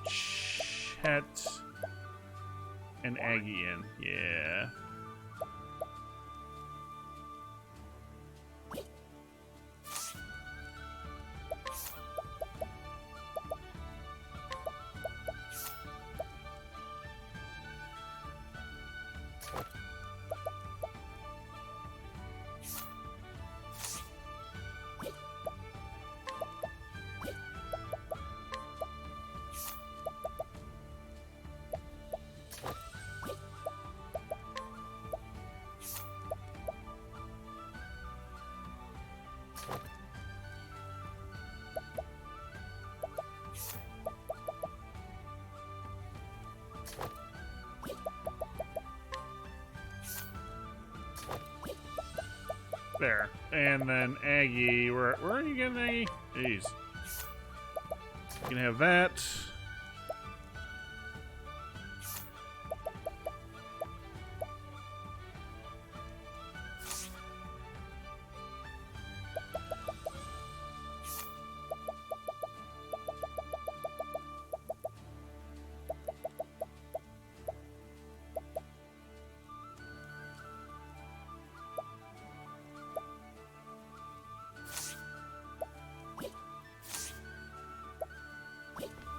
Chet and Aggie in. Yeah. There. And then Aggie, where are you getting Aggie? Jeez. You can have that.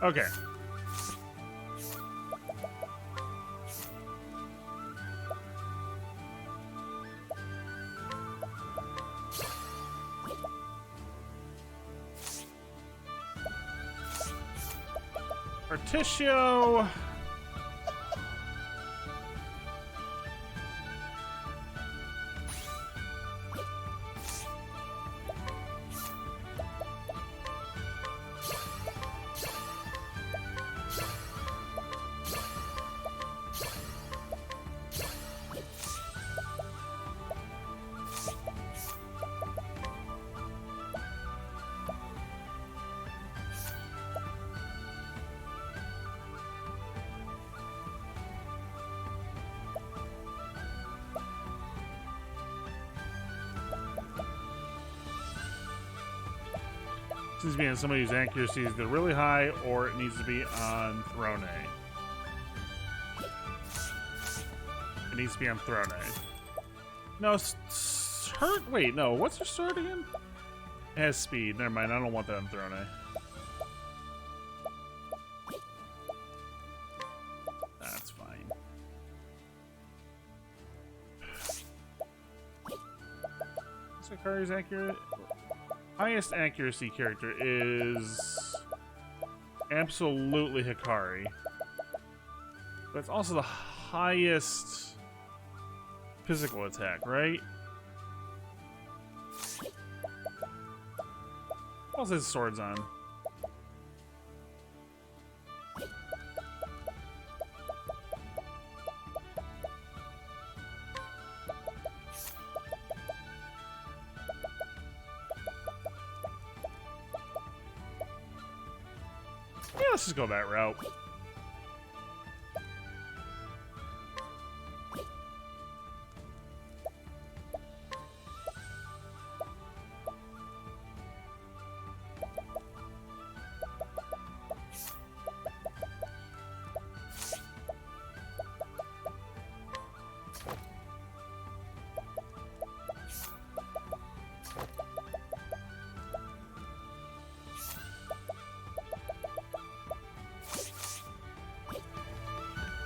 Okay. Articio. It needs to be on somebody whose accuracy is either really high or it needs to be on Throne A. It needs to be on Throne A. No, wait, no. What's her sword again? It has speed. Never mind. I don't want that on Throne A. That's fine. Sakari's accurate. Highest accuracy character is absolutely Hikari. But it's also the highest physical attack, right? What else his swords on? Yeah, let's just go that route.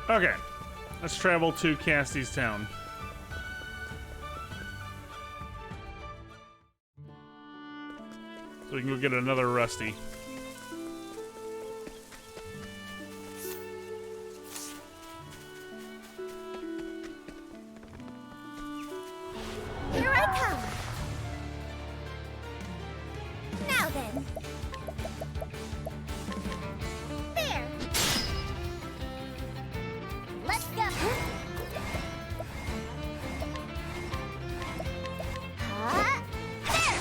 Okay, let's travel to Cassie's town. So we can go get another Rusty. Here I come. Now then. There. Let's go. Huh? There.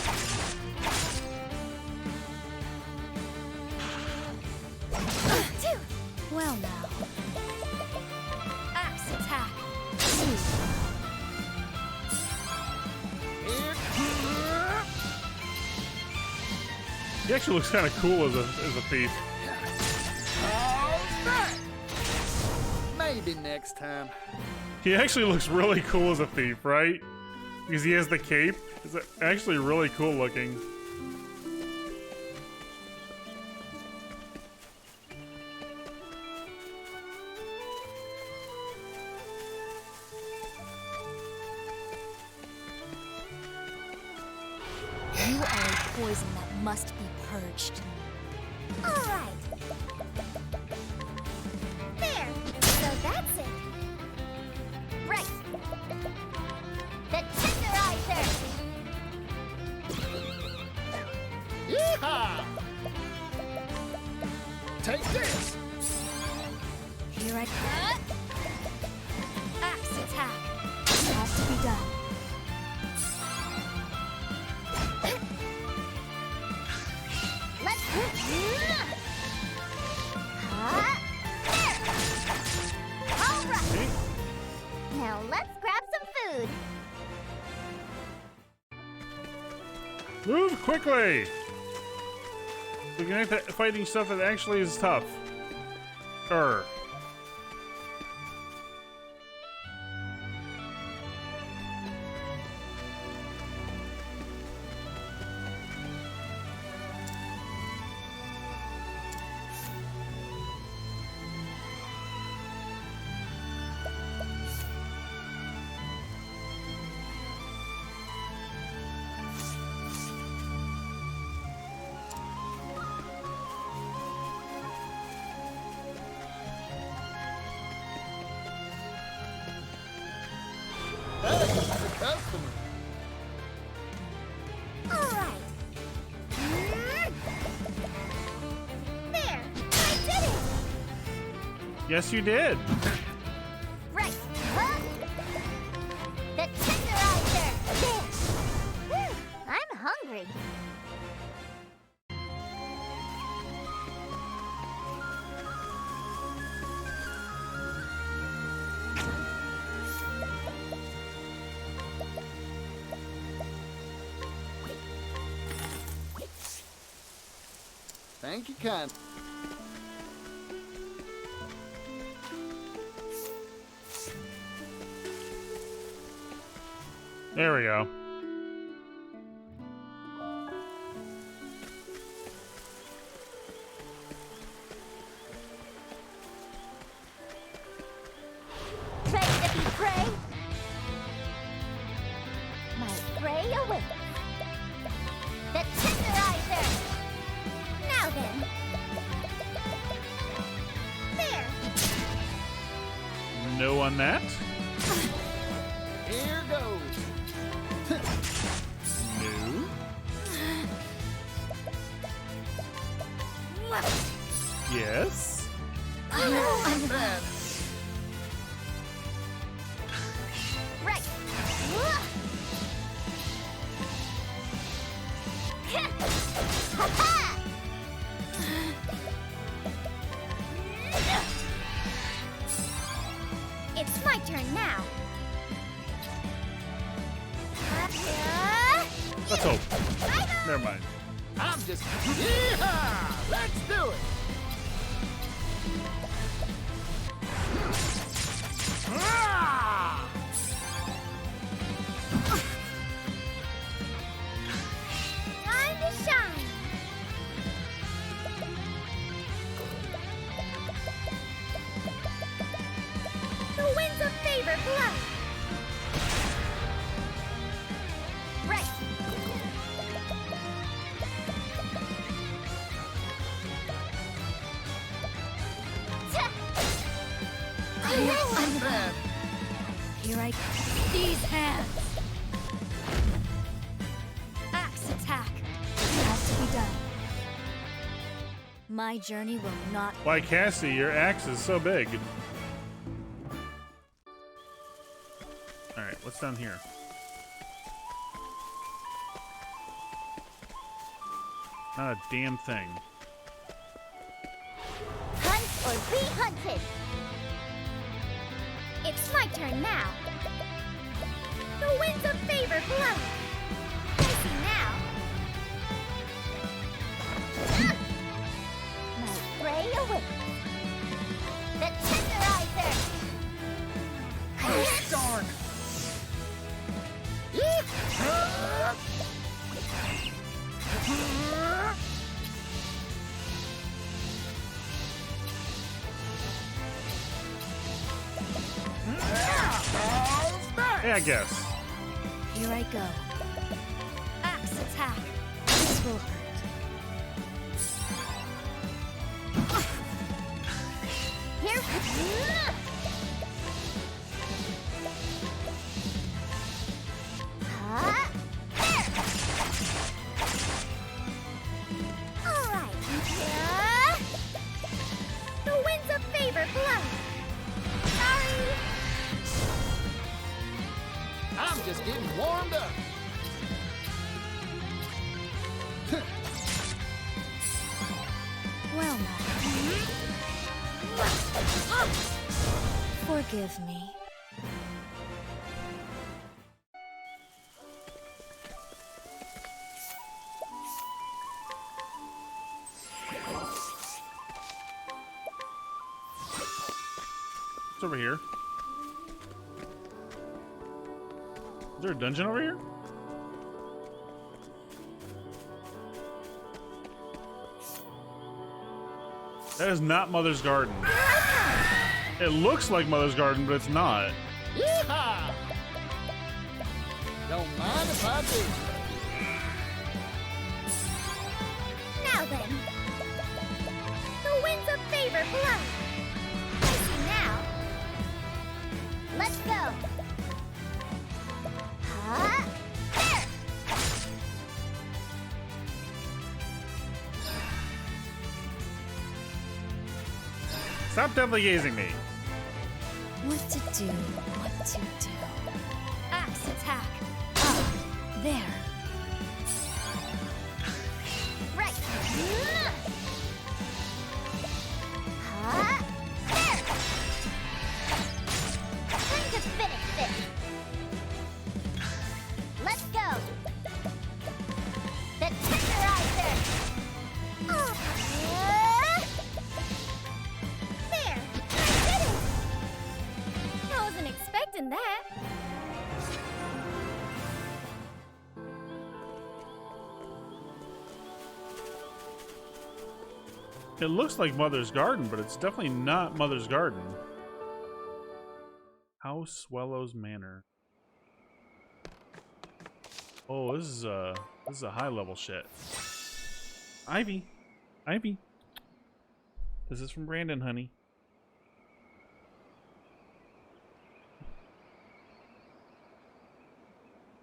Two. Well now. Axe attack. He actually looks kind of cool as a thief. Alright. Maybe next time. He actually looks really cool as a thief, right? Because he has the cape. It's actually really cool looking. You are a poison that must be purged. All right. There. So that's it. Right. The tenderizer. Yeehaw! Take this. Here I come. Axe attack. Has to be done. Let's all right. Now let's grab some food. Move quickly! We can act fighting stuff that actually is tough. Yes, you did. Right. Huh? The tenderizer. There. Whew, I'm hungry. Thank you, Ken. There we go. Ready to be prey? My prey awaits. The tenderizer. Now then. There. No on that. Here goes. No. Yes. Man. Right. Ha-ha! It's my turn now. Let's hope. Never mind. I'm just. Yeehaw! Let's do it. Ah! Time to shine. The winds of favor blow. Right. Man. Here I go. These hands. Axe attack. It has to be done. My journey will not. Why, Cassie, your axe is so big. Alright, what's down here? Not a damn thing. Hunt or be hunted. It's my turn now. The winds of favor blow. Dicey now. Ah! My prey awaits. The tenderizer. Oh, darn. Yeah, I guess. Here I go. Axe attack. This will hurt. Here. Ah, there. All right. The winds of favor blow. Sorry. I'm just getting warmed up. Well, forgive me. What's over here? Is there a dungeon over here? That is not Mother's Garden. It looks like Mother's Garden, but it's not. Yeehaw! Don't mind if I do. Now then. The winds of favor blow. Dicey now. Let's go. Huh? There. Stop deadly gazing me. What to do? What to do? Axe attack. Oh, there. Right. There. Time to finish this. Let's go. The tenderizer. There. I did it. I wasn't expecting that. It looks like Mother's Garden, but it's definitely not Mother's Garden. House Swallows Manor. Oh, this is a high level shit. Ivy. Ivy. This is from Brandon, honey.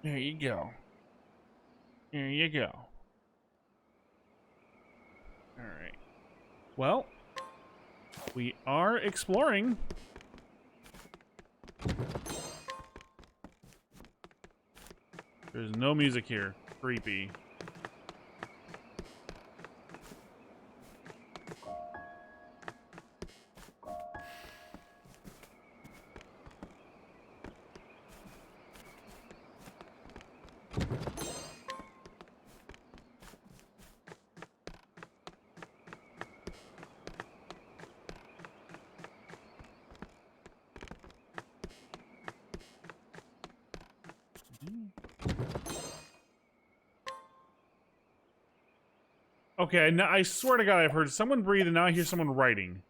There you go. There you go. Alright. Well, we are exploring. There's no music here. Creepy. Okay, now I swear to God, I've heard someone breathe and now I hear someone writing.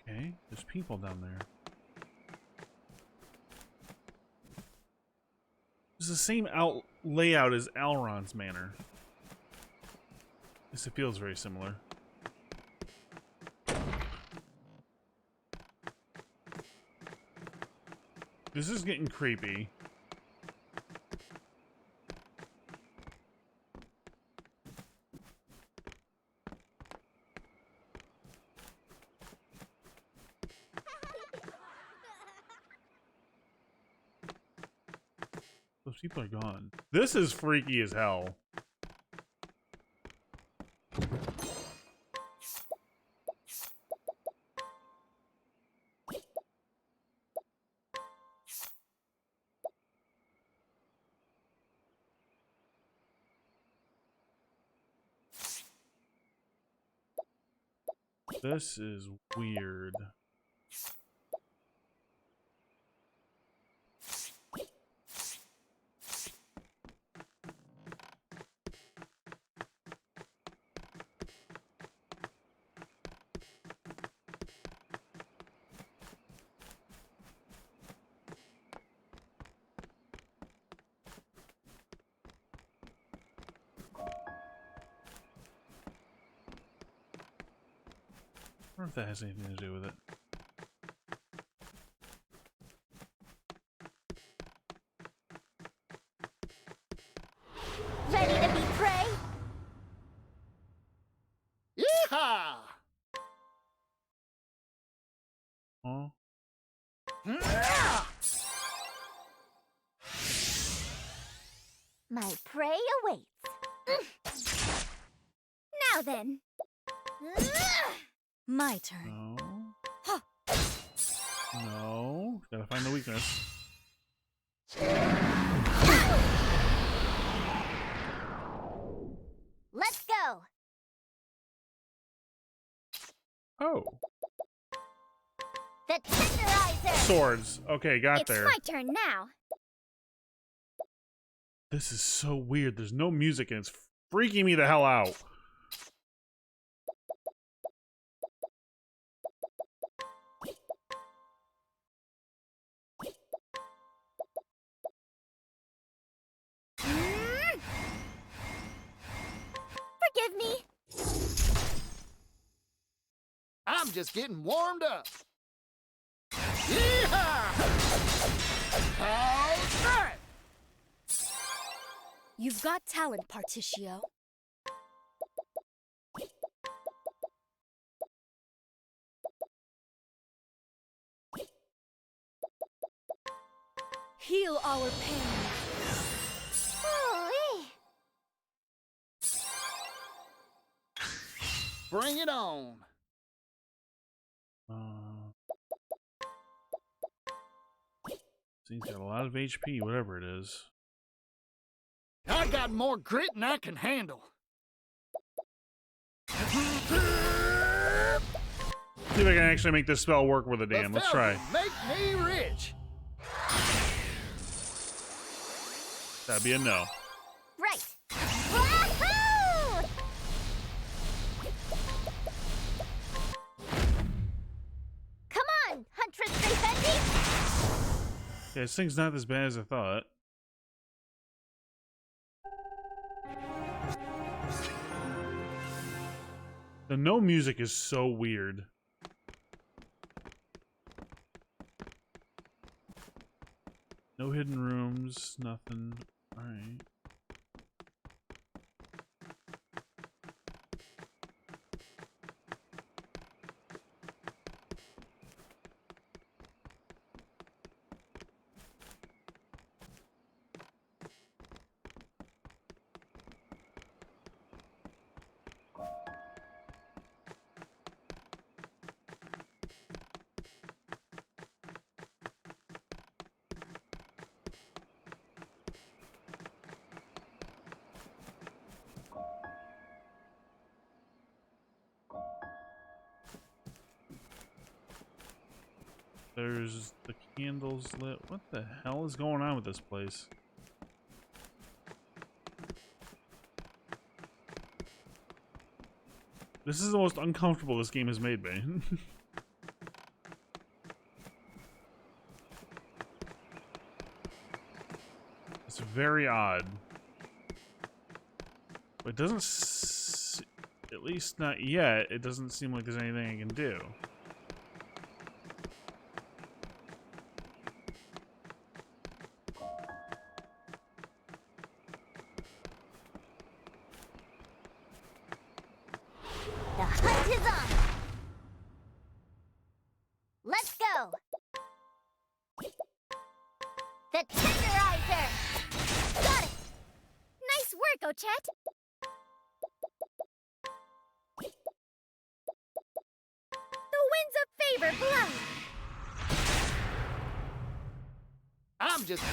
Okay, there's people down there. It's the same layout as Alron's manor. This feels very similar. This is getting creepy. Those people are gone. This is freaky as hell. This is weird. I wonder if that has anything to do with it. Ready to be prey? Yeehaw! Huh? My prey awaits. Now then. My turn. No. No. Gotta find the weakness. Let's go. Oh. The tenderizer. Swords. Okay, got there. It's my turn now. This is so weird. There's no music and it's freaking me the hell out. Forgive me. I'm just getting warmed up. Yeehaw! How's that? You've got talent, Particio. Heal our pain. Bring it on. He's got a lot of HP, whatever it is. I got more grit than I can handle. See if I can actually make this spell work with a damn. Let's try. Make me rich. That'd be a no. Right. Wahoo! Come on, Huntress Greyfendi! Yeah, this thing's not as bad as I thought. The no music is so weird. No hidden rooms, nothing. Alright. There's the candles lit. What the hell is going on with this place? This is the most uncomfortable this game has made me. It's very odd. But it doesn't, at least not yet, it doesn't seem like there's anything I can do. The hunt is on! Let's go! The Tenderizer! Got it! Nice work, Ochette! The winds of favor blow! I'm just...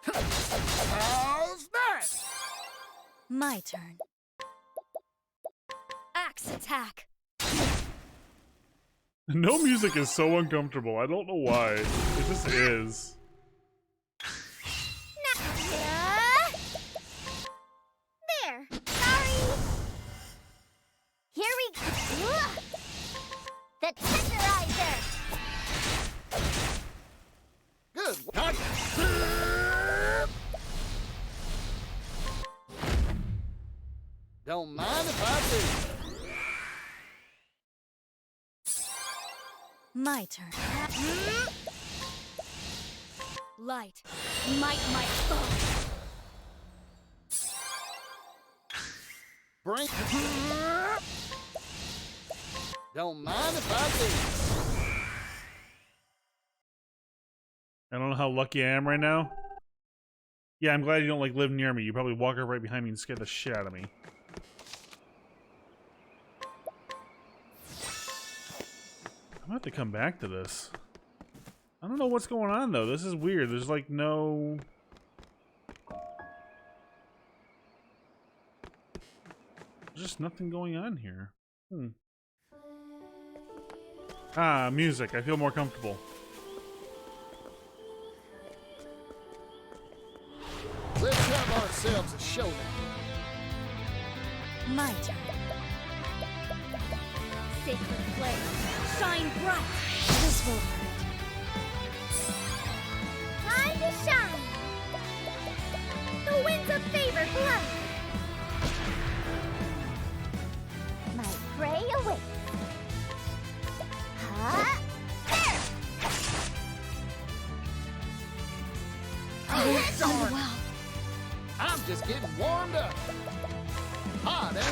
How's that? My turn. Axe attack. No music is so uncomfortable. I don't know why. It just is. There! Sorry! Here we go! The Tenderizer! Good. Don't mind if I do. My turn. Light. Might. Bring. Don't mind if I do. I don't know how lucky I am right now. Yeah, I'm glad you don't like live near me. You probably walk up right behind me and scare the shit out of me. I'm gonna have to come back to this. I don't know what's going on though. This is weird. There's like no... There's just nothing going on here. Ah, music. I feel more comfortable. Let's have ourselves a showdown. My turn. Sacred flame, shine bright! This will hurt. Time to shine! The winds of of favor blow. My prey awaits. Huh? There! Oh, That's done darn. well. I'm just getting warmed up. Hot, ain't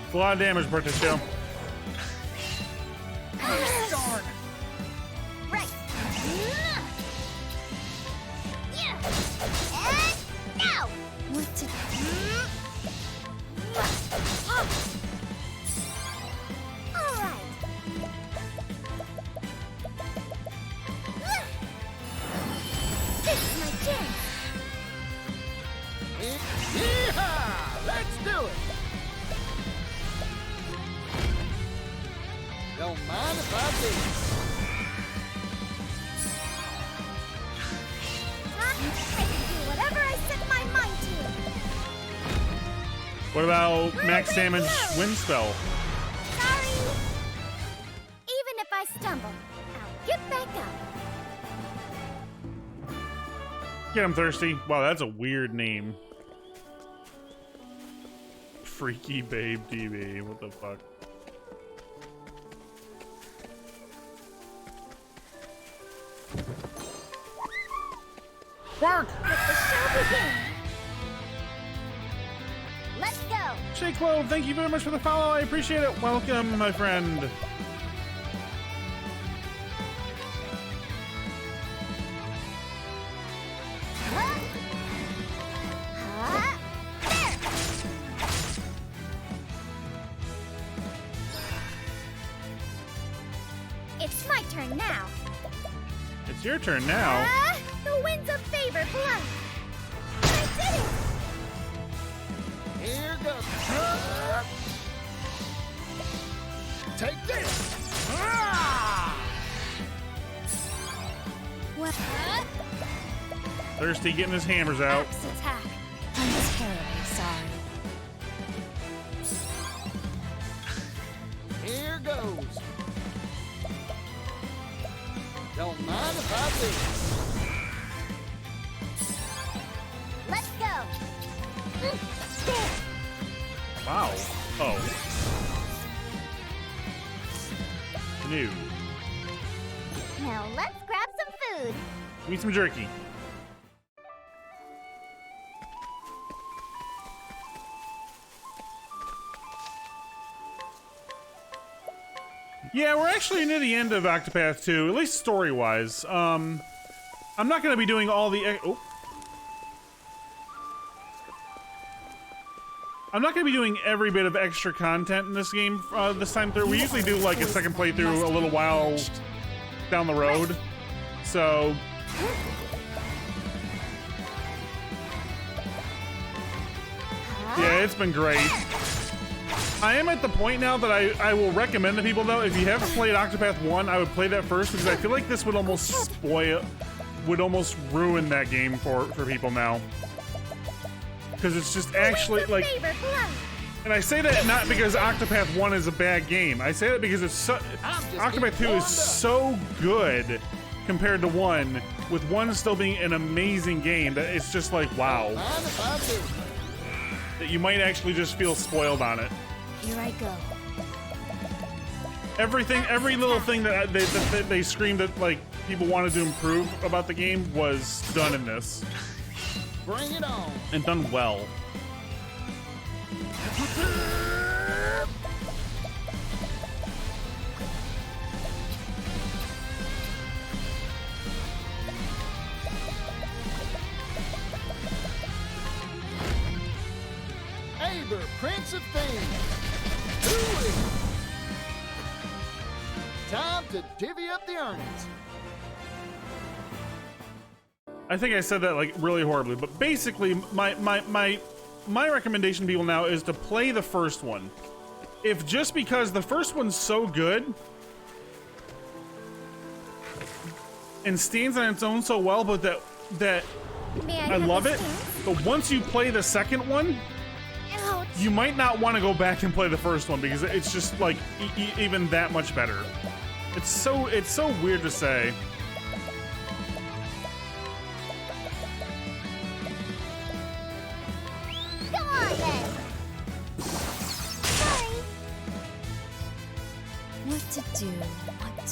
It's a lot of damage, Berticio. it? Darn. Right. Yeah. And now. What to All right. This is my chance. Yeehaw! Let's do it. Don't mind if I do. I can do whatever I set my mind to. What about max damage wind spell? Sorry. Even if I stumble, I'll get back up. Get him, Thirsty. Wow, that's a weird name. Freaky Babe TV. What the fuck? Work! Let the show begin. Let's go. Shake Clove, thank you very much for the follow. I appreciate it. Welcome, my friend. Huh? Huh? There. It's my turn now. It's your turn now. The winds of favor blow. I did it. Here goes. Take this. What? Thirsty getting his hammers out. Axe attack. I'm terribly sorry. Here goes. Don't mind if I do. Let's go. Wow. Oh. New. Now let's grab some food. Give me some jerky. Yeah, we're actually near the end of Octopath 2, at least story-wise. I'm not going to be doing all the... I'm not going to be doing every bit of extra content in this game this time through. We usually do like a second playthrough a little while down the road. So... yeah, it's been great. I am at the point now that I will recommend to people, though, if you haven't played Octopath 1, I would play that first, because I feel like this would almost spoil, would almost ruin that game for people now. Because it's just actually, like... And I say that not because Octopath 1 is a bad game. I say that because it's so... Octopath 2 is so good compared to 1, with 1 still being an amazing game, that it's just like, wow. That you might actually just feel spoiled on it. Here I go. Everything, every little thing that they screamed that like people wanted to improve about the game was done in this. Bring it on. And done well. Aber, Prince of Things. Do it. Time to divvy up the earnings. I think I said that like really horribly, but basically my recommendation to people now is to play the first one. If just because the first one's so good and stands on its own so well, but that I love it. But once you play the second one, you might not want to go back and play the first one because it's just like even that much better. It's so weird to say.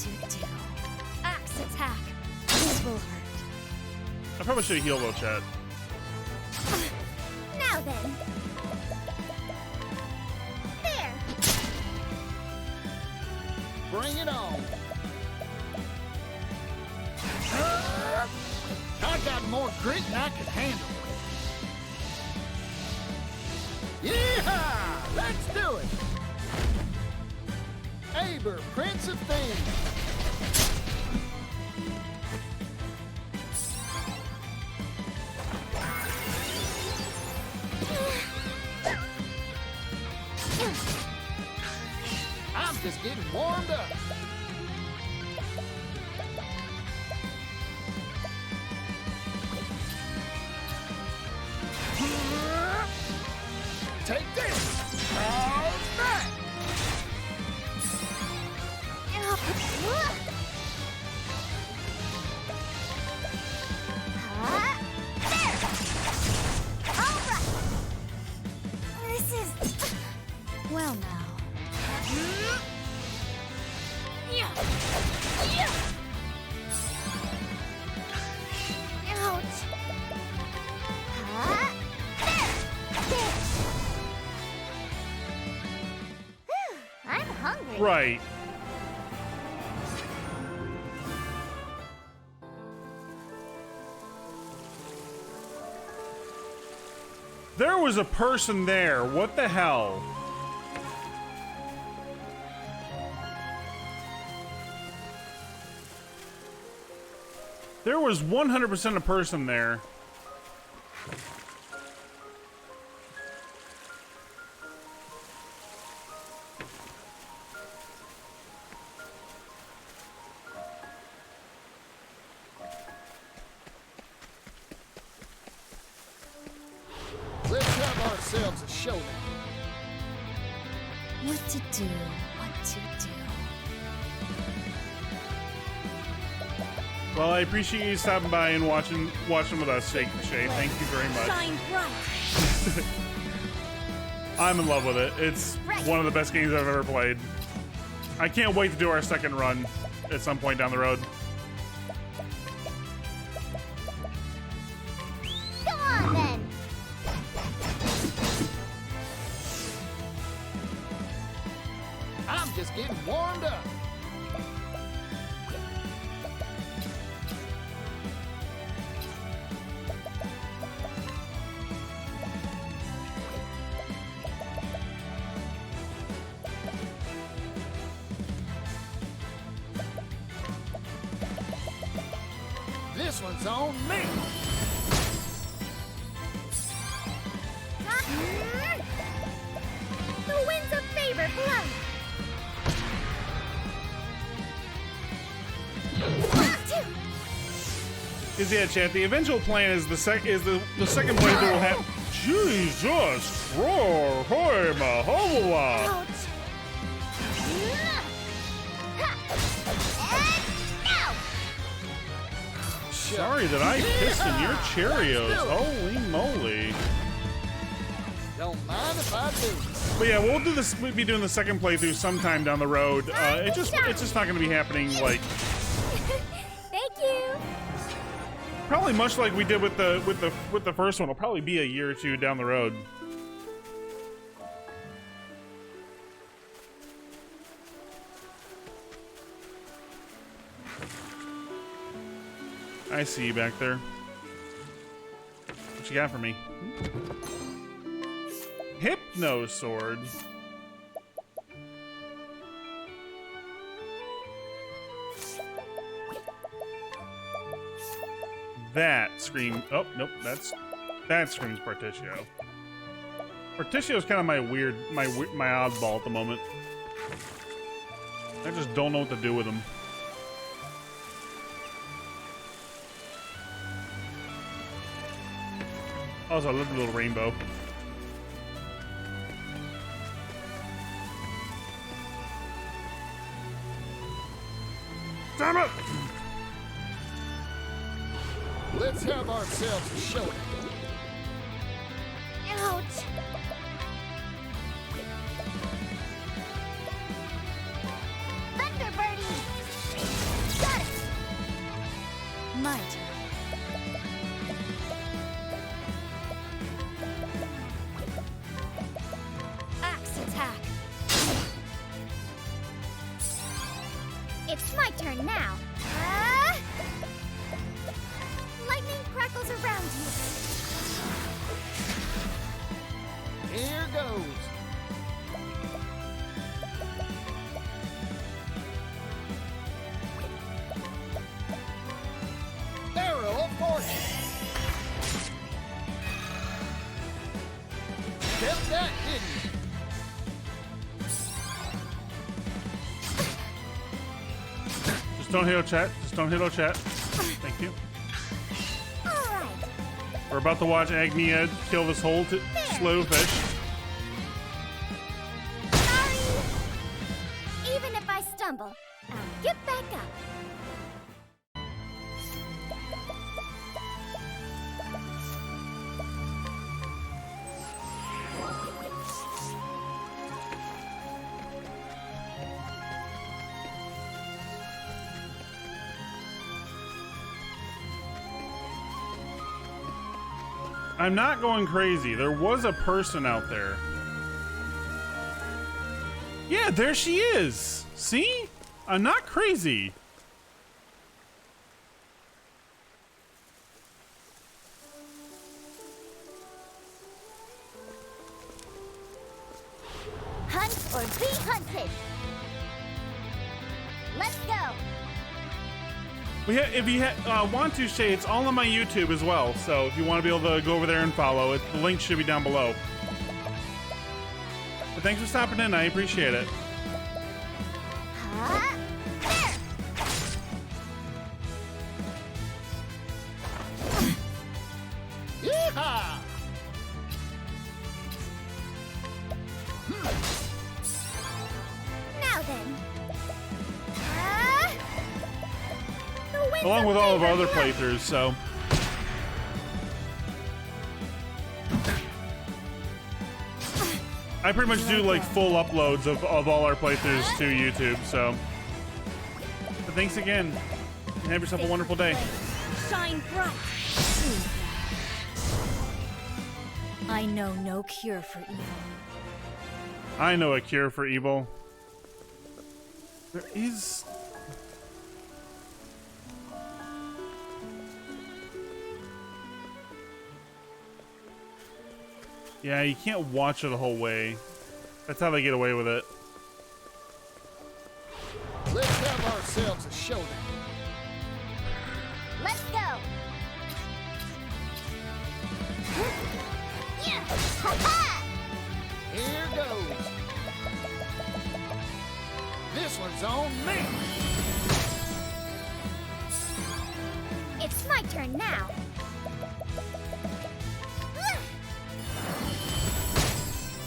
to do? Axe attack. This will hurt. I probably should heal though, chat. Now then. There. Bring it on. I got more grit than I could handle. Yeehaw! Let's do it! Aber, Prince of Thieves. I'm just getting warmed up. Take this! How's that? This is... Well now. Yeah. Yeah. Ouch. There. I'm hungry. Right. There was a person there. What the hell? There was 100% a person there. Let's have ourselves a showdown. What to do? What to do? Well, I appreciate you stopping by and watching with us, Shay. Thank you very much. Shine bright. I'm in love with it. It's one of the best games I've ever played. I can't wait to do our second run at some point down the road. Come on then. I'm just getting warmed up. This one's on me. The winds of favor blow. Is yeah, chat. The eventual plan is the second playthrough will have. Jesus, Ouch. Sorry that I pissed in your Cheerios. Holy moly! Don't mind if I do. But yeah, we'll do this. We'll be doing the second playthrough sometime down the road. It's just not going to be happening like. Thank you. Probably much like we did with the first one. It'll probably be a year or two down the road. I see you back there. What you got for me? Hypno sword. That scream. Oh nope, that screams Partitio. Partitio's kind of my oddball at the moment. I just don't know what to do with him. Also, I love the little rainbow. Damn it! Let's have ourselves a showdown. Ouch. Thunderbirdie. now. Lightning crackles around you. Here goes. Arrow of fortune. Felt that, didn't you? Just don't hit chat. Just don't hit chat. Thank you. Alright. We're about to watch Agnia kill this whole slow fish. Sorry. Even if I stumble, I'll get back up. I'm not going crazy. There was a person out there. Yeah, there she is. See? I'm not crazy. Hunt or be hunted. Let's go. If you want to, Shay, it's all on my YouTube as well. So if you want to be able to go over there and follow it, the link should be down below. But thanks for stopping in. I appreciate it. Yeehaw! Now then. The winds Along with all of our other favor playthroughs, so. I pretty much do like full uploads of all our playthroughs to YouTube, so. But thanks again. And have yourself a wonderful day. shine bright. I know no cure for evil. I know a cure for evil. There is. Yeah, you can't watch it the whole way. That's how they get away with it. Let's have ourselves a showdown. Let's go. Yeah. Ha-ha! Here goes. This one's on me. It's my turn now.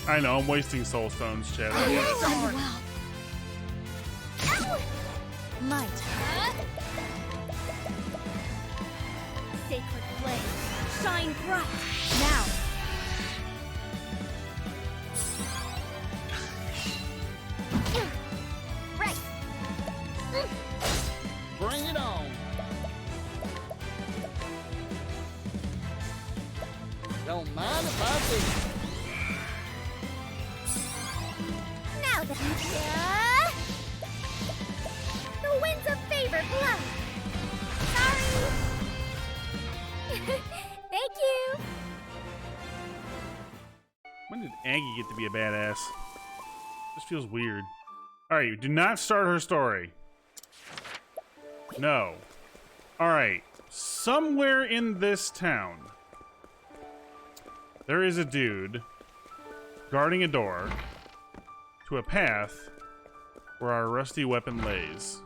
I know, I'm wasting soul stones, Chad. Done well. Ow! Might. Sacred flame, shine bright. Now. Right. Bring it on. Don't mind if I do. Now the winds of favor blow. Sorry. Thank you. When did Aggie get to be a badass? This feels weird. Alright, do not start her story. No. Alright. Somewhere in this town, there is a dude guarding a door to a path where our rusty weapon lays.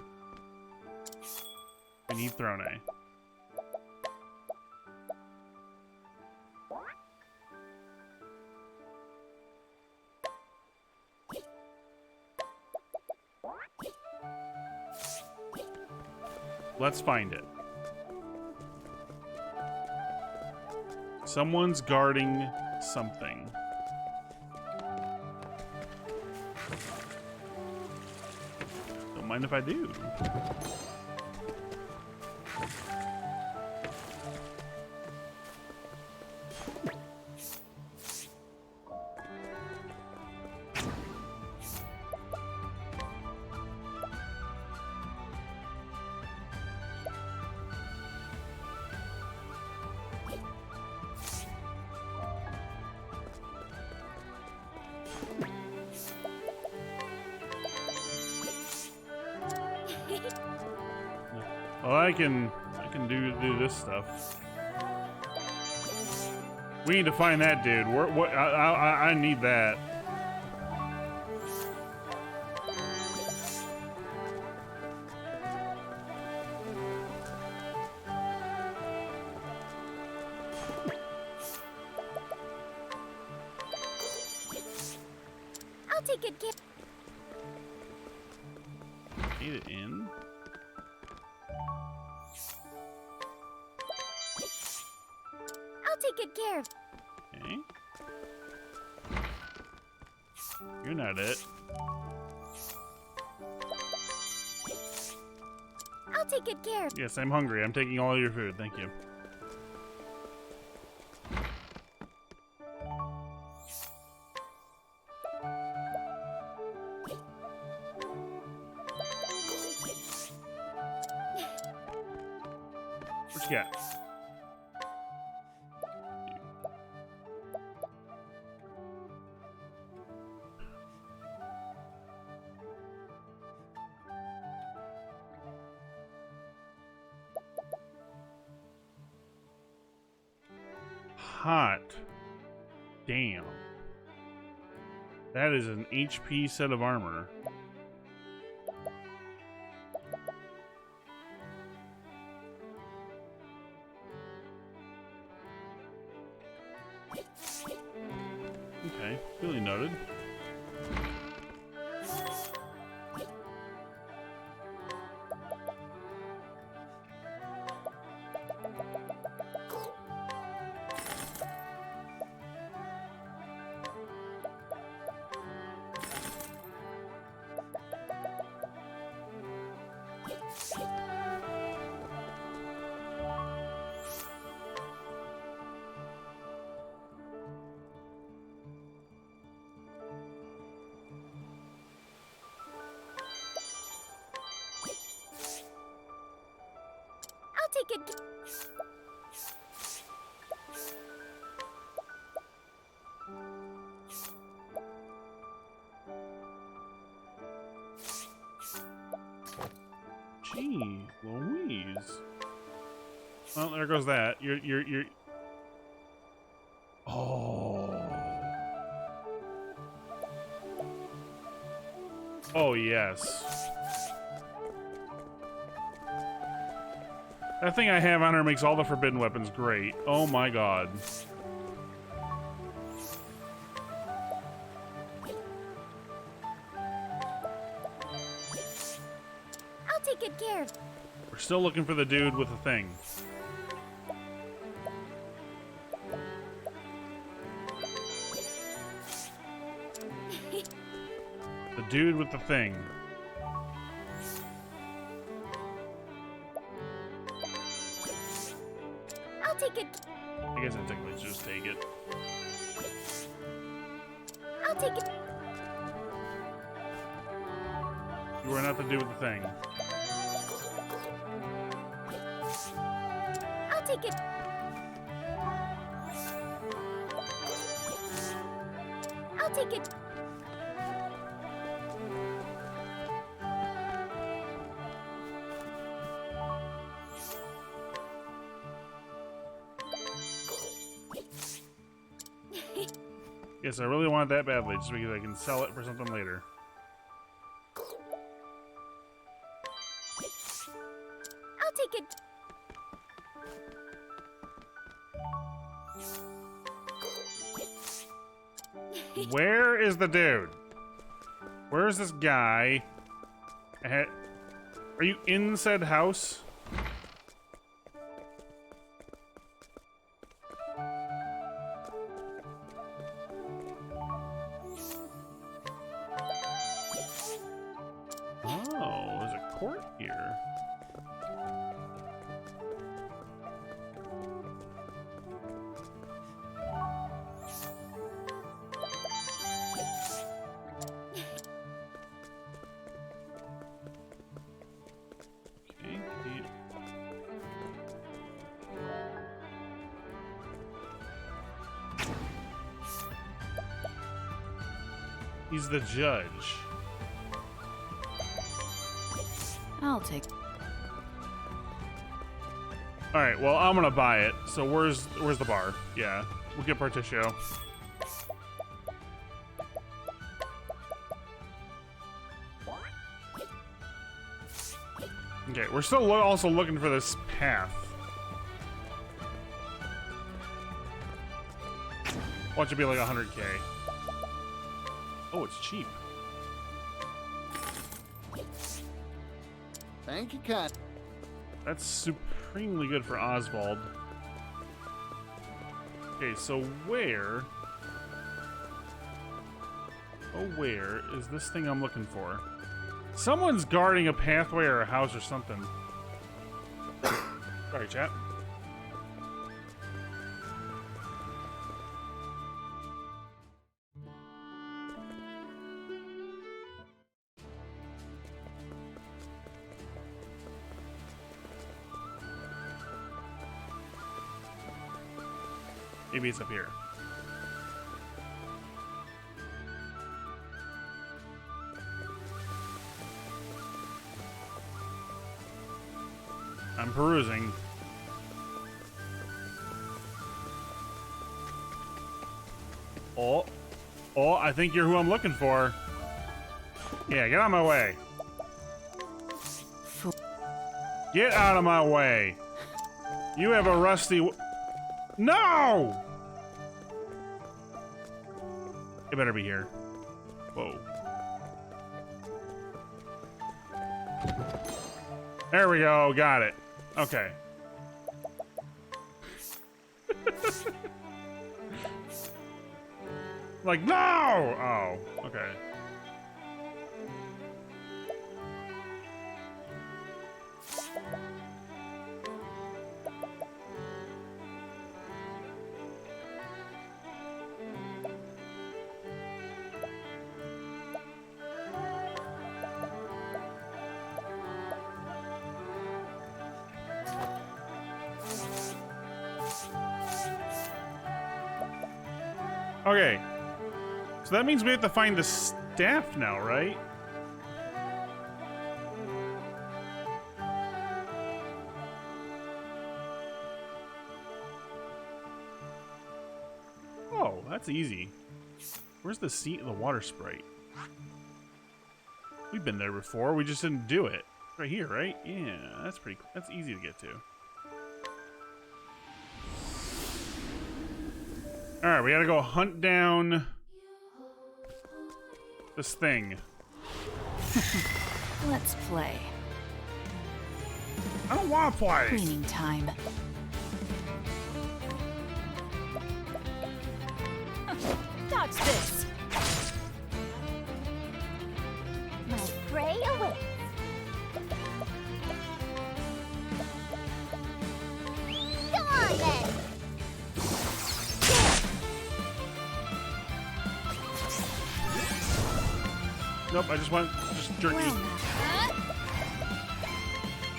We need Throne. Let's find it. Someone's guarding something. Don't mind if I do. Well, I can do this stuff. We need to find that dude. I need that. I'll take good care. Get it in. I'll take good care of. Okay. You're not it. I'll take good care of. Yes, I'm hungry. I'm taking all your food. Thank you. What you got? Hot. Damn. That is an HP set of armor. Okay, duly noted. I'll take good care. Gee, Louise. Well, there goes that. You're. Oh. Oh, yes. That thing I have on her makes all the forbidden weapons great. Oh my god. I'll take good care of. We're still looking for the dude with the thing. The dude with the thing. I'll take it. I guess I technically should just take it. I'll take it. You are not the dude with the thing. I'll take it. I'll take it. Yes, I really want that badly, just because I can sell it for something later. I'll take it. Where is the dude? Where is this guy? Are you in said house? Oh, there's a court here. He's the judge. I'll take. All right, well, I'm gonna buy it. So where's the bar? Yeah, we'll get Particio. Okay, we're still also looking for this path. Watch it be like 100K. Oh, it's cheap. Thank you, Cat. That's supremely good for Oswald. Okay, so where... Oh, where is this thing I'm looking for? Someone's guarding a pathway or a house or something. Sorry, chat. Maybe it's up here. I'm perusing. Oh, I think you're who I'm looking for. Yeah, get out of my way. Get out of my way. You have a rusty... No! It better be here. Whoa. There we go, got it. Okay. Like, no! Oh, okay. Okay. So that means we have to find the staff now, right? Oh, that's easy. Where's the seat of the water sprite? We've been there before, we just didn't do it. Right here, right? Yeah, that's pretty cool. That's easy to get to. Alright, we gotta go hunt down this thing. Let's play. I don't want to play. Cleaning time. Dodge this. My prey awaits. Come on then. Nope, I just went jerky. Well,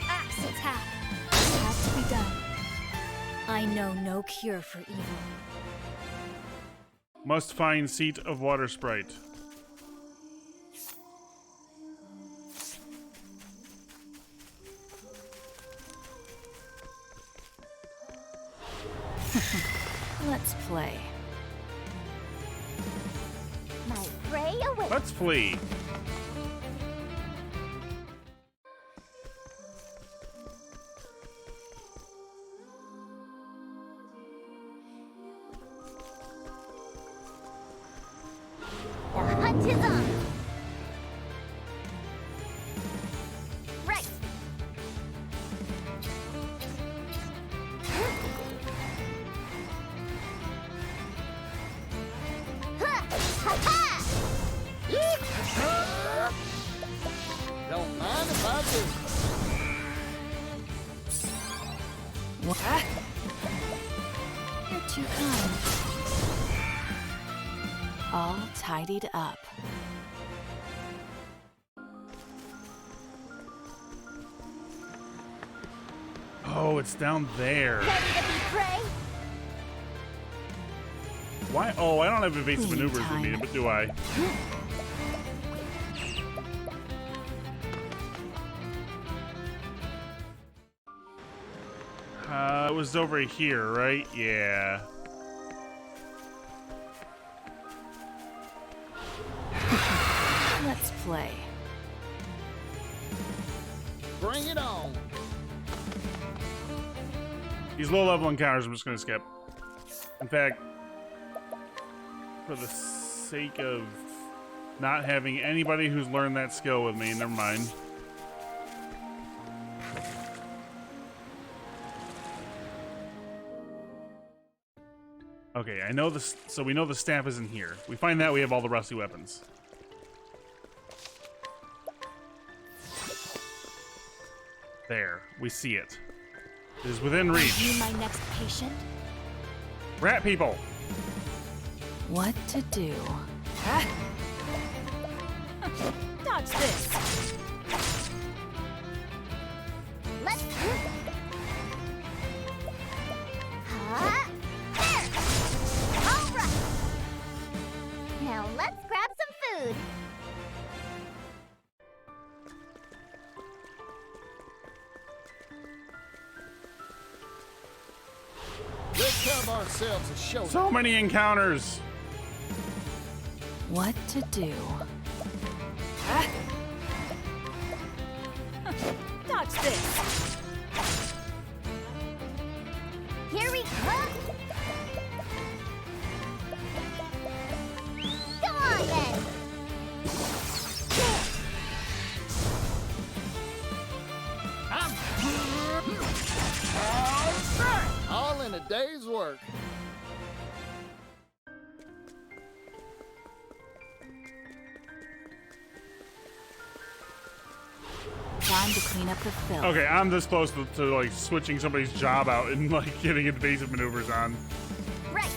axe attack. It has to be done. I know no cure for evil. Must find seat of water sprite. Let's play. My prey awaits. Let's flee. The hunt is on. Right. Don't mind if I do. What? You're too kind. All tidied up. Oh, it's down there. Ready to be prey? Why? Oh, I don't have evasive Cleaning maneuvers with me, time. but do I? was over here, right? Yeah. Let's play. Bring it on. These low-level encounters I'm just gonna skip. In fact, for the sake of not having anybody who's learned that skill with me, never mind. Okay, I know this. So we know the staff isn't here. We find that we have all the rusty weapons. There, we see it. It is within reach. Are you my next patient? Rat people. What to do? Dodge this. Let's. Huh? There. All right. Now let's grab some food. Let's have ourselves a show. So many encounters. What to do? Dodge this. Here we go. Go on then. All in a day's work. Time to clean up the filth. Okay, I'm this close to like switching somebody's job out and like getting invasive maneuvers on. Right.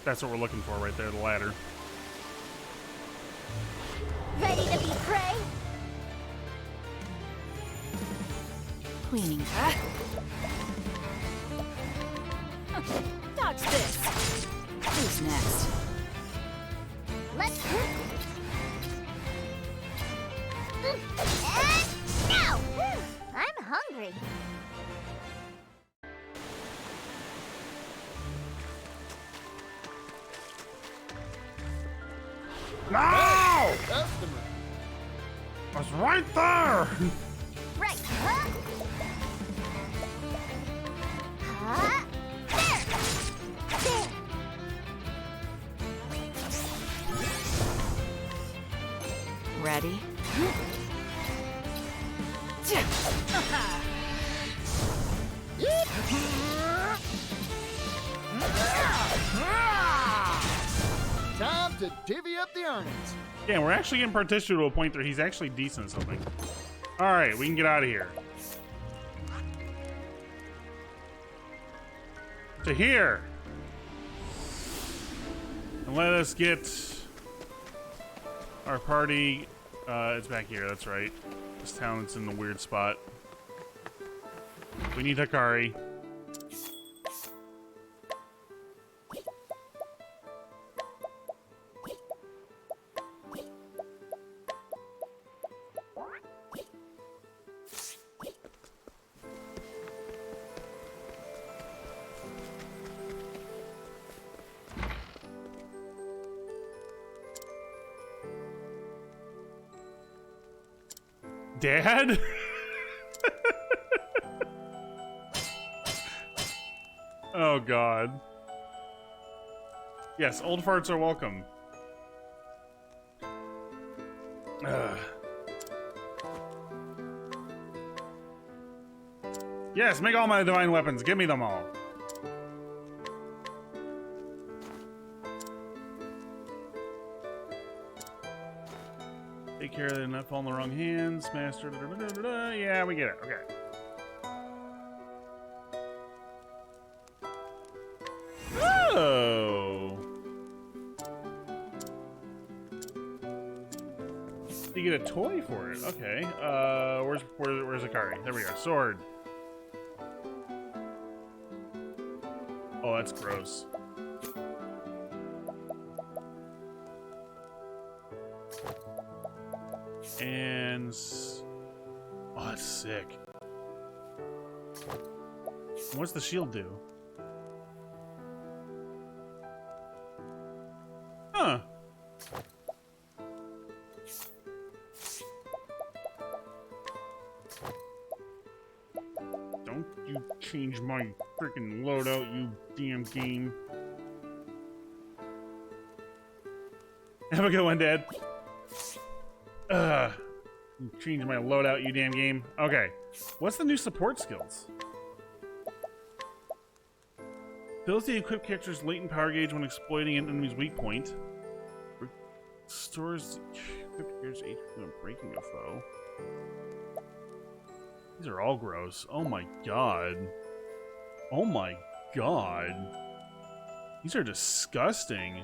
That's what we're looking for right there, the ladder. Ready to be prey? Cleaning. Dodge this. Who's next? Let's. And now! I'm hungry. No! Customer. I was right there! Right. Huh? Huh? There. Ready? Time to divvy up the earnings. Yeah, we're actually getting partitioned to a point where he's actually decent at something. Alright, we can get out of here. To here! And let us get our party. It's back here, that's right. This town is in the weird spot. We need Hikari. Dad? Oh god. Yes, old farts are welcome. Ugh. Yes, make all my divine weapons. Give me them all. Take care of them not fall in the wrong hands. Master. Yeah, we get it. Okay. Oh. You get a toy for it. Okay. Where's Hikari? There we go. Sword. Oh, that's gross. And oh, that's sick. What's the shield do? Huh. Don't you change my freaking loadout, you damn game. Have a good one, Dad. Change my loadout, you damn game. Okay. What's the new support skills? Fills the equipped character's latent power gauge when exploiting an enemy's weak point. Restores the equipped character's HP when breaking a foe. These are all gross. Oh my god. Oh my god. These are disgusting.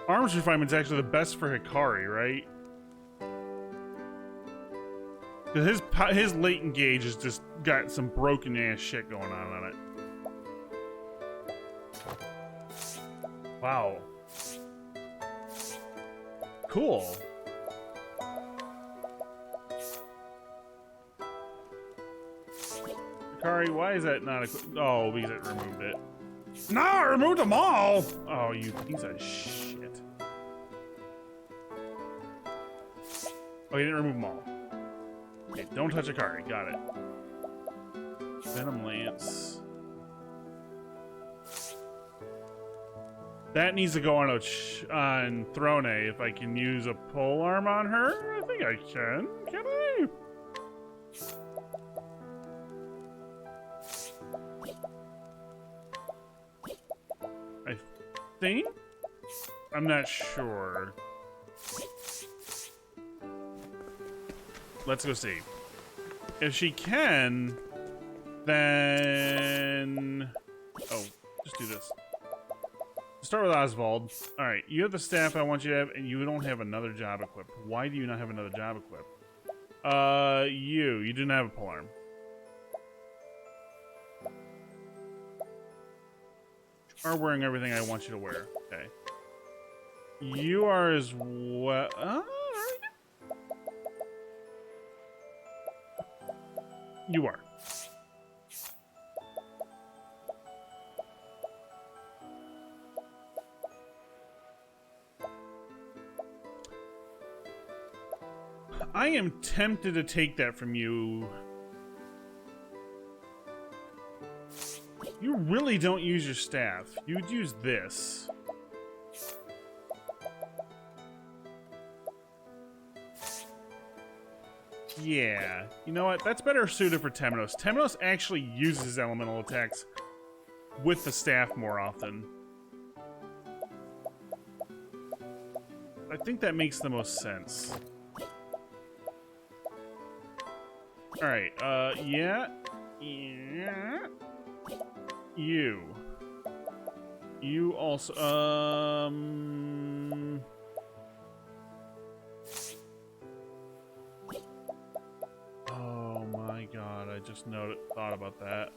Arms refinement's actually the best for Hikari, right? Because his latent gauge has just got some broken ass shit going on it. Wow. Cool. Hikari, why is that not a... Oh, because it removed it. No, I removed them all! Oh, you piece of shit. Oh, you didn't remove them all. Okay, don't touch Hikari. Got it. Venom Lance. That needs to go on on Throne if I can use a pole arm on her. I think I can. Can I? I think? I'm not sure. Let's go see. If she can, then... Oh, just do this. Start with Oswald. Alright, you have the staff I want you to have, and you don't have another job equipped. Why do you not have another job equipped? You didn't have a polearm. You are wearing everything I want you to wear. Okay. You are as well... You are. I am tempted to take that from you. You really don't use your staff. You'd use this. Yeah. You know what? That's better suited for Temenos. Temenos actually uses elemental attacks with the staff more often. I think that makes the most sense. Alright, yeah. You also, oh my god, I just thought about that.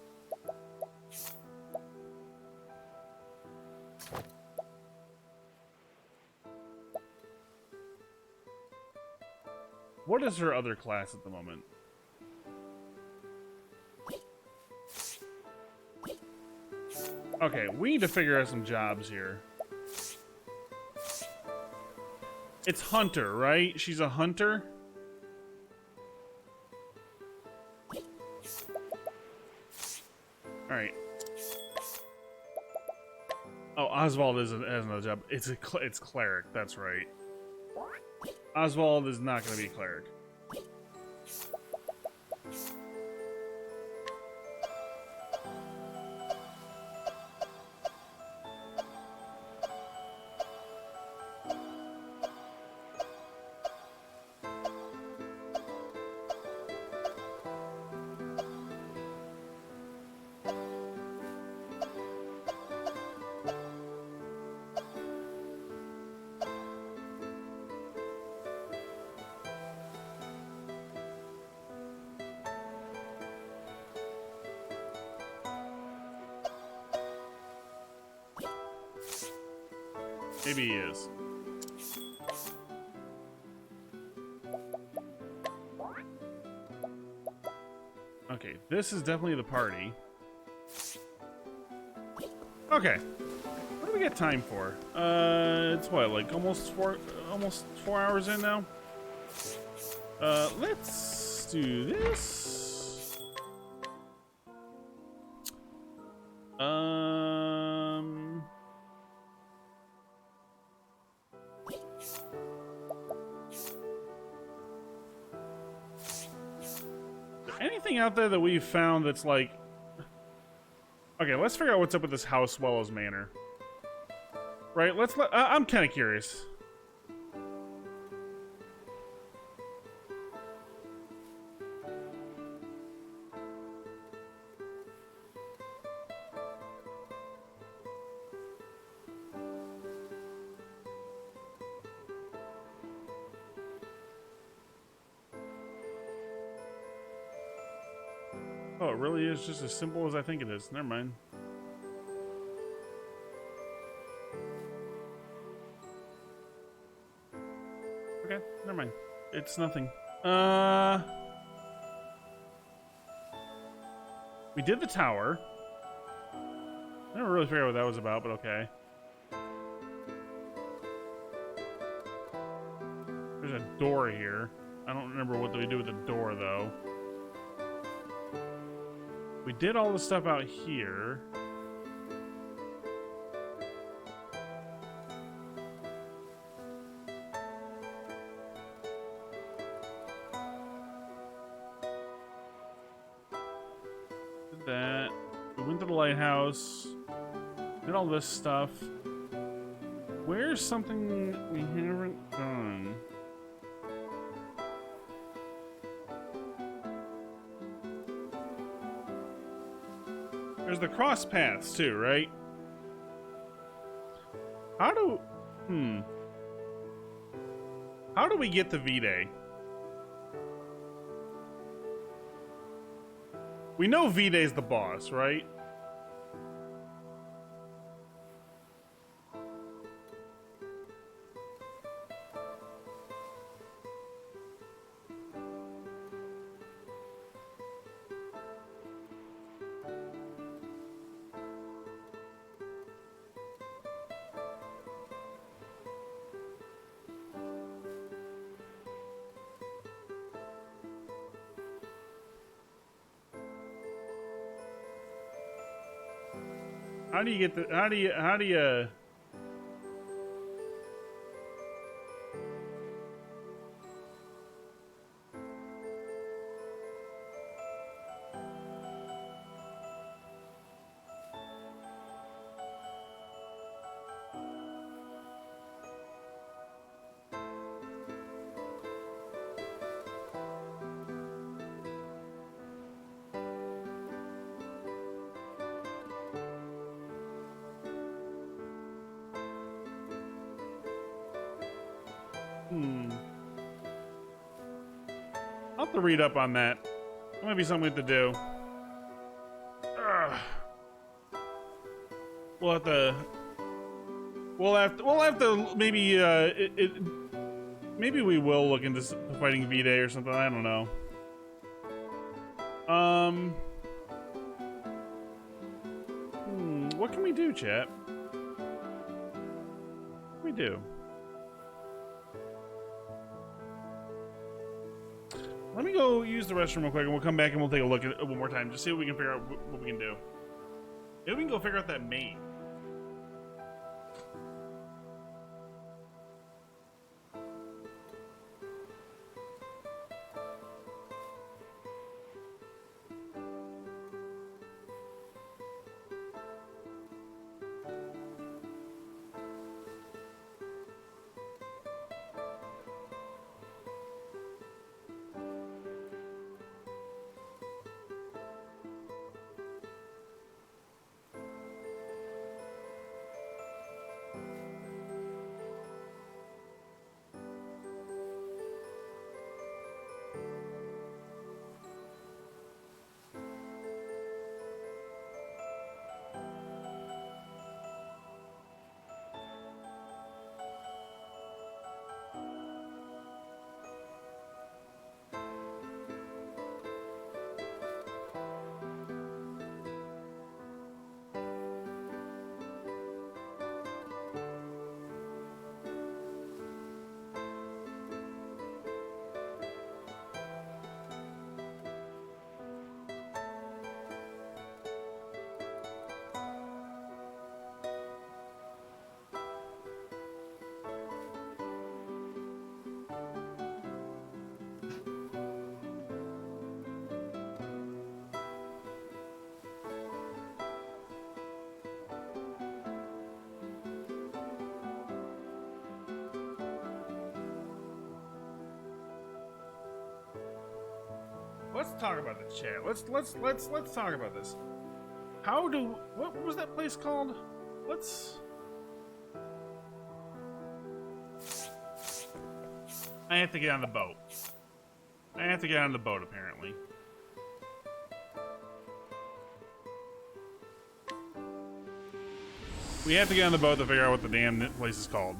What is her other class at the moment? Okay, we need to figure out some jobs here. It's Hunter, right? She's a hunter? Alright. Oh, Oswald has another job. It's cleric, that's right. Oswald is not going to be a cleric. Maybe he is. Okay, this is definitely the party. Okay. What do we got time for? It's what, like almost 4 hours in now? Let's do this. Anything out there that we've found that's like... Okay, let's figure out what's up with this House Swallows Manor. Right, I'm kind of curious. Oh, it really is just as simple as I think it is. Never mind. Okay, never mind. It's nothing. We did the tower. I never really figured out what that was about, but okay. There's a door here. I don't remember what we do with the door, though. We did all the stuff out here. Did that. We went to the lighthouse. Did all this stuff. Where's something we haven't done? There's the cross paths too, right? How do we get the V-Day? We know V-Day's the boss, right? How do you get the, how do you, I'll have to read up on that. That might be something we have to do. Ugh. We'll have to maybe maybe we will look into fighting V-Day or something. I don't know. What can we do, chat? What can we do? Let me go use the restroom real quick, and we'll come back and we'll take a look at it one more time. Just see if we can figure out what we can do. Maybe we can go figure out that mate. let's talk about this, chat. Let's talk about this. What was that place called? I have to get on the boat. I have to get on the boat, apparently. We have to get on the boat to figure out what the damn place is called.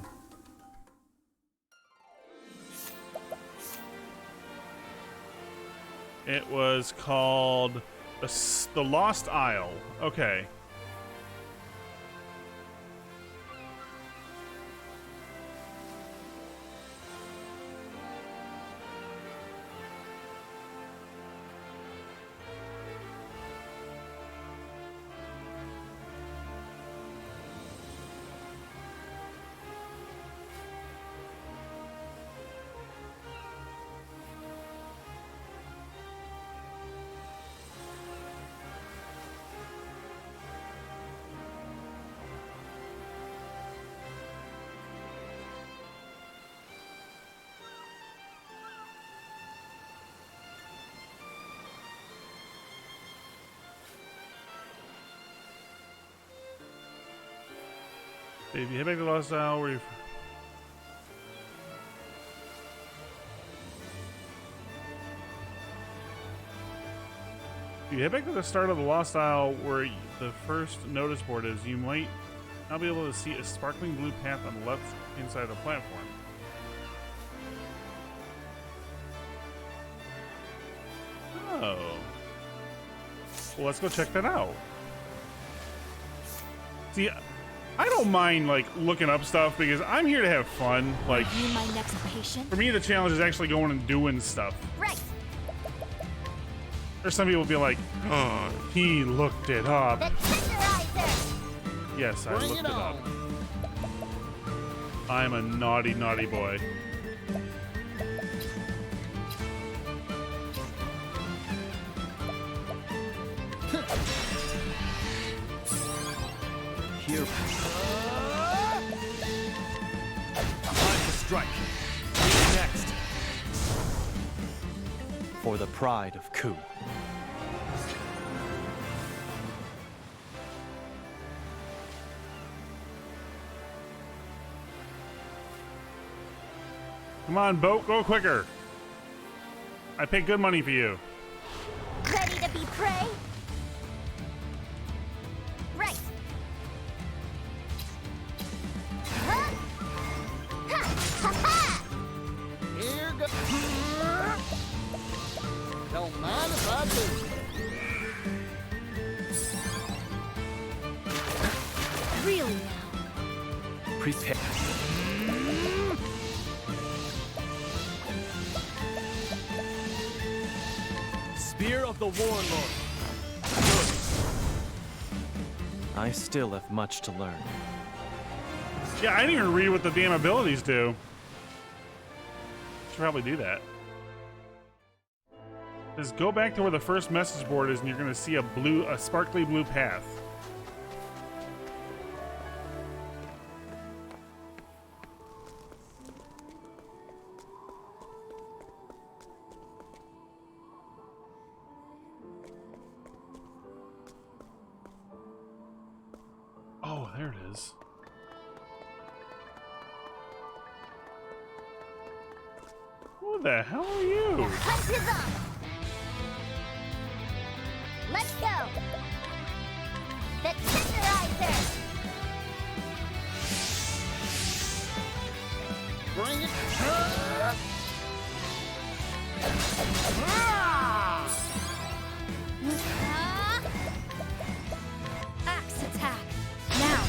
It was called the Lost Isle. Okay. If you head back to Lost Isle, where you... If you head back to the start of the Lost Isle, where the first notice board is, you might now be able to see a sparkling blue path on the left inside of the platform. Oh. Well, let's go check that out. See, I don't mind like looking up stuff because I'm here to have fun. Like, you my next patient? For me, the challenge is actually going and doing stuff. Right. There's some people be like, "Oh, he looked it up." The tenderizer. Yes, I looked it up. I'm a naughty, naughty boy. Here. Time to strike. Who's next? For the pride of Ku. Come on, boat, go quicker. I paid good money for you. Ready to be prey? Right. Huh? Ha! Ha ha! Here goes. Don't mind if I do. Really now. Prepare. Spear of the Warlord. Good. I still have much to learn. Yeah, I didn't even read what the damn abilities do. Should probably do that. Just go back to where the first message board is and you're gonna see a sparkly blue path. Oh, there it is. Who the hell are you? Hunt is on. Let's go. The tenderizer. Bring it. Axe attack. Now.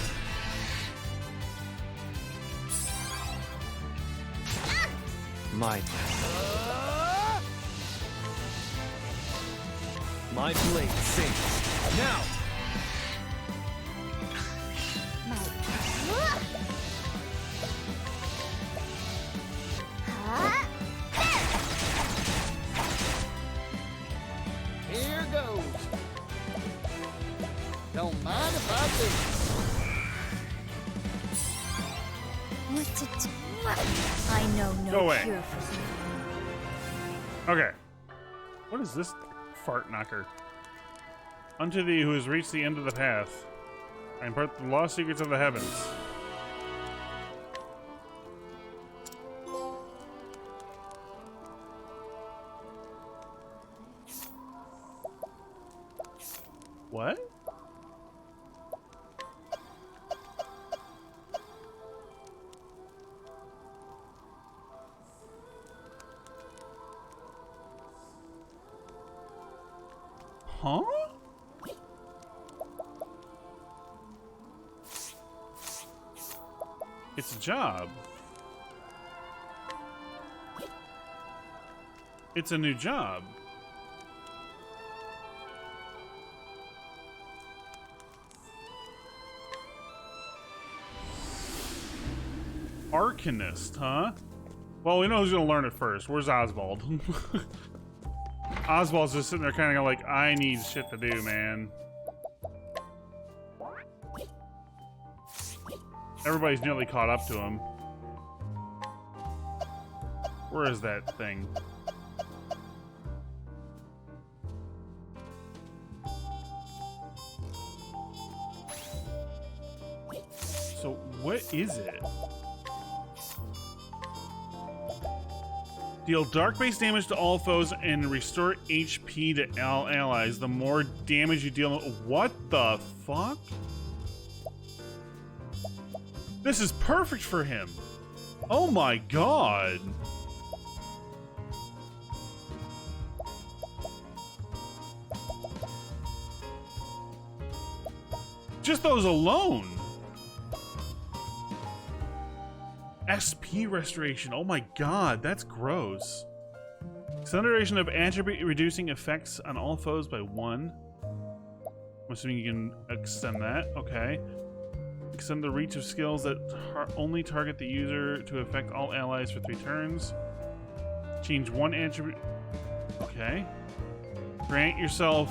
My blade sings. Now! Here goes. Don't mind if I do. What to do? I know no Go away. cure for you. Okay. What is this fart knocker? Unto thee who has reached the end of the path, I impart the lost secrets of the heavens. What? Huh? It's a job. It's a new job. Arcanist, huh? Well, we know who's gonna learn it first. Where's Oswald? Oswald's just sitting there kind of like, I need shit to do, man. Everybody's nearly caught up to him. Where is that thing? So, what is it? Deal dark base damage to all foes and restore HP to all allies. The more damage you deal... What the fuck? This is perfect for him. Oh my god. Just those alone. SP restoration. Oh my god, that's gross. Extend the duration of attribute reducing effects on all foes by 1. I'm assuming you can extend that. Okay. Extend the reach of skills that only target the user to affect all allies for 3 turns. Change 1 attribute. Okay. Grant yourself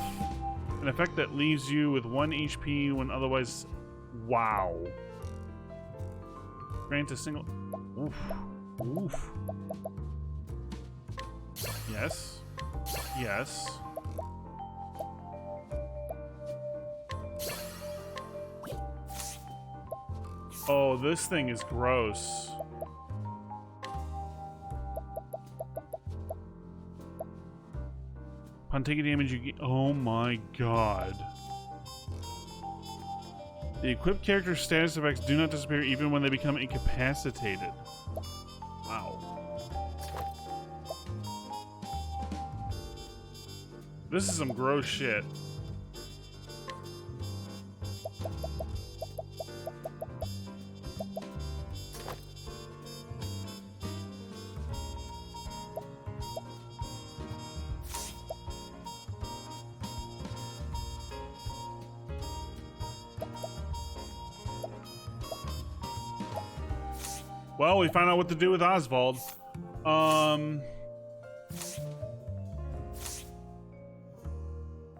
an effect that leaves you with 1 HP when otherwise... Wow. Grant a single... Oof. Oof. Yes. Yes. Oh, this thing is gross. Upon taking damage, you get... Oh my god. The equipped character's status effects do not disappear even when they become incapacitated. Wow. This is some gross shit. Well, we found out what to do with Oswald.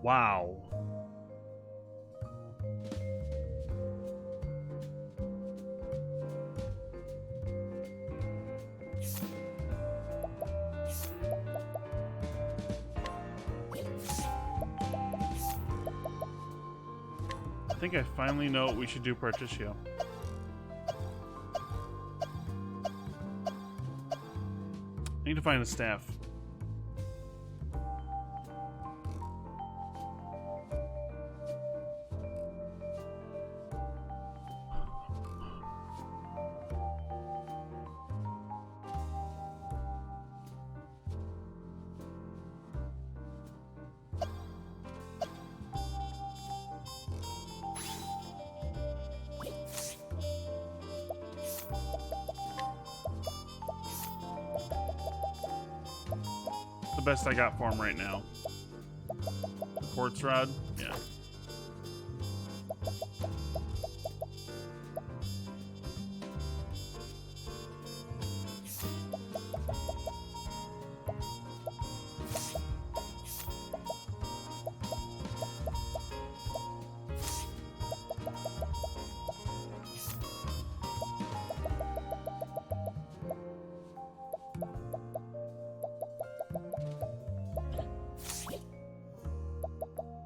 Wow. I think I finally know what we should do, Particio. I need to find the staff. Best I got for him right now. Quartz rod, yeah.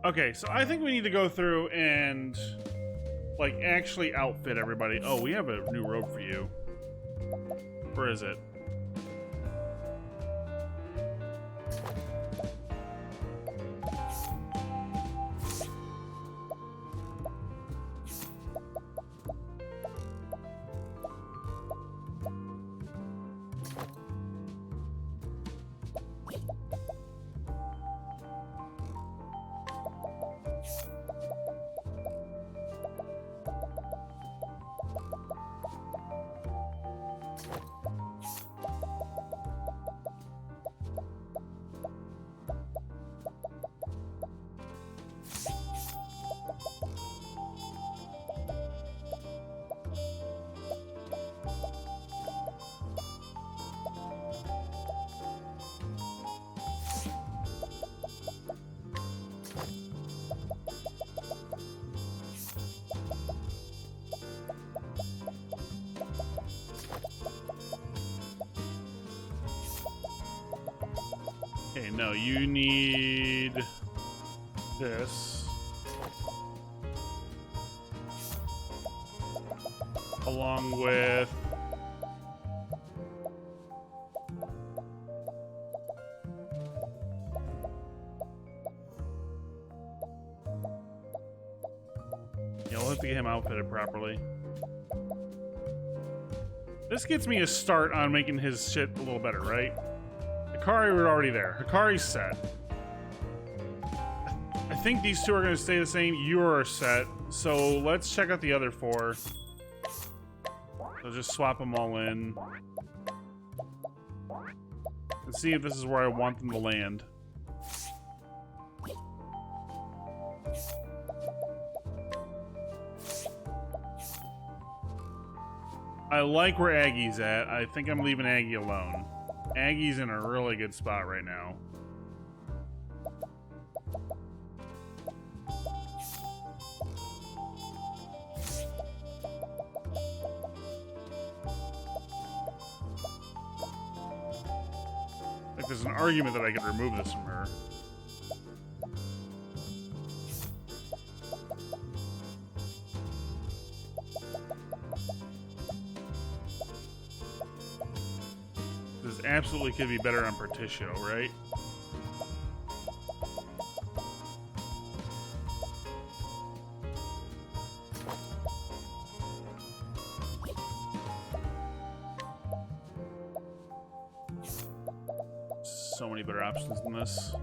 Okay, so I think we need to go through and, like, actually outfit everybody. Oh, we have a new robe for you. Where is it? Okay, no, you need this. Along with... Yeah, we'll have to get him outfitted properly. This gets me a start on making his shit a little better, right? Hikari, we're already there. Hikari's set. I think these two are going to stay the same. You're set. So let's check out the other four. So just swap them all in. And see if this is where I want them to land. I like where Aggie's at. I think I'm leaving Aggie alone. Aggie's in a really good spot right now. Like, there's an argument that I could remove this from her. This absolutely could be better on Particio, right? So many better options than this.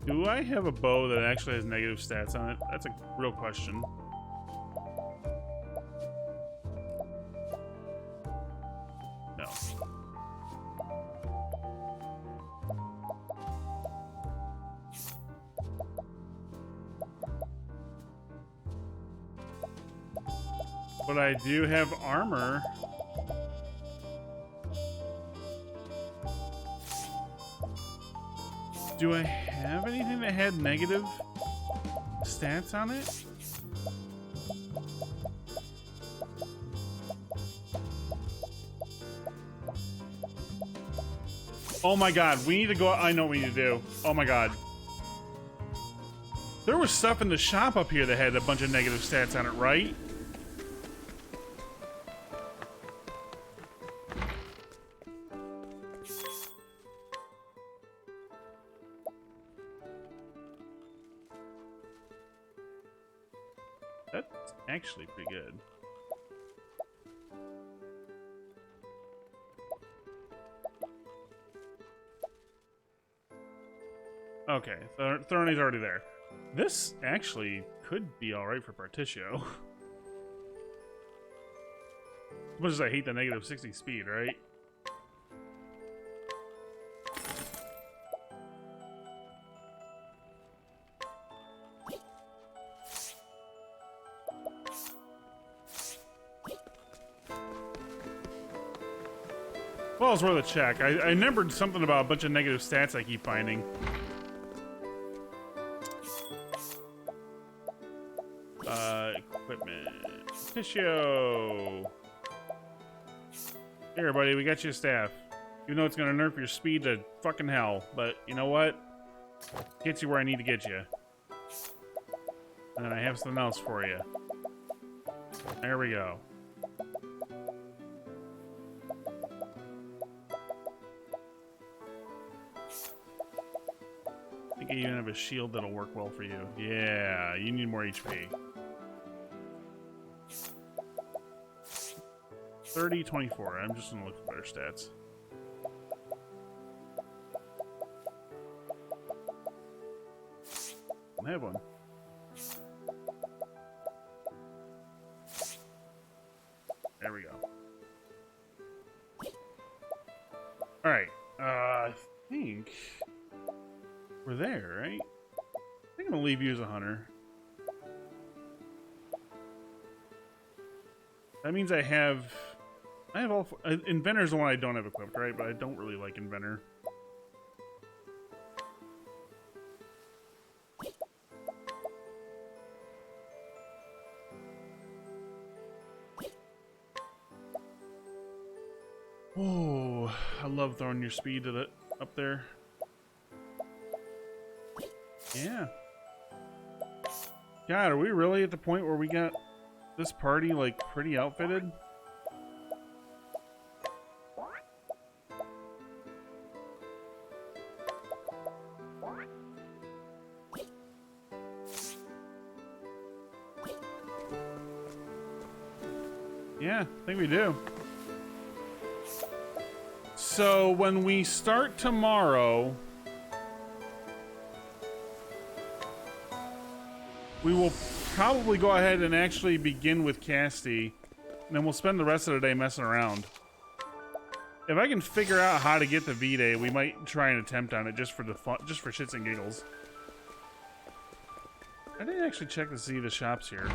Do I have a bow that actually has negative stats on it? That's a real question. No. But I do have armor. Do I have anything that had negative stats on it? Oh my god, we need to go. I know what we need to do. Oh my god. There was stuff in the shop up here that had a bunch of negative stats on it, right? That's actually pretty good. Okay, Thorny's already there. This actually could be alright for Particio. As much as I hate the negative 60 speed, right? Well, it's worth a check. I remembered something about a bunch of negative stats I keep finding. Equipment. Tissue. Here, buddy, we got you a staff. Even though it's gonna nerf your speed to fucking hell, but you know what? Gets you where I need to get you. And then I have something else for you. There we go. I think I even have a shield that'll work well for you. Yeah, you need more HP. 30, 24. I'm just gonna look for better stats. I have one. There we go. Alright. I think we're there, right? I think I'm gonna leave you as a hunter. That means I have all. Inventor's the one I don't have equipped, right? But I don't really like Inventor. Oh, I love throwing your speed at it up there. Yeah. God, are we really at the point where we got this party, like, pretty outfitted? Yeah, I think we do. So when we start tomorrow, we will probably go ahead and actually begin with Casty, and then we'll spend the rest of the day messing around. If I can figure out how to get the V-Day, we might try an attempt on it just for the fun, just for shits and giggles. I didn't actually check to see the shops here.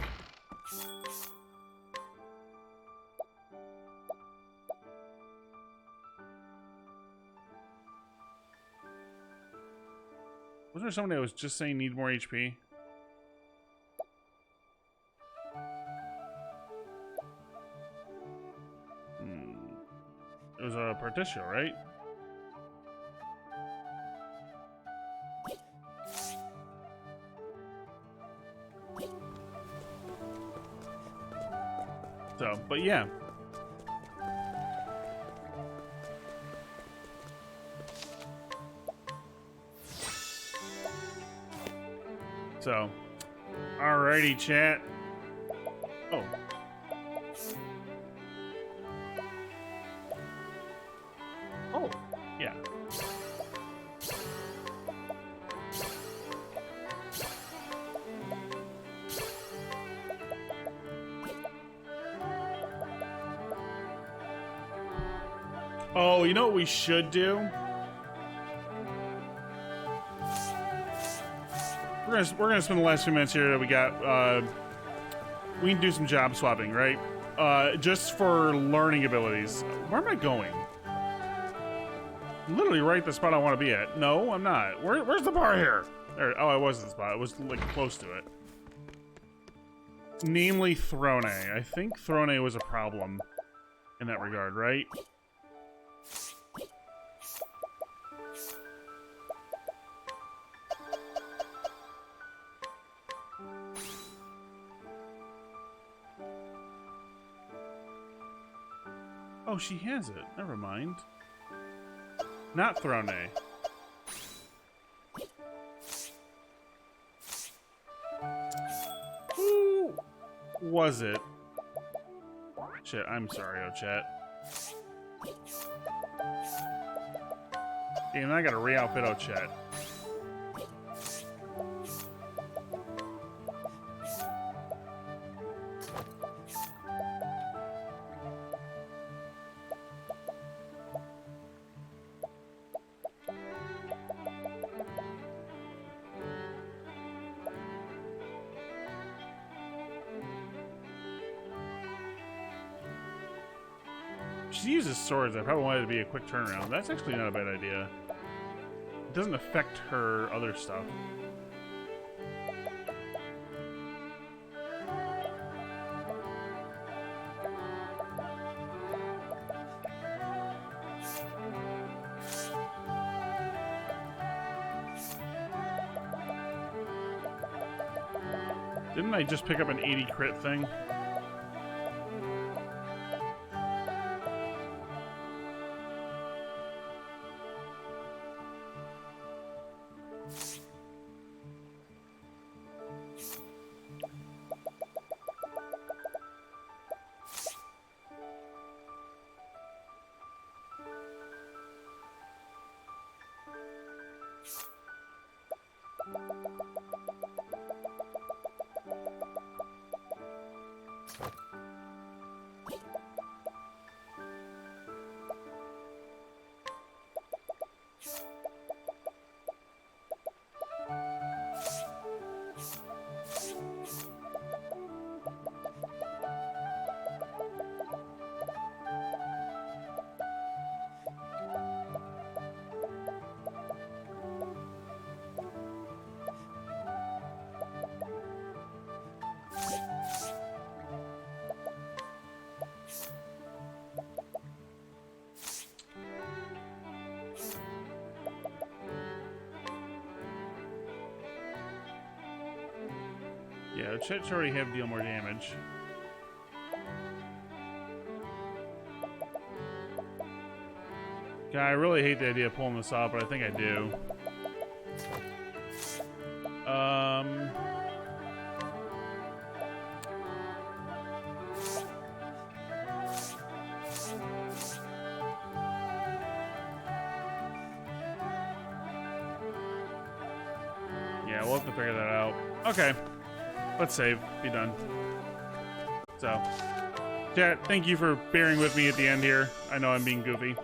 Wasn't there somebody that was just saying need more HP? It was a Particio, right? So, but yeah. So, alrighty, chat. Oh. Oh, yeah. Oh, you know what we should do? We're gonna spend the last few minutes here that we got. We can do some job swapping, right? Just for learning abilities. Where am I going? I'm literally right at the spot I want to be at. No, I'm not. Where's the bar here? There. Oh, I was at the spot. I was like close to it. Namely, Throne. I think Throne was a problem in that regard, right? Oh, she has it. Never mind. Not Throne. Who was it? Shit, I'm sorry, oh chat. Damn, I gotta re-outfit oh chat. She uses swords. I probably wanted it to be a quick turnaround. That's actually not a bad idea. It doesn't affect her other stuff. Didn't I just pick up an 80 crit thing? Yeah, it should already have deal more damage. God, I really hate the idea of pulling this off, but I think I do. Yeah, we'll have to figure that out. Okay. Let's save. Be done. So, chat, thank you for bearing with me at the end here. I know I'm being goofy.